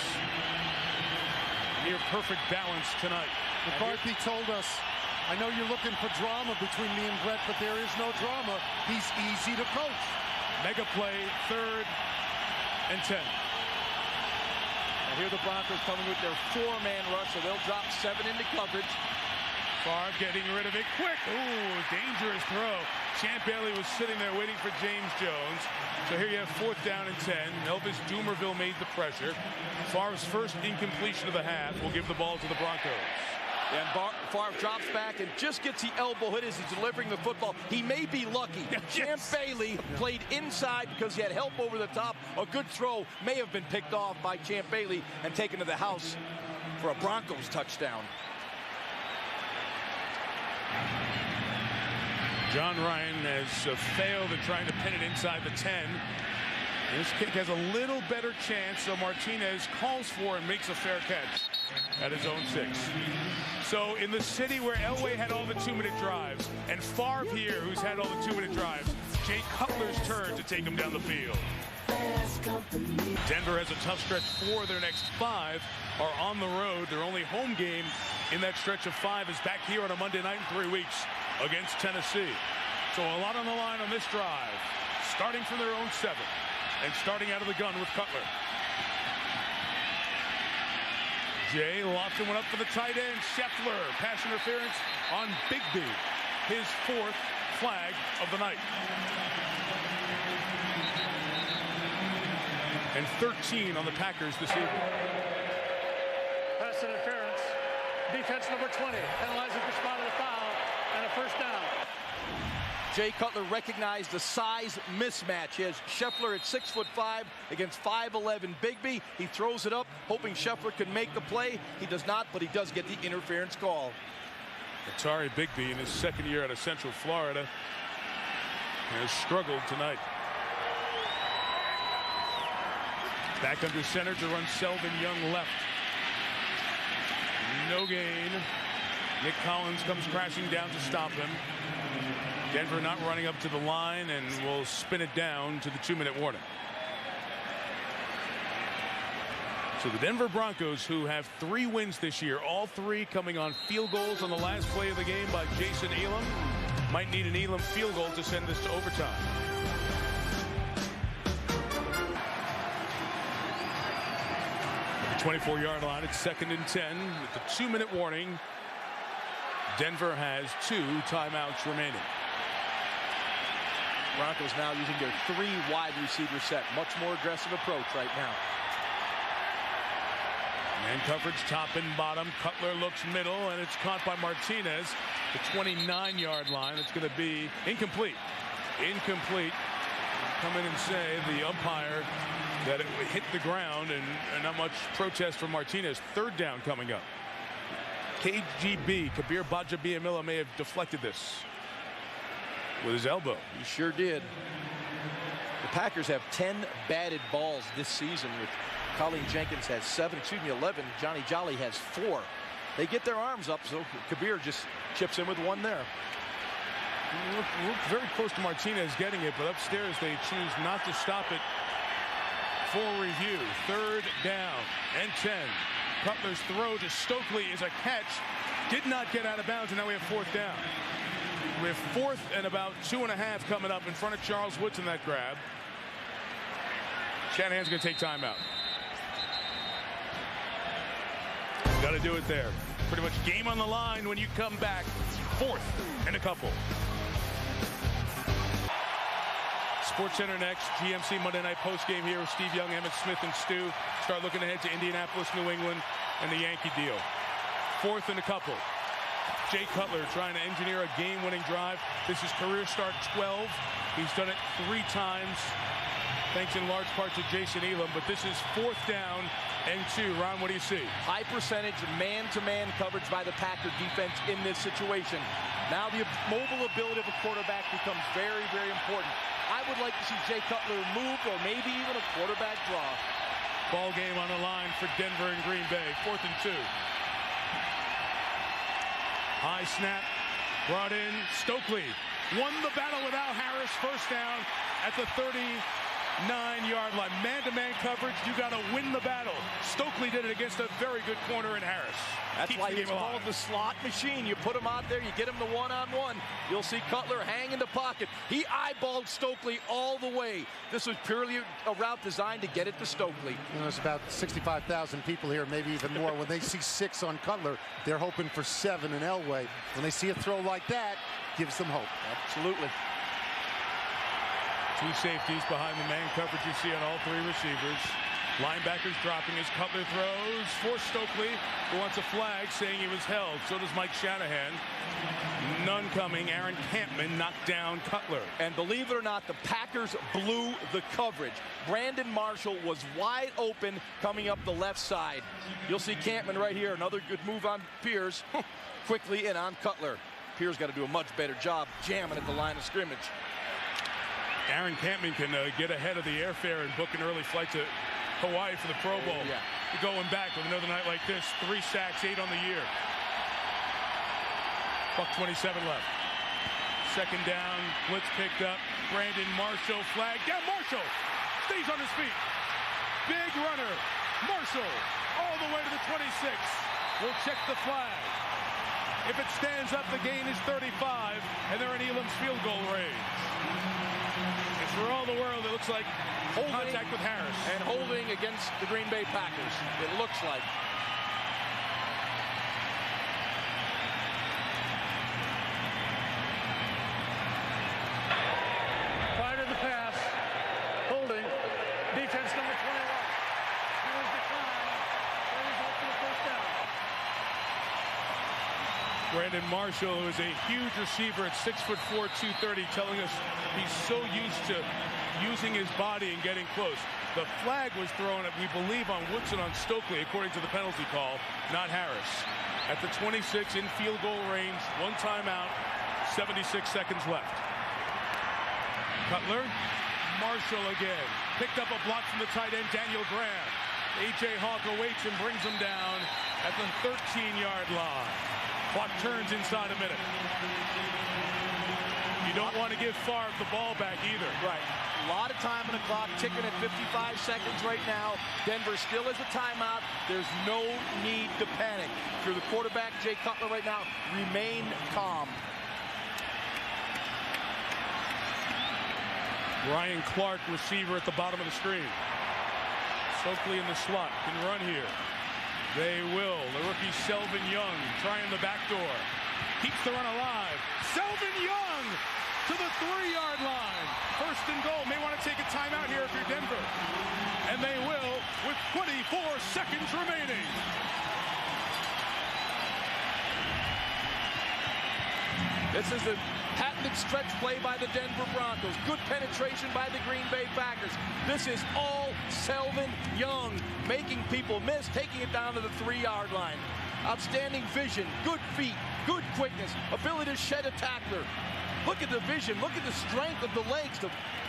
Near perfect balance tonight. McCarthy told us, I know you're looking for drama between me and Brett, but there is no drama. He's easy to coach. Mega play, 3rd and 10. And here the Broncos coming with their 4-man rush, so they'll drop 7 into coverage. Favre getting rid of it quick. Ooh, dangerous throw. Champ Bailey was sitting there waiting for James Jones. So here you have 4th down and 10. Elvis Dumerville made the pressure. Favre's first incompletion of the half will give the ball to the Broncos. And Favre drops back and just gets the elbow hit as he's delivering the football. He may be lucky. Yes. Champ Bailey played inside because he had help over the top. A good throw may have been picked off by Champ Bailey and taken to the house for a Broncos touchdown. John Ryan has failed at trying to pin it inside the 10. This kick has a little better chance, so Martinez calls for and makes a fair catch at his own 6. So in the city where Elway had all the 2-minute drives, and Favre here, who's had all the 2-minute drives, Jay Cutler's turn to take him down the field. Denver has a tough stretch. 4 of their next 5 are on the road. Their only home game in that stretch of 5 is back here on a Monday night in 3 weeks against Tennessee. So a lot on the line on this drive, starting from their own 7 and starting out of the gun with Cutler. Jay Lofton went up for the tight end. Scheffler, pass interference on Bigby, his 4th flag of the night. And 13 on the Packers this evening. Pass interference. Defense number 20 penalizing for spot of the foul and a 1st down. Jay Cutler recognized the size mismatch. He has Scheffler at 6'5" against 5'11" Bigby. He throws it up, hoping Scheffler can make the play. He does not, but he does get the interference call. Atari Bigby in his 2nd year out of Central Florida has struggled tonight. Back under center to run Selvin Young left. No gain. Nick Collins comes crashing down to stop him. Denver not running up to the line and will spin it down to the 2-minute warning. So the Denver Broncos, who have 3 wins this year, all 3 coming on field goals on the last play of the game by Jason Elam, might need an Elam field goal to send this to overtime. The 24-yard line, it's 2nd and 10 with the 2-minute warning. Denver has 2 timeouts remaining. Broncos now using their 3 wide receiver set. Much more aggressive approach right now. Man coverage top and bottom. Cutler looks middle, and it's caught by Martinez. The 29-yard line. It's going to be incomplete. Incomplete. Come in and say the umpire that it hit the ground, and not much protest from Martinez. 3rd down coming up. KGB, Kabir Gbaja-Biamila, may have deflected this with his elbow. He sure did. The Packers have 10 batted balls this season. With Colleen Jenkins has 11. Johnny Jolly has 4. They get their arms up, so Kabir just chips in with 1 there. Look very close to Martinez getting it, but upstairs they choose not to stop it for review. 3rd down and 10. Cutler's throw to Stokely is a catch. Did not get out of bounds, and now we have 4th down. We have 4th and about 2.5 coming up in front of Charles Woods in that grab. Shanahan's going to take timeout. Got to do it there. Pretty much game on the line when you come back. 4th and a couple. SportsCenter next. GMC Monday Night Postgame here with Steve Young, Emmett Smith, and Stu. Start looking ahead to Indianapolis, New England, and the Yankee deal. 4th and a couple. Jay Cutler trying to engineer a game-winning drive. This is career start 12. He's done it 3 times, thanks in large part to Jason Elam. But this is 4th down and 2. Ron, what do you see? High percentage man-to-man coverage by the Packer defense in this situation. Now the mobile ability of a quarterback becomes very, very important. I would like to see Jay Cutler move, or maybe even a quarterback draw. Ball game on the line for Denver and Green Bay. 4th and 2. High snap, brought in. Stokely won the battle with Al Harris. 1st down at the 39-yard line. Man-to-man coverage, you got to win the battle. Stokely did it against a very good corner in Harris. That's why he's called the slot machine. You put him out there, you get him the one-on-one. You'll see Cutler hang in the pocket. He eyeballed Stokely all the way. This was purely a route designed to get it to Stokely. You know, there's about 65,000 people here, maybe even more. When they see 6 on Cutler, they're hoping for 7 in Elway. When they see a throw like that, gives them hope. Absolutely. 2 safeties behind the man coverage you see on all 3 receivers. Linebackers dropping as Cutler throws for Stokely, who wants a flag saying he was held. So does Mike Shanahan. None coming. Aaron Campman knocked down Cutler. And believe it or not, the Packers blew the coverage. Brandon Marshall was wide open coming up the left side. You'll see Campman right here. Another good move on Pierce. Quickly in on Cutler. Pierce got to do a much better job jamming at the line of scrimmage. Aaron Campman can get ahead of the airfare and book an early flight to Hawaii for the Pro Bowl. Yeah. Going back with another night like this. 3 sacks, 8 on the year. $1:27 left. 2nd down, blitz picked up. Brandon Marshall flag down. Marshall stays on his feet. Big runner. Marshall all the way to the 26. We'll check the flag. If it stands up, the gain is 35, and they're in Elam's field goal range. And for all the world, it looks like contact with Harris. And holding against the Green Bay Packers, it looks like. Prior to the pass, holding, defense number 21. Steelers decline. That results in a 1st down. Brandon Marshall, who is a huge receiver at 6'4", 230, telling us he's so used to using his body and getting close. The flag was thrown, we believe, on Woodson on Stokely, according to the penalty call, not Harris. At the 26, in field goal range, 1 timeout, 76 seconds left. Cutler, Marshall again. Picked up a block from the tight end, Daniel Graham. A.J. Hawk awaits and brings him down at the 13-yard line. Clock turns inside a minute. You don't want to give Favre the ball back either. Right. A lot of time on the clock, ticking at 55 seconds right now. Denver still has a timeout. There's no need to panic. If you're the quarterback, Jay Cutler, right now, remain calm. Ryan Clark, receiver at the bottom of the screen. Stokely in the slot, can run here. They will. The rookie Selvin Young trying the back door. Keeps the run alive. Selvin Young to the 3-yard line. 1st and goal. May want to take a timeout here if you're Denver. And they will with 24 seconds remaining. This is a patented stretch play by the Denver Broncos. Good penetration by the Green Bay Packers. This is all Selvin Young, making people miss, taking it down to the 3-yard line. Outstanding vision, good feet, good quickness, ability to shed a tackler. Look at the vision. Look at the strength of the legs.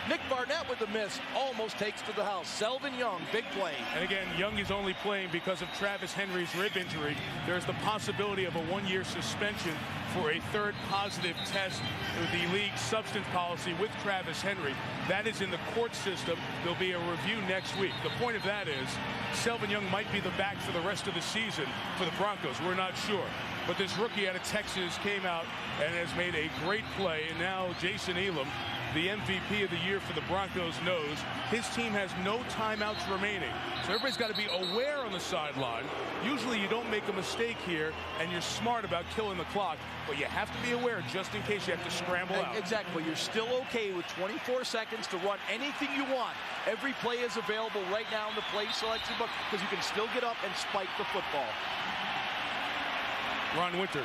Nick Barnett with the miss almost takes to the house. Selvin Young, big play. And again, Young is only playing because of Travis Henry's rib injury. There's the possibility of a one-year suspension for a third positive test with the league's substance policy with Travis Henry. That is in the court system. There'll be a review next week. The point of that is Selvin Young might be the back for the rest of the season for the Broncos. We're not sure. But this rookie out of Texas came out and has made a great play. And now Jason Elam, the MVP of the year for the Broncos, knows his team has no timeouts remaining. So everybody's got to be aware on the sideline. Usually you don't make a mistake here, and you're smart about killing the clock. But you have to be aware just in case you have to scramble out. Exactly. You're still okay with 24 seconds to run anything you want. Every play is available right now in the play selection book because you can still get up and spike the football. Ron Winter.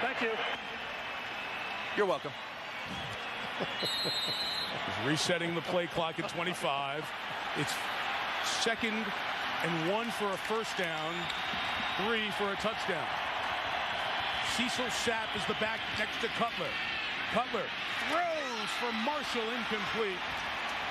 Thank you. You're welcome. He's resetting the play clock at 25. It's 2nd and 1 for a first down, 3 for a touchdown. Cecil Sapp is the back next to Cutler. Cutler throws for Marshall, incomplete.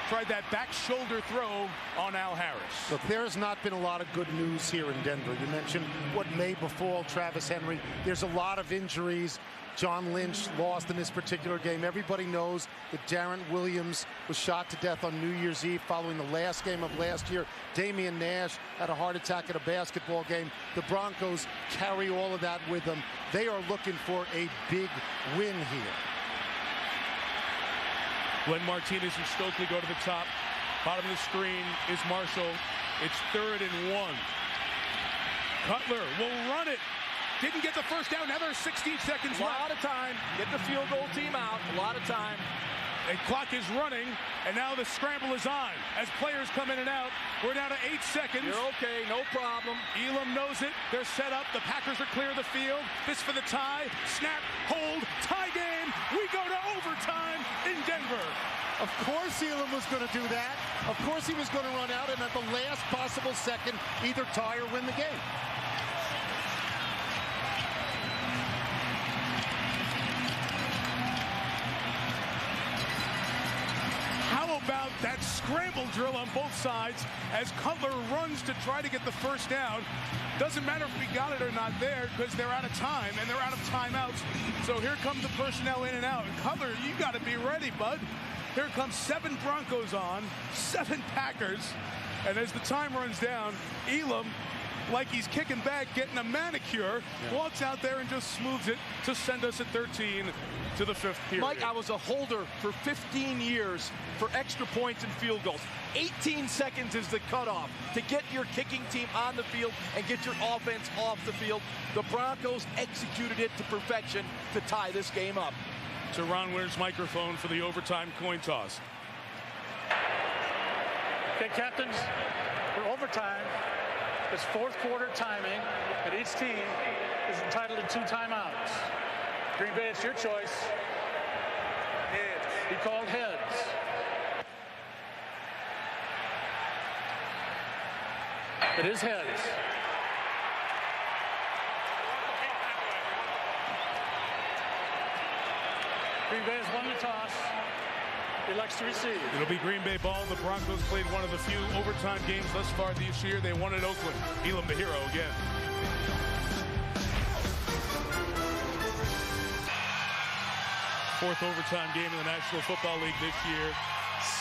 Tried that back shoulder throw on Al Harris. Look, there has not been a lot of good news here in Denver. You mentioned what may befall Travis Henry. There's a lot of injuries. John Lynch lost in this particular game. Everybody knows that Darren Williams was shot to death on New Year's Eve following the last game of last year. Damian Nash had a heart attack at a basketball game. The Broncos carry all of that with them. They are looking for a big win here. Glenn Martinez and Stokely go to the top. Bottom of the screen is Marshall. It's 3rd and 1. Cutler will run it. Didn't get the first down. Now there's 16 seconds left. A lot of time. Get the field goal team out. A lot of time. The clock is running, and now the scramble is on. As players come in and out, we're down to 8 seconds. You're okay, no problem. Elam knows it. They're set up. The Packers are clear of the field. This for the tie. Snap, hold, tie game. We go to overtime in Denver. Of course Elam was going to do that. Of course he was going to run out and at the last possible second either tie or win the game. How about that scramble drill on both sides as Cutler runs to try to get the first down? Doesn't matter if we got it or not there because they're out of time and they're out of timeouts. So here comes the personnel in and out. And Cutler, you got to be ready, bud. Here comes 7 Broncos on, 7 Packers. And as the time runs down, Elam, like he's kicking back, getting a manicure, walks out there and just smooths it to send us at 13 to the 5th period. Mike, I was a holder for 15 years for extra points and field goals. 18 seconds is the cutoff to get your kicking team on the field and get your offense off the field. The Broncos executed it to perfection to tie this game up. To Ron Winter's microphone for the overtime coin toss. Okay, captains, for overtime, it's 4th quarter timing, and each team is entitled to 2 timeouts. Green Bay, it's your choice. Heads. He called heads. It is heads. Green Bay has won the toss. Elects to receive. It'll be Green Bay ball. The Broncos played one of the few overtime games thus far this year. They won at Oakland. Elam the hero again. Fourth overtime game in the National Football League this year.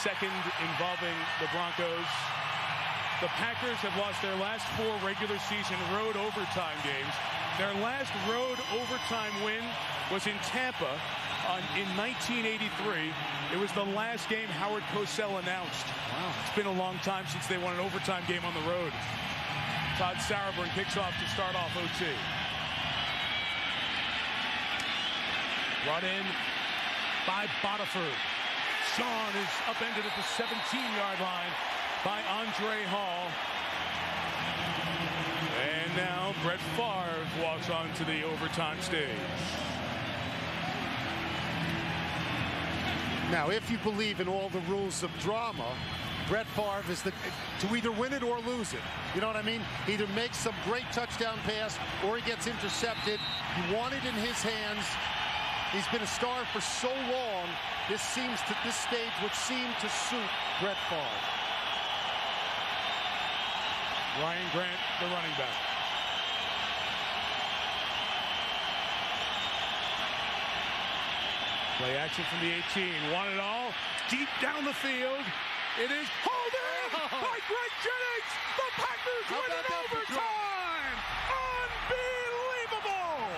2nd involving the Broncos. The Packers have lost their last 4 regular season road overtime games. Their last road overtime win was in Tampa in 1983. It was the last game Howard Cosell announced. Wow. It's been a long time since they won an overtime game on the road. Todd Sauerbrunn kicks off to start off OT. Brought in by Bodiford. Sean is upended at the 17-yard line by Andre Hall. And now Brett Favre walks onto the overtime stage. Now, if you believe in all the rules of drama, Brett Favre is to either win it or lose it. You know what I mean? Either makes some great touchdown pass or he gets intercepted. You want it in his hands. He's been a star for so long. This stage would seem to suit Brett Favre. Ryan Grant, the running back. Play action from the 18. Want it all. Deep down the field. It is holding by Greg Jennings. The Packers win in overtime. Unbelievable.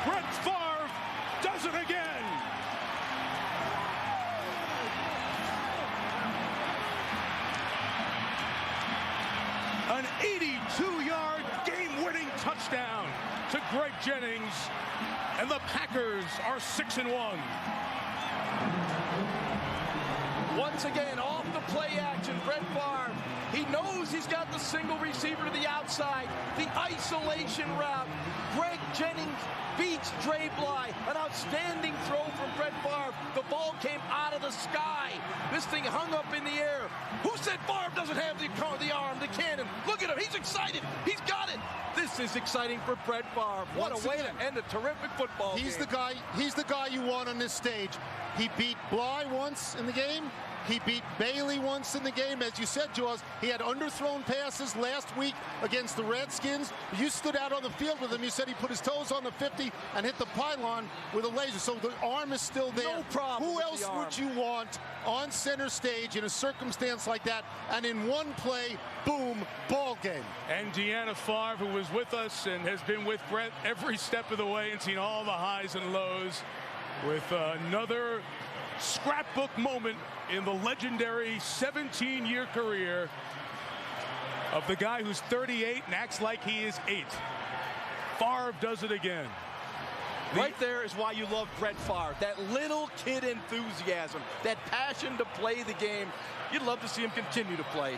Brett Favre does it again. An 82-yard game-winning touchdown to Greg Jennings, and the Packers are 6-1. Once again, off the play action, Brett Favre. He knows he's got the single receiver to the outside, the isolation route. Greg Jennings beats Dre Bly. An outstanding throw from Brett Favre. The ball came out of the sky. This thing hung up in the air. Who said Favre doesn't have the arm, the cannon? Look at him. He's excited. He's got it. This is exciting for Brett Favre. What a way to end a terrific football game. He's the guy you want on this stage. He beat Bly once in the game. He beat Bailey once in the game. As you said, Jaws, he had underthrown passes last week against the Redskins. You stood out on the field with him. You said he put his toes on the 50 and hit the pylon with a laser. So the arm is still there. No problem. Who else would you want on center stage in a circumstance like that? And in one play, boom, ball game. And Deanna Favre, who was with us and has been with Brett every step of the way and seen all the highs and lows, with another scrapbook moment in the legendary 17-year career of the guy who's 38 and acts like he is 8. Favre does it again. Right there is why you love Brett Favre. That little kid enthusiasm, that passion to play the game. You'd love to see him continue to play.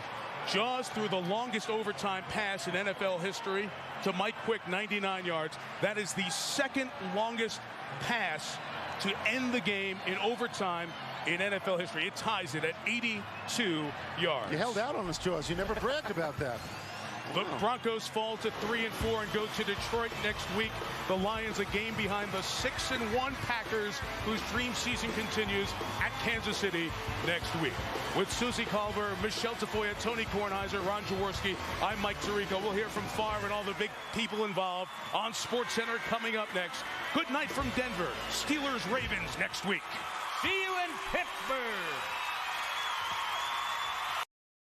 Jaws threw the longest overtime pass in NFL history to Mike Quick, 99 yards. That is the second longest pass to end the game in overtime in NFL history. It ties it at 82 yards. You held out on us, Jaws. You never bragged about that. The Broncos fall to 3-4 and go to Detroit next week. The Lions a game behind the 6-1 Packers, whose dream season continues at Kansas City next week. With Susie Culver, Michelle Tafoya, Tony Kornheiser, Ron Jaworski, I'm Mike Tirico. We'll hear from Favre and all the big people involved on SportsCenter coming up next. Good night from Denver. Steelers-Ravens next week. See you in Pittsburgh.